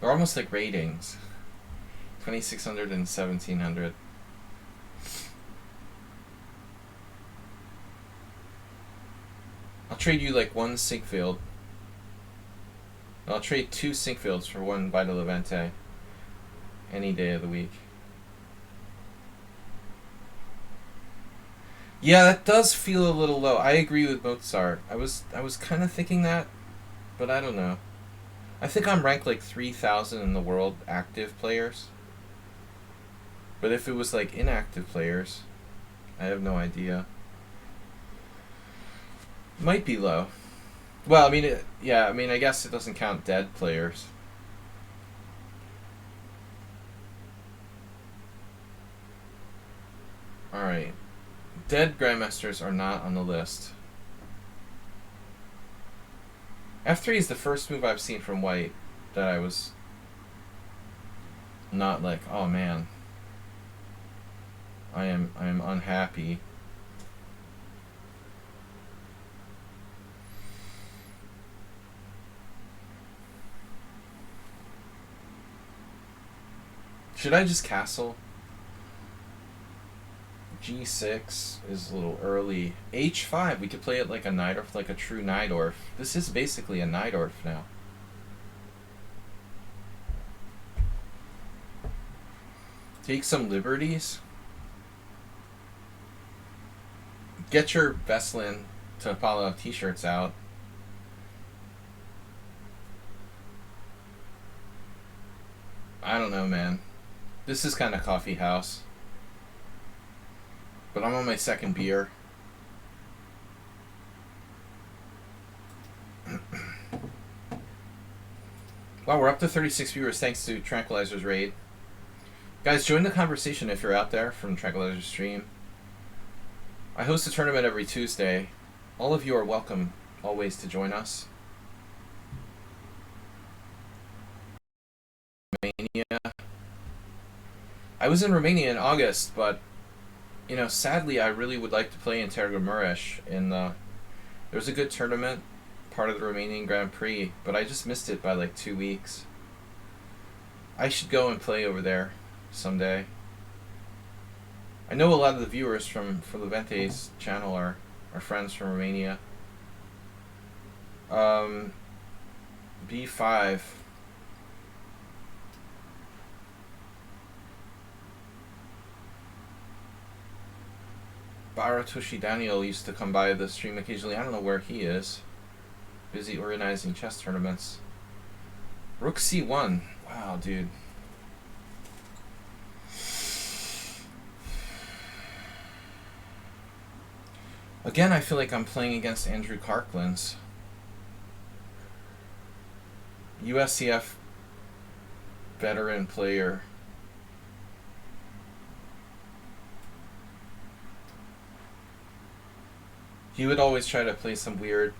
They're almost like ratings. 2,600 and 1,700. I'll trade you like one Sinkfield. I'll trade 2 Sinkfields for 1 Vita Levente. Any day of the week. Yeah, that does feel a little low. I agree with Mozart. I was kind of thinking that, but I don't know. I think I'm ranked like 3,000 in the world active players. But if it was like inactive players, I have no idea. Might be low. Well, I mean, I guess it doesn't count dead players. Alright. Dead grandmasters are not on the list. F3 is the first move I've seen from white that I was not like, oh man, I am unhappy. Should I just castle? G6 is a little early. H5, we could play it like a Najdorf, like a true Najdorf. This is basically a Najdorf now. Take some liberties. Get your Veslin to Apollo t-shirts out. I don't know, man. This is kind of coffee house. But I'm on my second beer. Wow, we're up to 36 viewers thanks to Tranquilizer's raid. Guys, join the conversation if you're out there from Tranquilizer's stream. I host a tournament every Tuesday. All of you are welcome always to join us. Romania. I was in Romania in August, but you know, sadly, I really would like to play in Terga Mureș. There was a good tournament, part of the Romanian Grand Prix, but I just missed it by like 2 weeks. I should go and play over there someday. I know a lot of the viewers from Levente's channel are friends from Romania. B5. Baratoshi Daniel used to come by the stream occasionally. I don't know where he is. Busy organizing chess tournaments. Rook C1. Wow, dude. Again, I feel like I'm playing against Andrew Karklands. USCF veteran player. He would always try to play some weird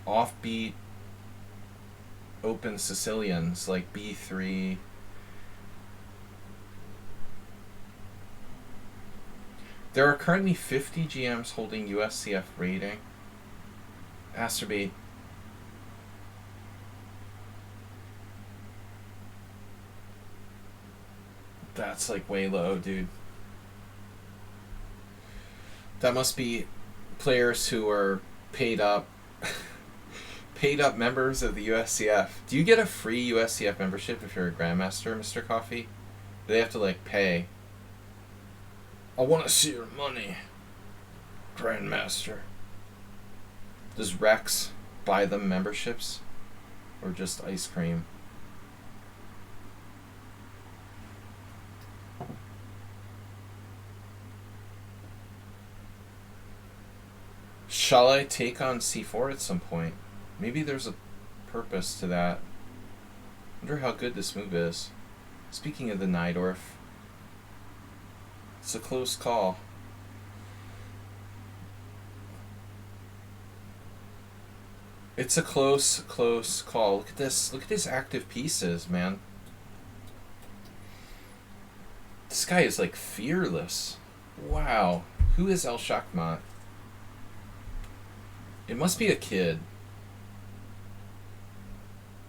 offbeat open Sicilians like B3. There are currently 50 GMs holding USCF rating. Asterbate. That's like way low, dude. That must be players who are paid up members of the USCF. Do you get a free USCF membership if you're a Grandmaster, Mr. Coffee? Do they have to like pay? I want to see your money, Grandmaster. Does Rex buy them memberships? Or just ice cream? Shall I take on C4 at some point? Maybe there's a purpose to that. Wonder how good this move is. Speaking of the Najdorf, it's a close call. It's a close call. Look at this. Look at his active pieces, man. This guy is like fearless. Wow. Who is El Shakmat? It must be a kid.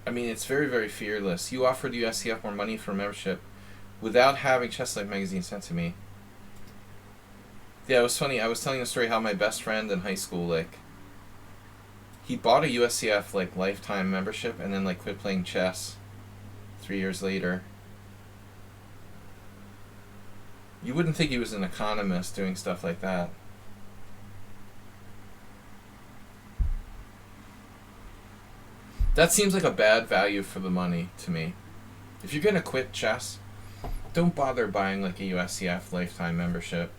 I mean, it's very, very fearless. You offered USCF more money for membership without having Chess Life magazine sent to me. Yeah, it was funny. I was telling a story how my best friend in high school, like, he bought a USCF, like, lifetime membership and then, like, quit playing chess 3 years later. You wouldn't think he was an economist doing stuff like that. That seems like a bad value for the money to me. If you're gonna quit chess, don't bother buying like a USCF lifetime membership.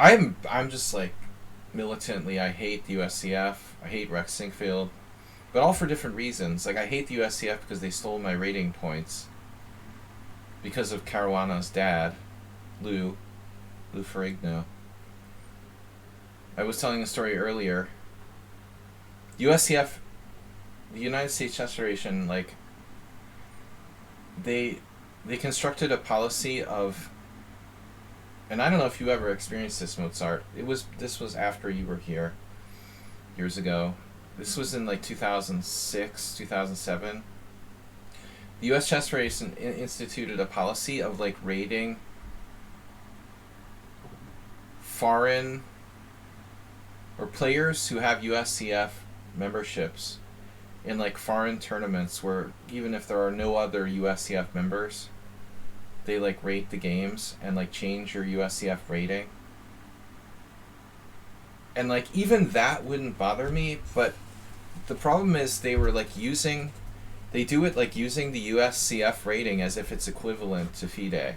I'm just like militantly, I hate the USCF. I hate Rex Sinkfield, but all for different reasons. Like I hate the USCF because they stole my rating points because of Caruana's dad, Lou Ferrigno. I was telling a story earlier. USCF, the United States Chess Federation, like they constructed a policy of, and I don't know if you ever experienced this, Mozart. This was after you were here, years ago. This was in like 2006, 2007. The U.S. Chess Federation instituted a policy of like rating foreign or players who have USCF memberships in like foreign tournaments where even if there are no other USCF members, they like rate the games and like change your USCF rating. And like even that wouldn't bother me, but the problem is they were like they do it like using the USCF rating as if it's equivalent to FIDE.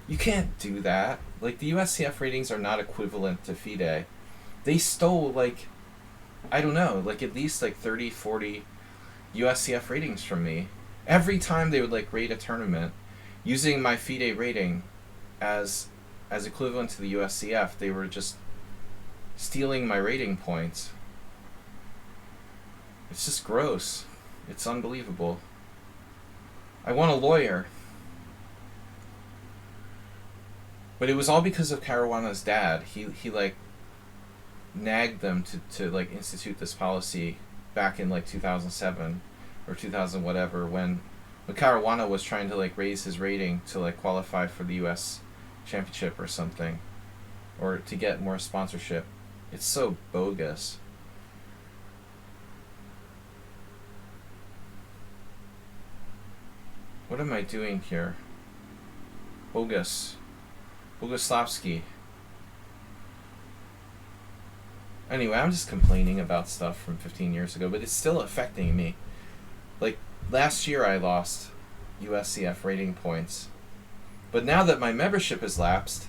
You can't do that. Like the USCF ratings are not equivalent to FIDE. They stole like I don't know, like at least like 30, 40 USCF ratings from me. Every time they would like rate a tournament using my FIDE rating as equivalent to the USCF, they were just stealing my rating points. It's just gross. It's unbelievable. I want a lawyer. But it was all because of Caruana's dad. He like nagged them to like institute this policy back in like 2007 or 2000 whatever when Caruana was trying to like raise his rating to like qualify for the US championship or something, or to get more sponsorship. It's so bogus. What am I doing here? Bogus. Boguslavsky. Anyway, I'm just complaining about stuff from 15 years ago, but it's still affecting me. Like, last year I lost USCF rating points. But now that my membership has lapsed,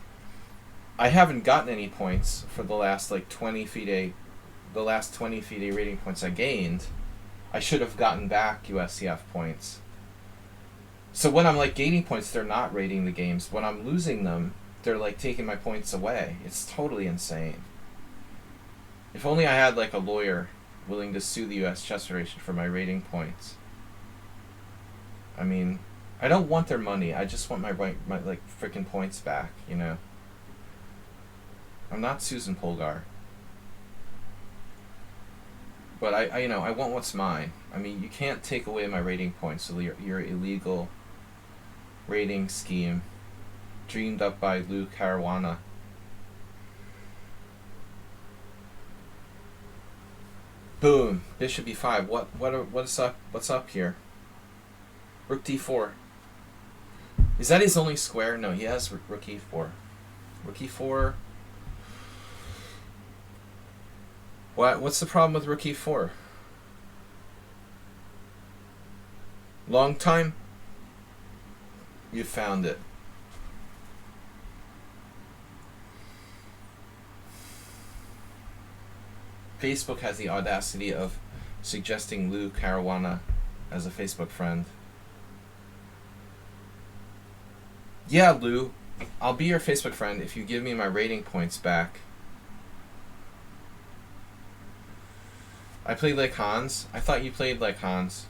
I haven't gotten any points for the last, like, 20 FIDE rating points I gained. I should have gotten back USCF points. So when I'm, like, gaining points, they're not rating the games. When I'm losing them, they're, like, taking my points away. It's totally insane. If only I had, like, a lawyer willing to sue the U.S. Chess Federation for my rating points. I mean, I don't want their money. I just want my like, freaking points back, you know? I'm not Susan Polgar. But I want what's mine. I mean, you can't take away my rating points with your illegal rating scheme dreamed up by Lou Caruana. Boom. Bishop e5. What's up here? Rook d4. Is that his only square? No, he has rook e4. Rook e4. What's the problem with rook e4? Long time? You found it. Facebook has the audacity of suggesting Lou Caruana as a Facebook friend. Yeah, Lou, I'll be your Facebook friend if you give me my rating points back. I played like Hans. I thought you played like Hans.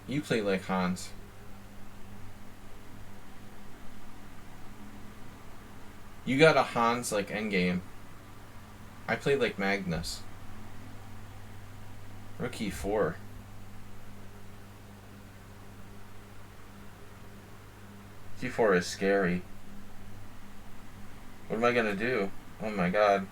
You play like Hans. You got a Hans like endgame. I played like Magnus. Rook e4. d4 is scary. What am I gonna do? Oh my god.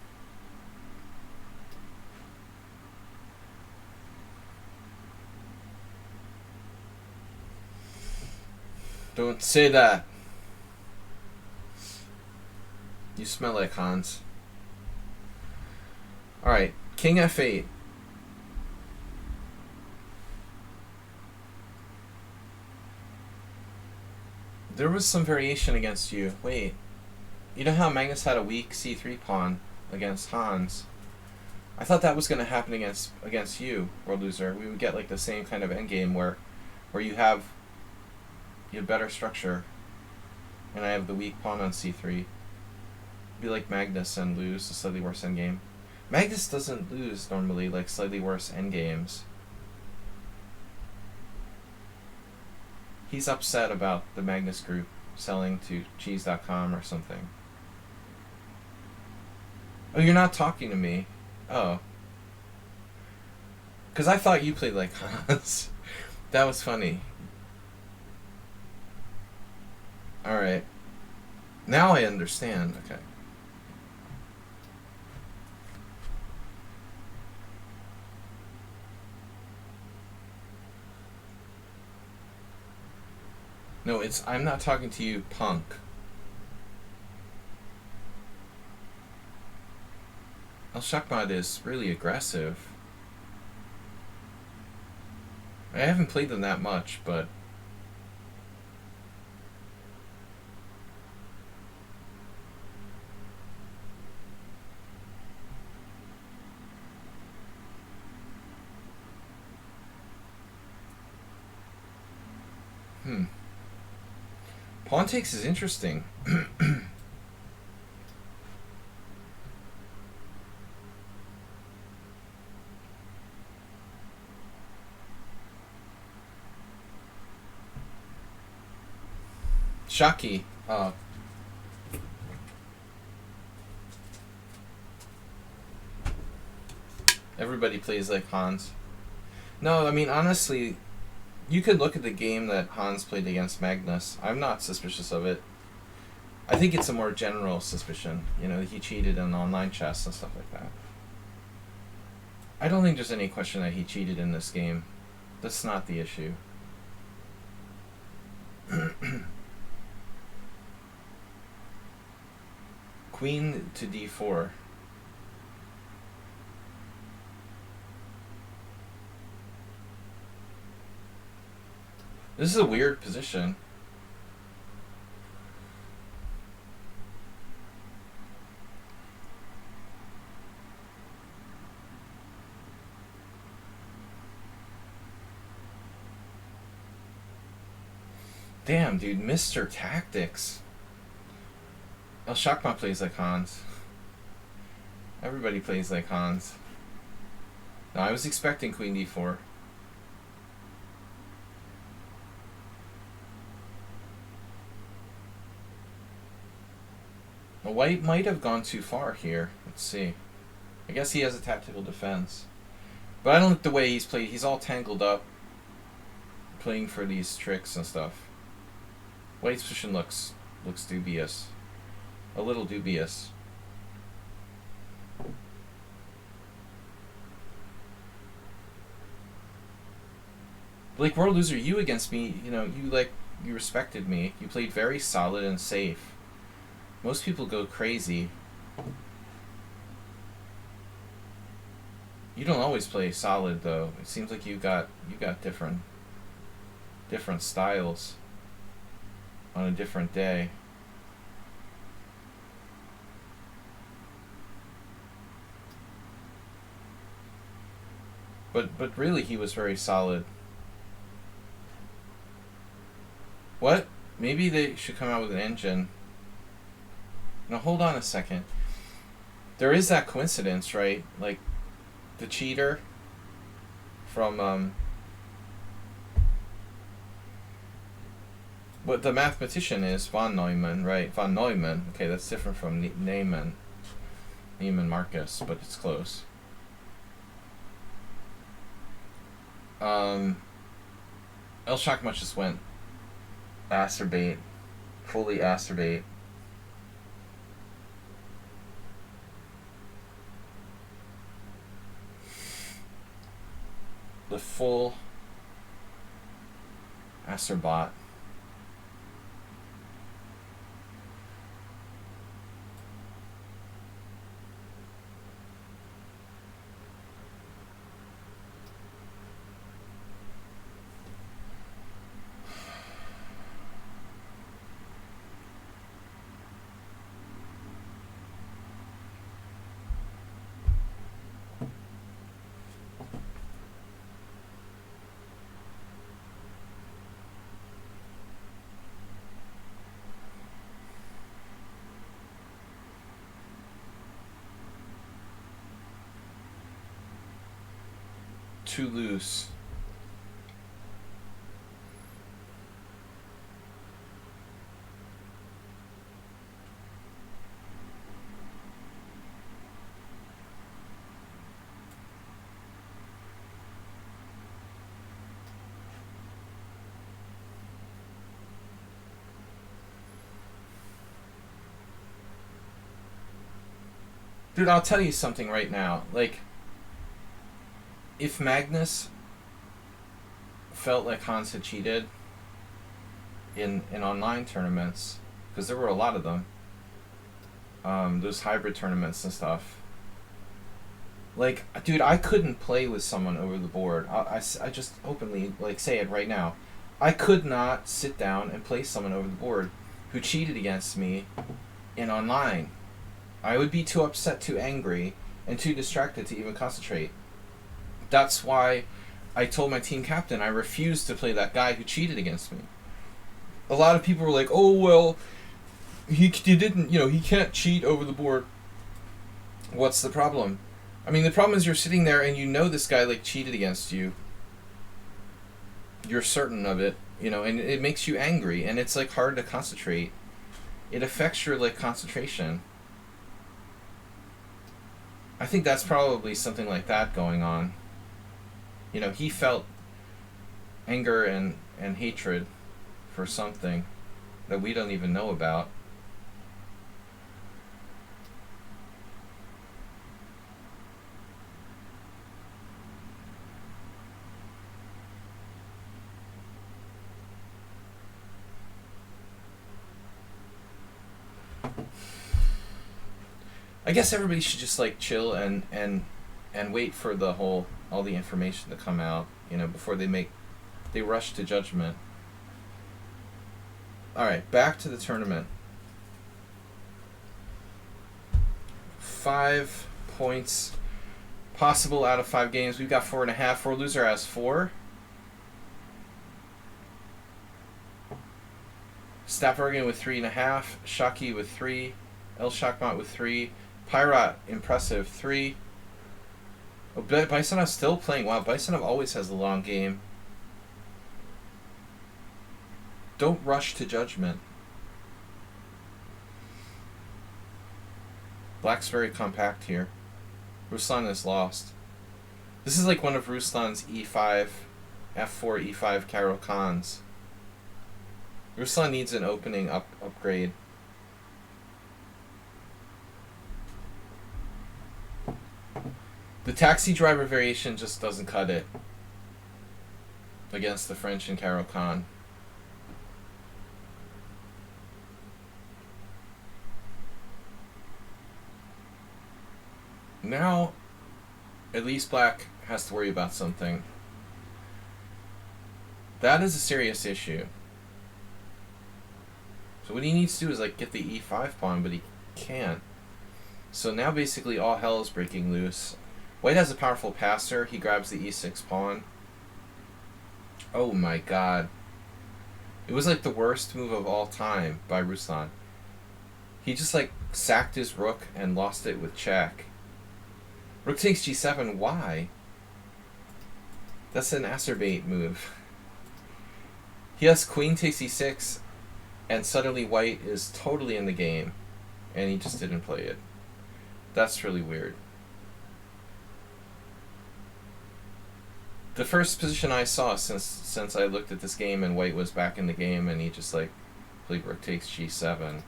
Don't say that. You smell like Hans. Alright, king f8. There was some variation against you. Wait. You know how Magnus had a weak c3 pawn against Hans? I thought that was going to happen against you, World Loser. We would get like the same kind of endgame where you have better structure and I have the weak pawn on c3. Be like Magnus and lose a slightly worse endgame. Magnus doesn't lose normally like slightly worse endgames. He's upset about the Magnus group selling to cheese.com or something. Oh, you're not talking to me. Oh. Because I thought you played like Hans. That was funny. Alright. Now I understand. Okay. No, I'm not talking to you, punk. Al-Shakmad is really aggressive. I haven't played them that much, but Pawn takes is interesting. Shaki. Everybody plays like Hans. No, I mean, honestly, you could look at the game that Hans played against Magnus. I'm not suspicious of it. I think it's a more general suspicion. You know, he cheated in online chess and stuff like that. I don't think there's any question that he cheated in this game. That's not the issue. Queen to d4. This is a weird position. Damn, dude, Mr. Tactics. El Shakma plays like Hans. Everybody plays like Hans. No, I was expecting Queen d4. White might have gone too far here. Let's see. I guess he has a tactical defense. But I don't like the way he's played. He's all tangled up, playing for these tricks and stuff. White's position looks dubious. A little dubious. Like, World Loser, you against me, you know, you respected me. You played very solid and safe. Most people go crazy. You don't always play solid though. It seems like you got different styles on a different day. But really he was very solid. What? Maybe they should come out with an engine. Now hold on a second. There is that coincidence, right? Like the cheater from what the mathematician is von Neumann, right? Von Neumann. Okay, that's different from Neyman Marcus, but it's close. El Shakmat just went acerbate, fully acerbate. The full acerbot. Too loose. Dude, I'll tell you something right now. Like, if Magnus felt like Hans had cheated in online tournaments, because there were a lot of them, those hybrid tournaments and stuff, like, dude, I couldn't play with someone over the board. I just openly, like, say it right now. I could not sit down and play someone over the board who cheated against me in online. I would be too upset, too angry, and too distracted to even concentrate. That's why I told my team captain I refused to play that guy who cheated against me. A lot of people were like, "Oh well, he didn't, he can't cheat over the board." What's the problem? I mean, the problem is you're sitting there and you know this guy like cheated against you. You're certain of it, and it makes you angry, and it's like hard to concentrate. It affects your like concentration. I think that's probably something like that going on. He felt anger and hatred for something that we don't even know about. I guess everybody should just like chill and wait for all the information to come out, before they rush to judgment. All right, back to the tournament. 5 points possible out of 5 games. We've got 4.5. World loser has 4. Stapbergen with 3.5. Shockey with 3. El Shakmat with 3. Pyrat, impressive, 3. Oh, Bisonov still playing. Wow, Bisonov always has a long game. Don't rush to judgment. Black's very compact here. Ruslan is lost. This is like one of Ruslan's E5, F4, E5 Karo Khans. Ruslan needs an opening upgrade. The taxi driver variation just doesn't cut it against the French and Karo Khan. Now, at least Black has to worry about something. That is a serious issue. So what he needs to do is like get the E5 pawn, but he can't. So now basically all hell is breaking loose. White has a powerful passer. He grabs the E6 pawn. Oh my god. It was like the worst move of all time by Ruslan. He just like sacked his rook and lost it with check. Rook takes G7. Why? That's an acerbate move. He has queen takes E6, and suddenly White is totally in the game, and he just didn't play it. That's really weird. The first position I saw since I looked at this game and White was back in the game and he just like played rook takes G7.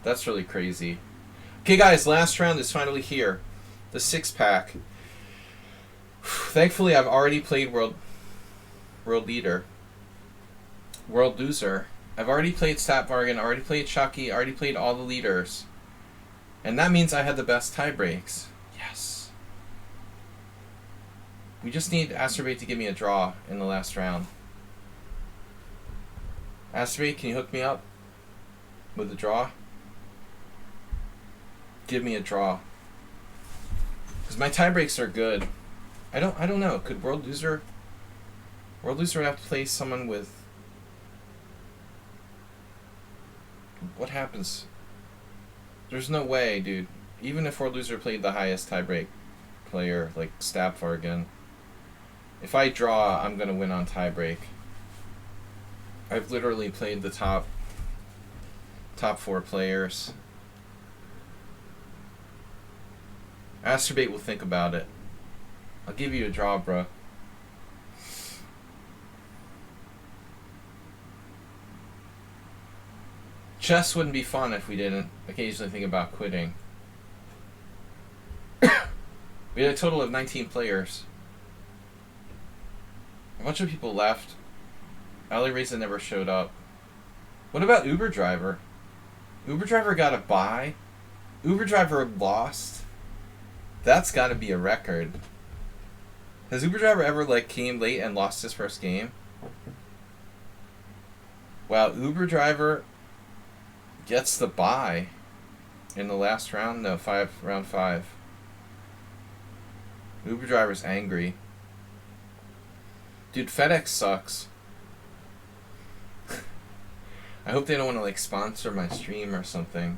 That's really crazy. Okay guys, last round is finally here. The 6-pack. Thankfully I've already played world leader. World loser. I've already played Stapvargan, already played Shockey, already played all the leaders. And that means I had the best tie breaks. Yes. We just need Acerbate to give me a draw in the last round. Acerbate, can you hook me up with a draw? Give me a draw. Because my tie breaks are good. I don't know. Could World Loser would have to play someone with... What happens? There's no way, dude. Even if World Loser played the highest tiebreak player, like Stapvargan, if I draw, I'm going to win on tiebreak. I've literally played the top 4 players. Acerbate will think about it. I'll give you a draw, bro. Chess wouldn't be fun if we didn't occasionally think about quitting. We had a total of 19 players. A bunch of people left. Ali Reza never showed up. What about Uber Driver? Uber Driver got a bye. Uber Driver lost. That's got to be a record. Has Uber Driver ever like came late and lost his first game? Wow, Uber Driver gets the bye in the last round. No, round 5. Uber Driver's angry. Dude, FedEx sucks. I hope they don't want to like sponsor my stream or something.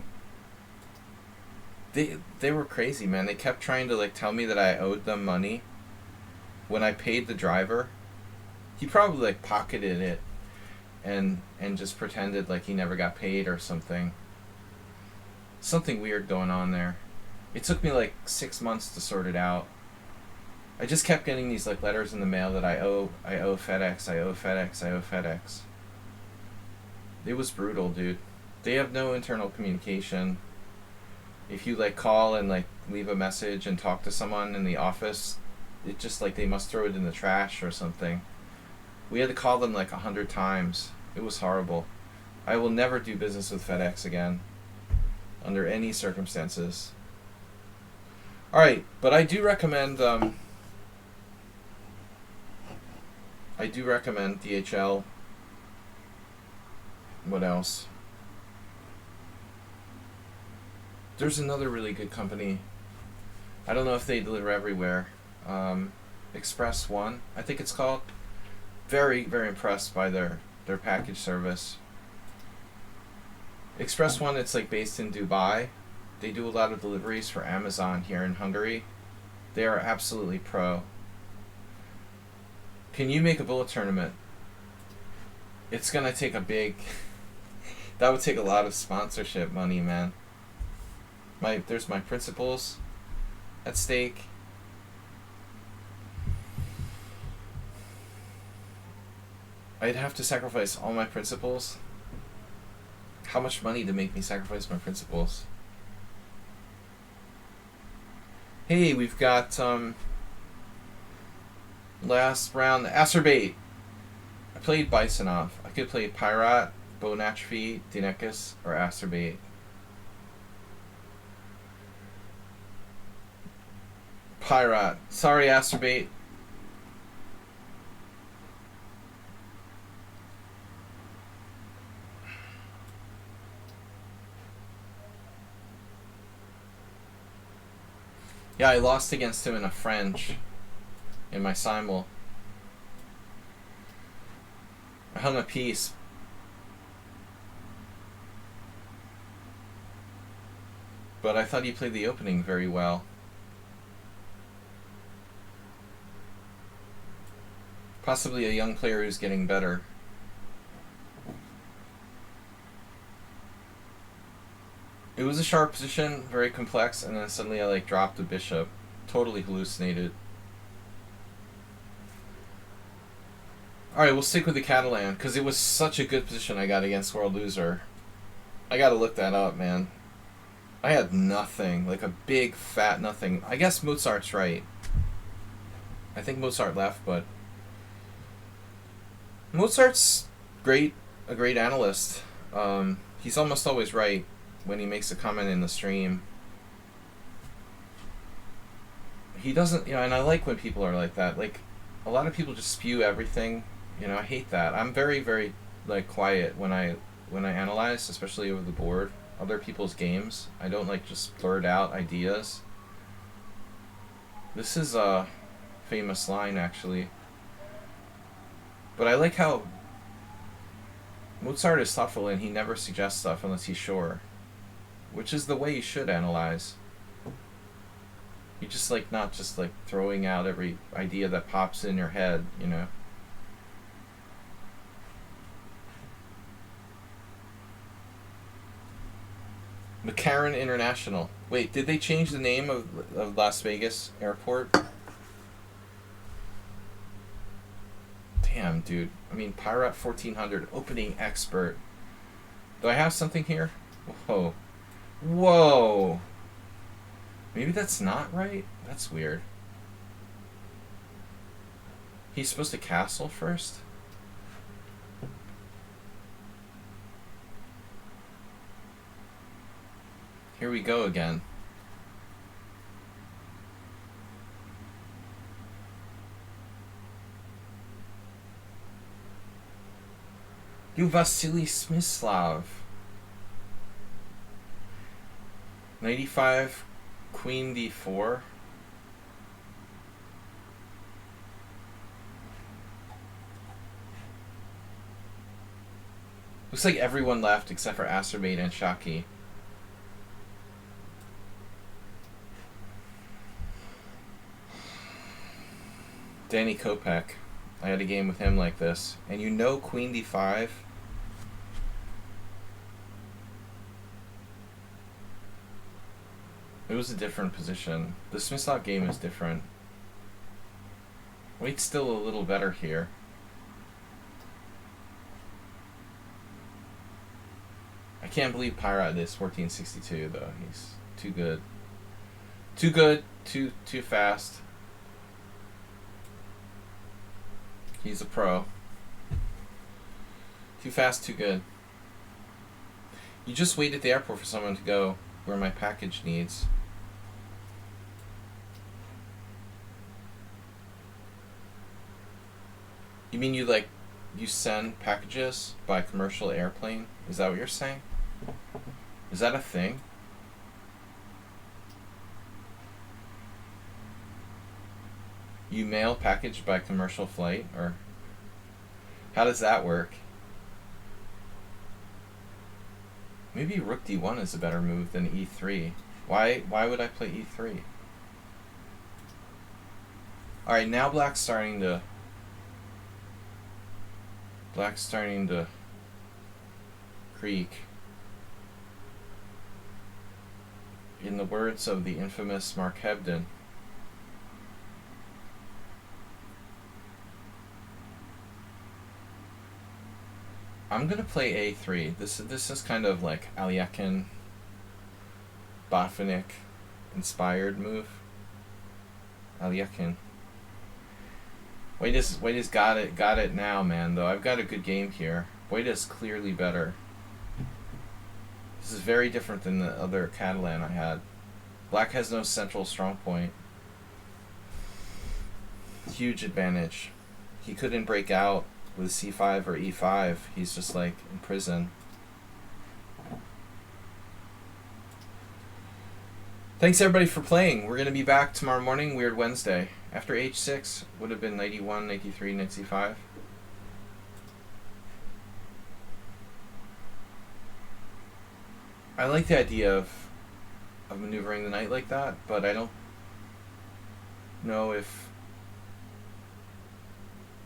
They were crazy, man. They kept trying to like tell me that I owed them money when I paid the driver. He probably like pocketed it and just pretended like he never got paid or something. Something weird going on there. It took me like 6 months to sort it out. I just kept getting these like letters in the mail that I owe FedEx, I owe FedEx, I owe FedEx. It was brutal, dude. They have no internal communication. If you like call and like leave a message and talk to someone in the office, it just like they must throw it in the trash or something. We had to call them like 100 times. It was horrible. I will never do business with FedEx again, under any circumstances. All right, but I do recommend DHL. What else? There's another really good company. I don't know if they deliver everywhere. Express One, I think it's called. Very, very impressed by their package service. Express One, it's like based in Dubai. They do a lot of deliveries for Amazon here in Hungary. They are absolutely pro. Can you make a bullet tournament? It's gonna take a big... that would take a lot of sponsorship money, man. There's my principles at stake. I'd have to sacrifice all my principles. How much money to make me sacrifice my principles? Hey, we've got last round, Acerbate. I played Bisonov. I could play Pyrat, Bonatrophy, Dinekis, or Acerbate. Pyrat. Sorry, Acerbate. Yeah, I lost against him in a French in my simul. I hung a piece. But I thought he played the opening very well. Possibly a young player who's getting better. It was a sharp position, very complex, and then suddenly I like dropped the bishop. Totally hallucinated. Alright, we'll stick with the Catalan, because it was such a good position I got against World Loser. I gotta look that up, man. I had nothing, like a big fat nothing. I guess Mozart's right. I think Mozart left, but Mozart's great, a great analyst. He's almost always right when he makes a comment in the stream. He doesn't, you know, and I like when people are like that. Like, a lot of people just spew everything. You know, I hate that. I'm very, very, like, quiet when I analyze, especially over the board, other people's games. I don't, like, just blurt out ideas. This is a famous line, actually. But I like how Mozart is thoughtful and he never suggests stuff unless he's sure. Which is the way you should analyze. You just like not just like throwing out every idea that pops in your head, you know. McCarran International. Wait, did they change the name of Las Vegas Airport? Damn, dude. I mean, Pyrat 1400, opening expert. Do I have something here? Whoa. Whoa. Maybe that's not right? That's weird. He's supposed to castle first? Here we go again. You Vasily Smyslov. 95, Queen D4. Looks like everyone left except for Acerbate and Shaki. Danny Kopech. I had a game with him like this. And you know Queen D5? It was a different position. The Smyslov game is different. White's still a little better here. I can't believe Pyrat is 1462 though. He's too good. Too good, too fast. He's a pro. Too fast, too good. You just wait at the airport for someone to go where my package needs. You mean you send packages by commercial airplane? Is that what you're saying? Is that a thing? You mail package by commercial flight, or how does that work? Maybe Rook D1 is a better move than E3. Why would I play E3? Alright, now Black's starting to creak. In the words of the infamous Mark Hebden. I'm gonna play A3. This is kind of like Alyakin, Botvinnik inspired move. Alyakin. Wait is got it now, man. Though I've got a good game here. Wait is clearly better. This is very different than the other Catalan I had. Black has no central strong point. Huge advantage. He couldn't break out with C5 or E5. He's just like in prison. Thanks everybody for playing. We're going to be back tomorrow morning, Weird Wednesday. After H6 would have been 91, 93, knight C5. I like the idea of maneuvering the knight like that, but I don't know if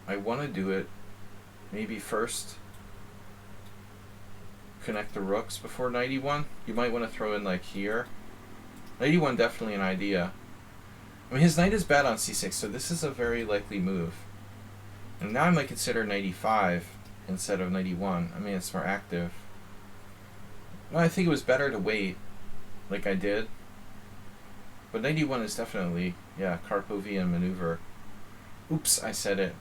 I want to do it. Maybe first connect the rooks before knight E1. You might want to throw in like here. Knight E1 definitely an idea. I mean, his knight is bad on C6, so this is a very likely move. And now I might consider knight E5 instead of knight E1. I mean, it's more active. No, I think it was better to wait, like I did. But knight E1 is definitely, yeah, Karpovian maneuver. Oops, I said it.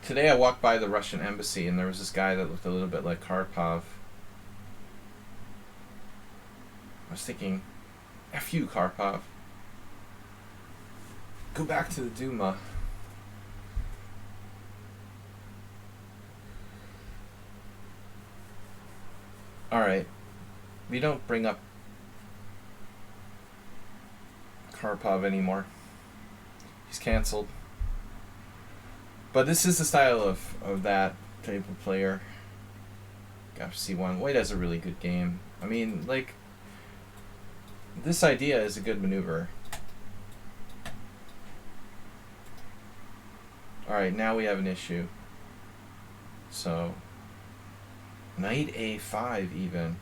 Today I walked by the Russian embassy and there was this guy that looked a little bit like Karpov. I was thinking, F you, Karpov. Go back to the Duma. Alright. We don't bring up Karpov anymore. He's cancelled. But this is the style of that type of player. Got C1. White has a really good game. I mean, like, this idea is a good maneuver. Alright, now we have an issue. So, knight A5 even.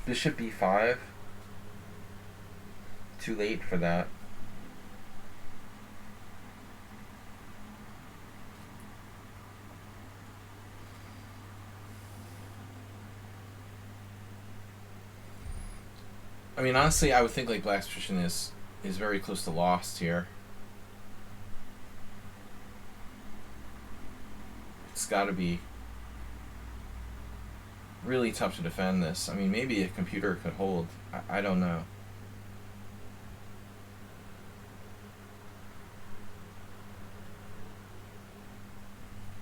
Bishop E5. Too late for that. I mean, honestly, I would think like Black's position is very close to lost here. It's got to be. really tough to defend this. I mean, maybe a computer could hold. I don't know.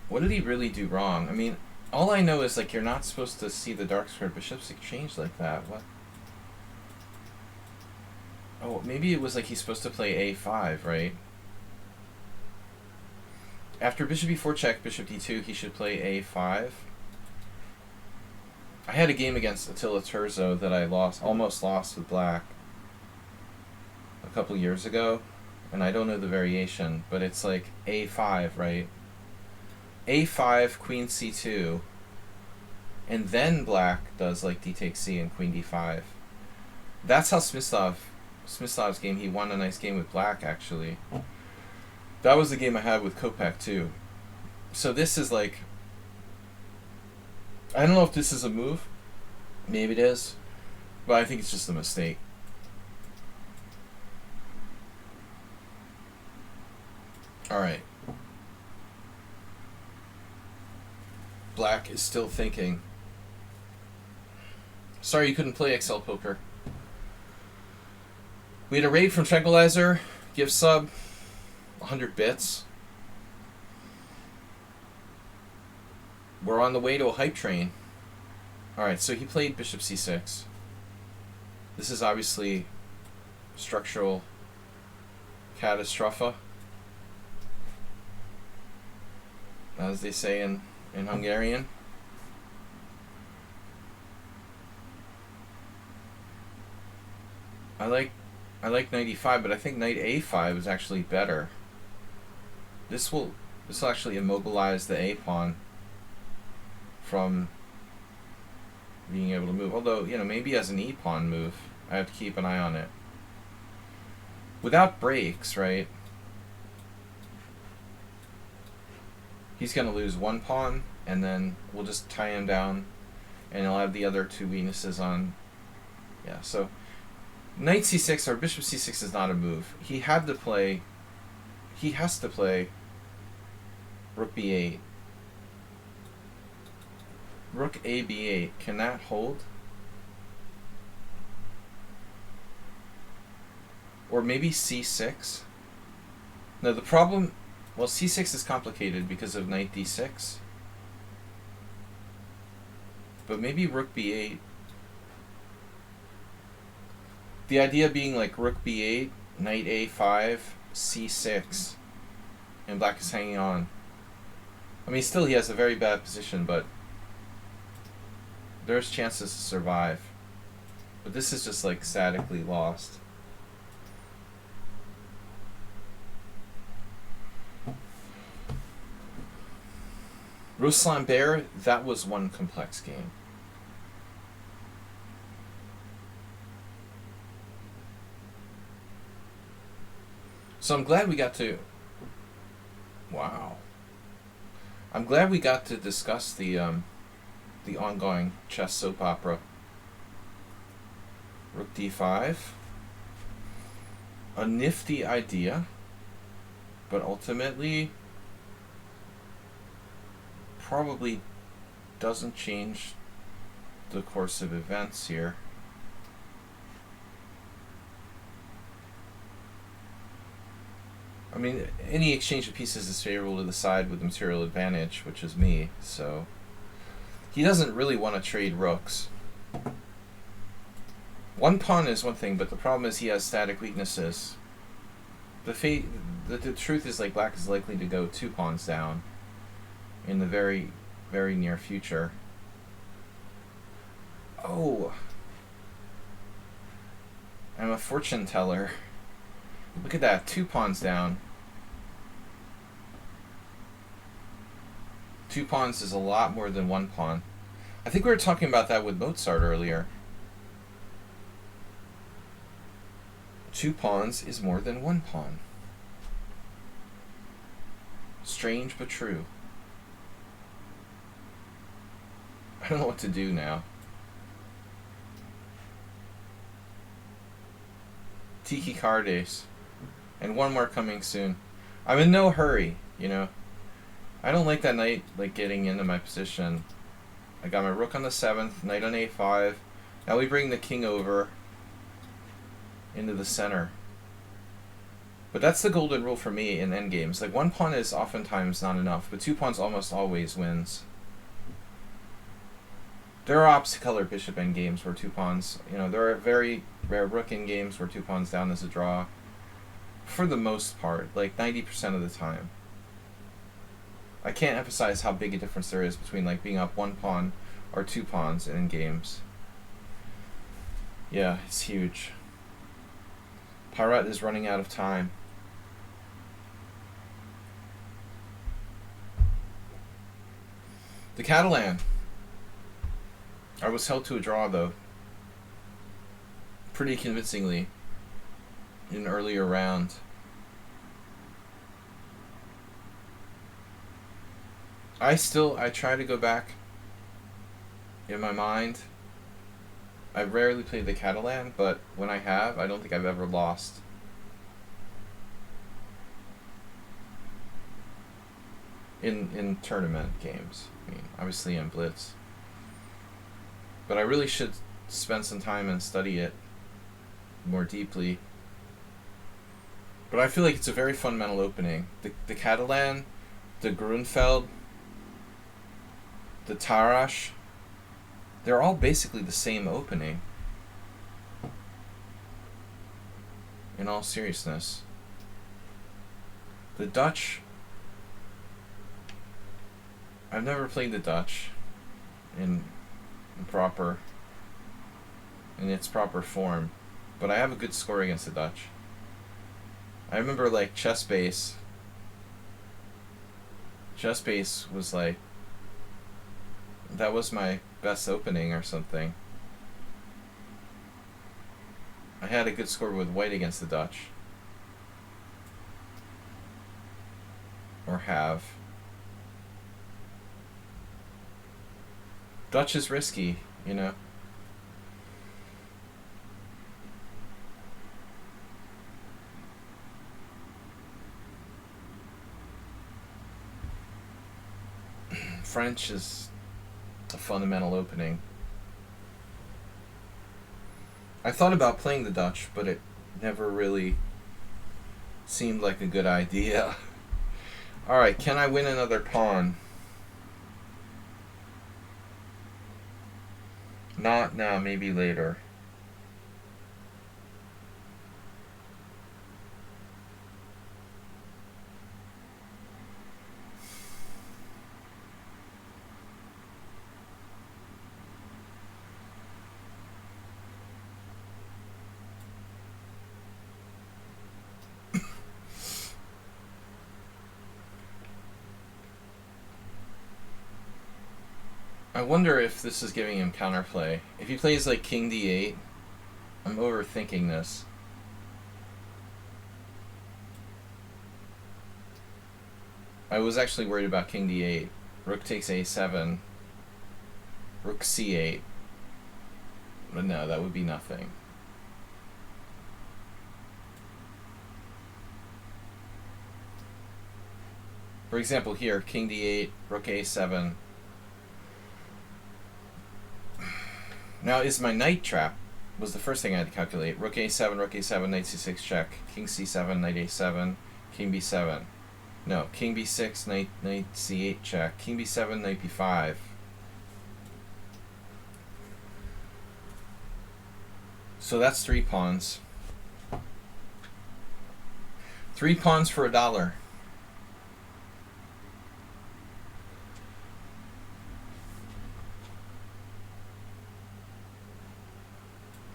What did he really do wrong? I mean, all I know is, like, you're not supposed to see the dark square bishops exchange like that. What? Oh, maybe it was like he's supposed to play a5, right? After bishop e4 check, bishop d2, he should play a5. I had a game against Attila Turzo that I almost lost with black a couple years ago, and I don't know the variation, but it's like a5, right? a5, queen c2, and then black does like d takes c and queen d5. That's how Smyslov's game, he won a nice game with black, actually. That was the game I had with Kopeck, too. So this is like... I don't know if this is a move. Maybe it is. But I think it's just a mistake. Alright. Black is still thinking. Sorry you couldn't play Excel Poker. We had a raid from Tranquilizer. Gift sub. 100 bits. We're on the way to a hype train. Alright, so he played bishop c6. This is obviously structural catastrophe, as they say in Hungarian. I like knight e5, but I think knight a5 is actually better. This will actually immobilize the a pawn from being able to move. Although, you know, maybe as an e pawn move, I have to keep an eye on it. Without breaks, right? He's going to lose one pawn, and then we'll just tie him down, and he'll have the other two weaknesses on. Yeah, so knight c6 or bishop c6 is not a move. He has to play rook b8. Rook a b8. Can that hold? Or maybe c6? No, the problem... Well, c6 is complicated because of knight d6. But maybe rook b8. The idea being like rook b8, knight a5, c6, and black is hanging on. I mean, still he has a very bad position, but there's chances to survive. But this is just like statically lost. Ruslan Bear, that was one complex game. So I'm glad we got to... Wow. I'm glad we got to discuss the ongoing chess soap opera. Rook d5. A nifty idea, but ultimately probably doesn't change the course of events here. I mean, any exchange of pieces is favorable to the side with the material advantage, which is me, so he doesn't really want to trade rooks. One pawn is one thing, but the problem is he has static weaknesses. The truth is, like, black is likely to go 2 pawns down in the very, very near future. Oh, I'm a fortune teller. Look at that, 2 pawns down. 2 pawns is a lot more than 1 pawn. I think we were talking about that with Mozart earlier. 2 pawns is more than 1 pawn. Strange but true. I don't know what to do now. Tiki Cardes. And one more coming soon. I'm in no hurry, you know. I don't like that knight, like, getting into my position. I got my rook on the 7th, knight on a5. Now we bring the king over into the center. But that's the golden rule for me in endgames. Like, one pawn is oftentimes not enough, but two pawns almost always wins. There are opposite color bishop endgames where two pawns, there are very rare rook endgames where two pawns down is a draw. For the most part, like 90% of the time. I can't emphasize how big a difference there is between like being up one pawn or two pawns in games. Yeah, it's huge. Pirate is running out of time. The Catalan. I was held to a draw though. Pretty convincingly in an earlier round. I try to go back in my mind. I rarely play the Catalan, but when I have, I don't think I've ever lost. In tournament games. I mean, obviously in Blitz. But I really should spend some time and study it more deeply. But I feel like it's a very fundamental opening. The Catalan, the Grunfeld, the Tarrasch, they're all basically the same opening. In all seriousness. The Dutch, I've never played the Dutch in its proper form, but I have a good score against the Dutch. I remember like Chess Base was like, that was my best opening or something. I had a good score with white against the Dutch. Or have. Dutch is risky, French is a fundamental opening. I thought about playing the Dutch, but it never really seemed like a good idea. Alright, can I win another pawn? Not now, maybe later. I wonder if this is giving him counterplay. If he plays like King D8, I'm overthinking this. I was actually worried about King D8. Rook takes A7. Rook C8. But no, that would be nothing. For example here, King D8, Rook A7. Now, is my knight trap? Was the first thing I had to calculate. Rook A7, Knight C6 check. King C7, Knight A7, King B7. No, King B6, Knight C8 check. King B7, Knight B5. So that's 3 pawns. 3 pawns for $1.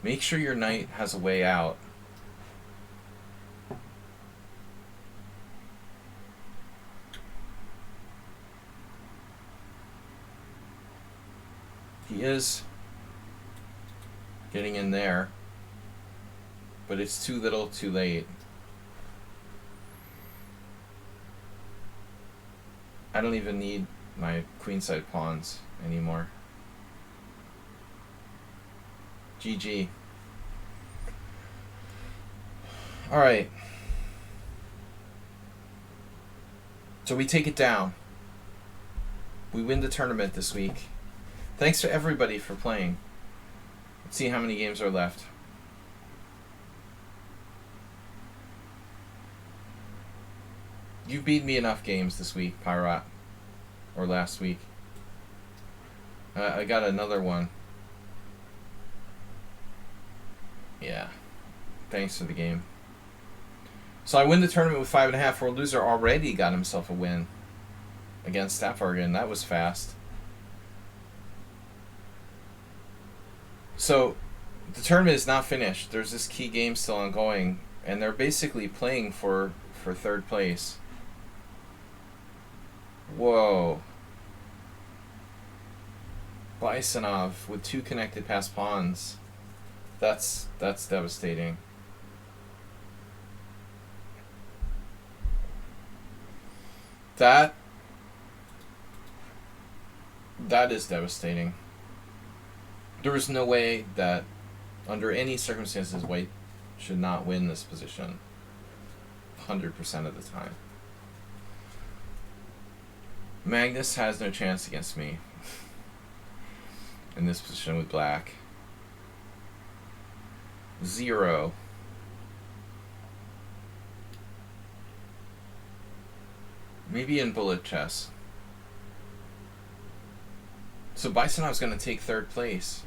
Make sure your knight has a way out. He is getting in there, but it's too little, too late. I don't even need my queenside pawns anymore. GG. Alright. So we take it down. We win the tournament this week. Thanks to everybody for playing. Let's see how many games are left. You've beat me enough games this week, Pyrat. Or last week. I got another one. Yeah. Thanks for the game. So I win the tournament with 5.5. World Loser already got himself a win against Staffvargan. That was fast. So the tournament is not finished. There's this key game still ongoing, and they're basically playing for third place. Whoa. Bisonov with 2 connected passed pawns. That's devastating. That is devastating. There is no way that under any circumstances White should not win this position 100% of the time. Magnus has no chance against me in this position with Black. 0. Maybe in bullet chess. So Bisonov's going to take third place.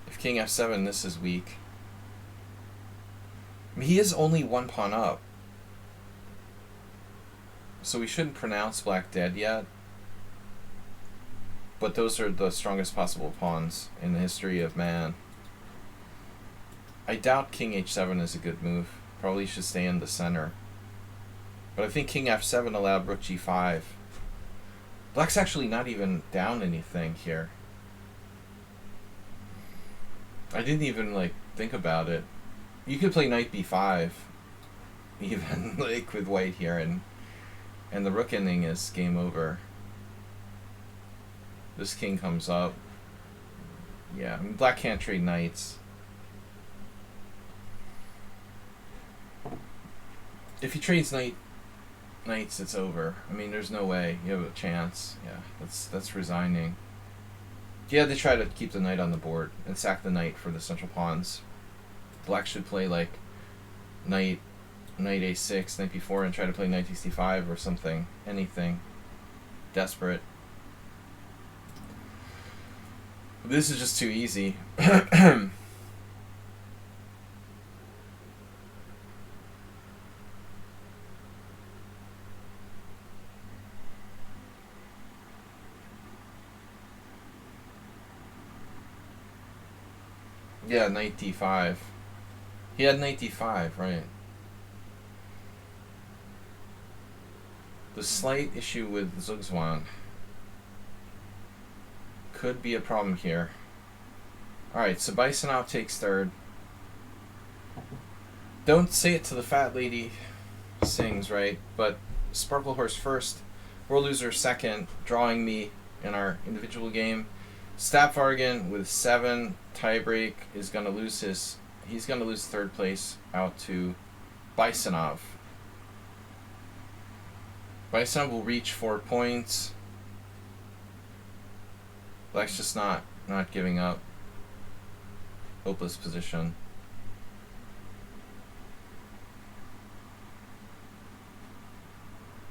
If King F7, this is weak. I mean, he is only 1 pawn up. So we shouldn't pronounce Black dead yet. But those are the strongest possible pawns in the history of man. I doubt King H7 is a good move. Probably should stay in the center. But I think King F7 allowed Rook G5. Black's actually not even down anything here. I didn't even think about it. You could play Knight B5 even with White here, and the rook ending is game over. This king comes up. Yeah, I mean, Black can't trade knights. If he trades knights, it's over. I mean, there's no way you have a chance. Yeah, that's resigning. Yeah, they try to keep the knight on the board and sack the knight for the central pawns. Black should play knight a6, knight b4, and try to play knight d5 or something. Anything. Desperate. This is just too easy. Yeah, knight d5. He had knight d5, right. The slight issue with Zugzwan could be a problem here. Alright, so Bisonov takes third. Don't say it to the fat lady sings, right? But Sparkle Horse first, World Loser second, drawing me in our individual game. Staffvargan with 7 tiebreak is going to lose he's going to lose third place out to Bisonov. Bisonov will reach 4 points. Black's just not giving up. Hopeless position.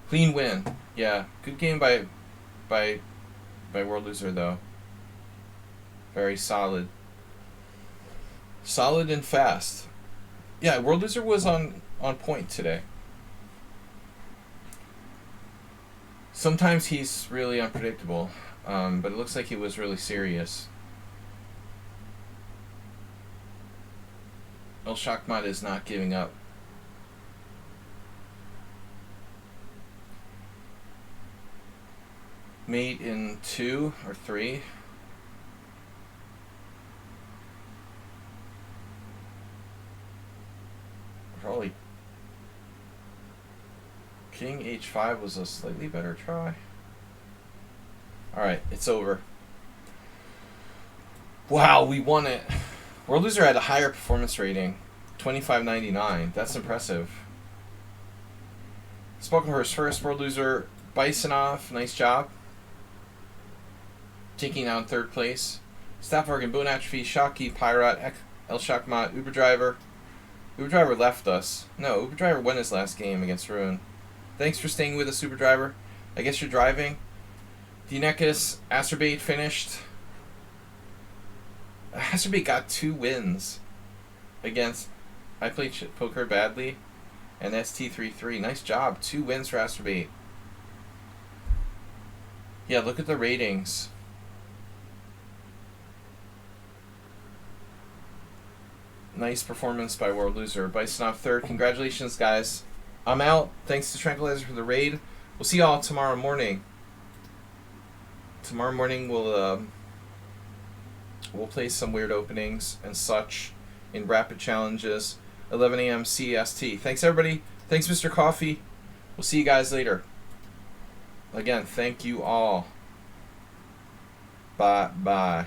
Clean win. Yeah, good game by World Loser though. Very solid. Solid and fast. Yeah, World Loser was on point today. Sometimes he's really unpredictable, but it looks like he was really serious. El Shachmat is not giving up. Mate in 2 or 3. Probably King H5 was a slightly better try. Alright, it's over. Wow, we won it. World Loser had a higher performance rating. 2599. That's impressive. Sparklehurst first, World Loser, Bisonov, nice job. Taking down third place. Staffvargan, Bone Atrophy, Shocky, Pyrat, El Shakmat, Uber Driver. Uber Driver left us. No, Uber Driver won his last game against Ruin. Thanks for staying with us, Uber Driver. I guess you're driving. Dinekis, Asterbate finished. Asterbate got 2 wins against... I played poker badly. And ST33. Nice job. 2 wins for Asterbate. Yeah, look at the ratings. Nice performance by World Loser. Bisonov third. Congratulations, guys. I'm out. Thanks to Tranquilizer for the raid. We'll see y'all tomorrow morning. Tomorrow morning we'll play some weird openings and such in rapid challenges. 11 a.m. CST. Thanks, everybody. Thanks, Mr. Coffee. We'll see you guys later. Again, thank you all. Bye.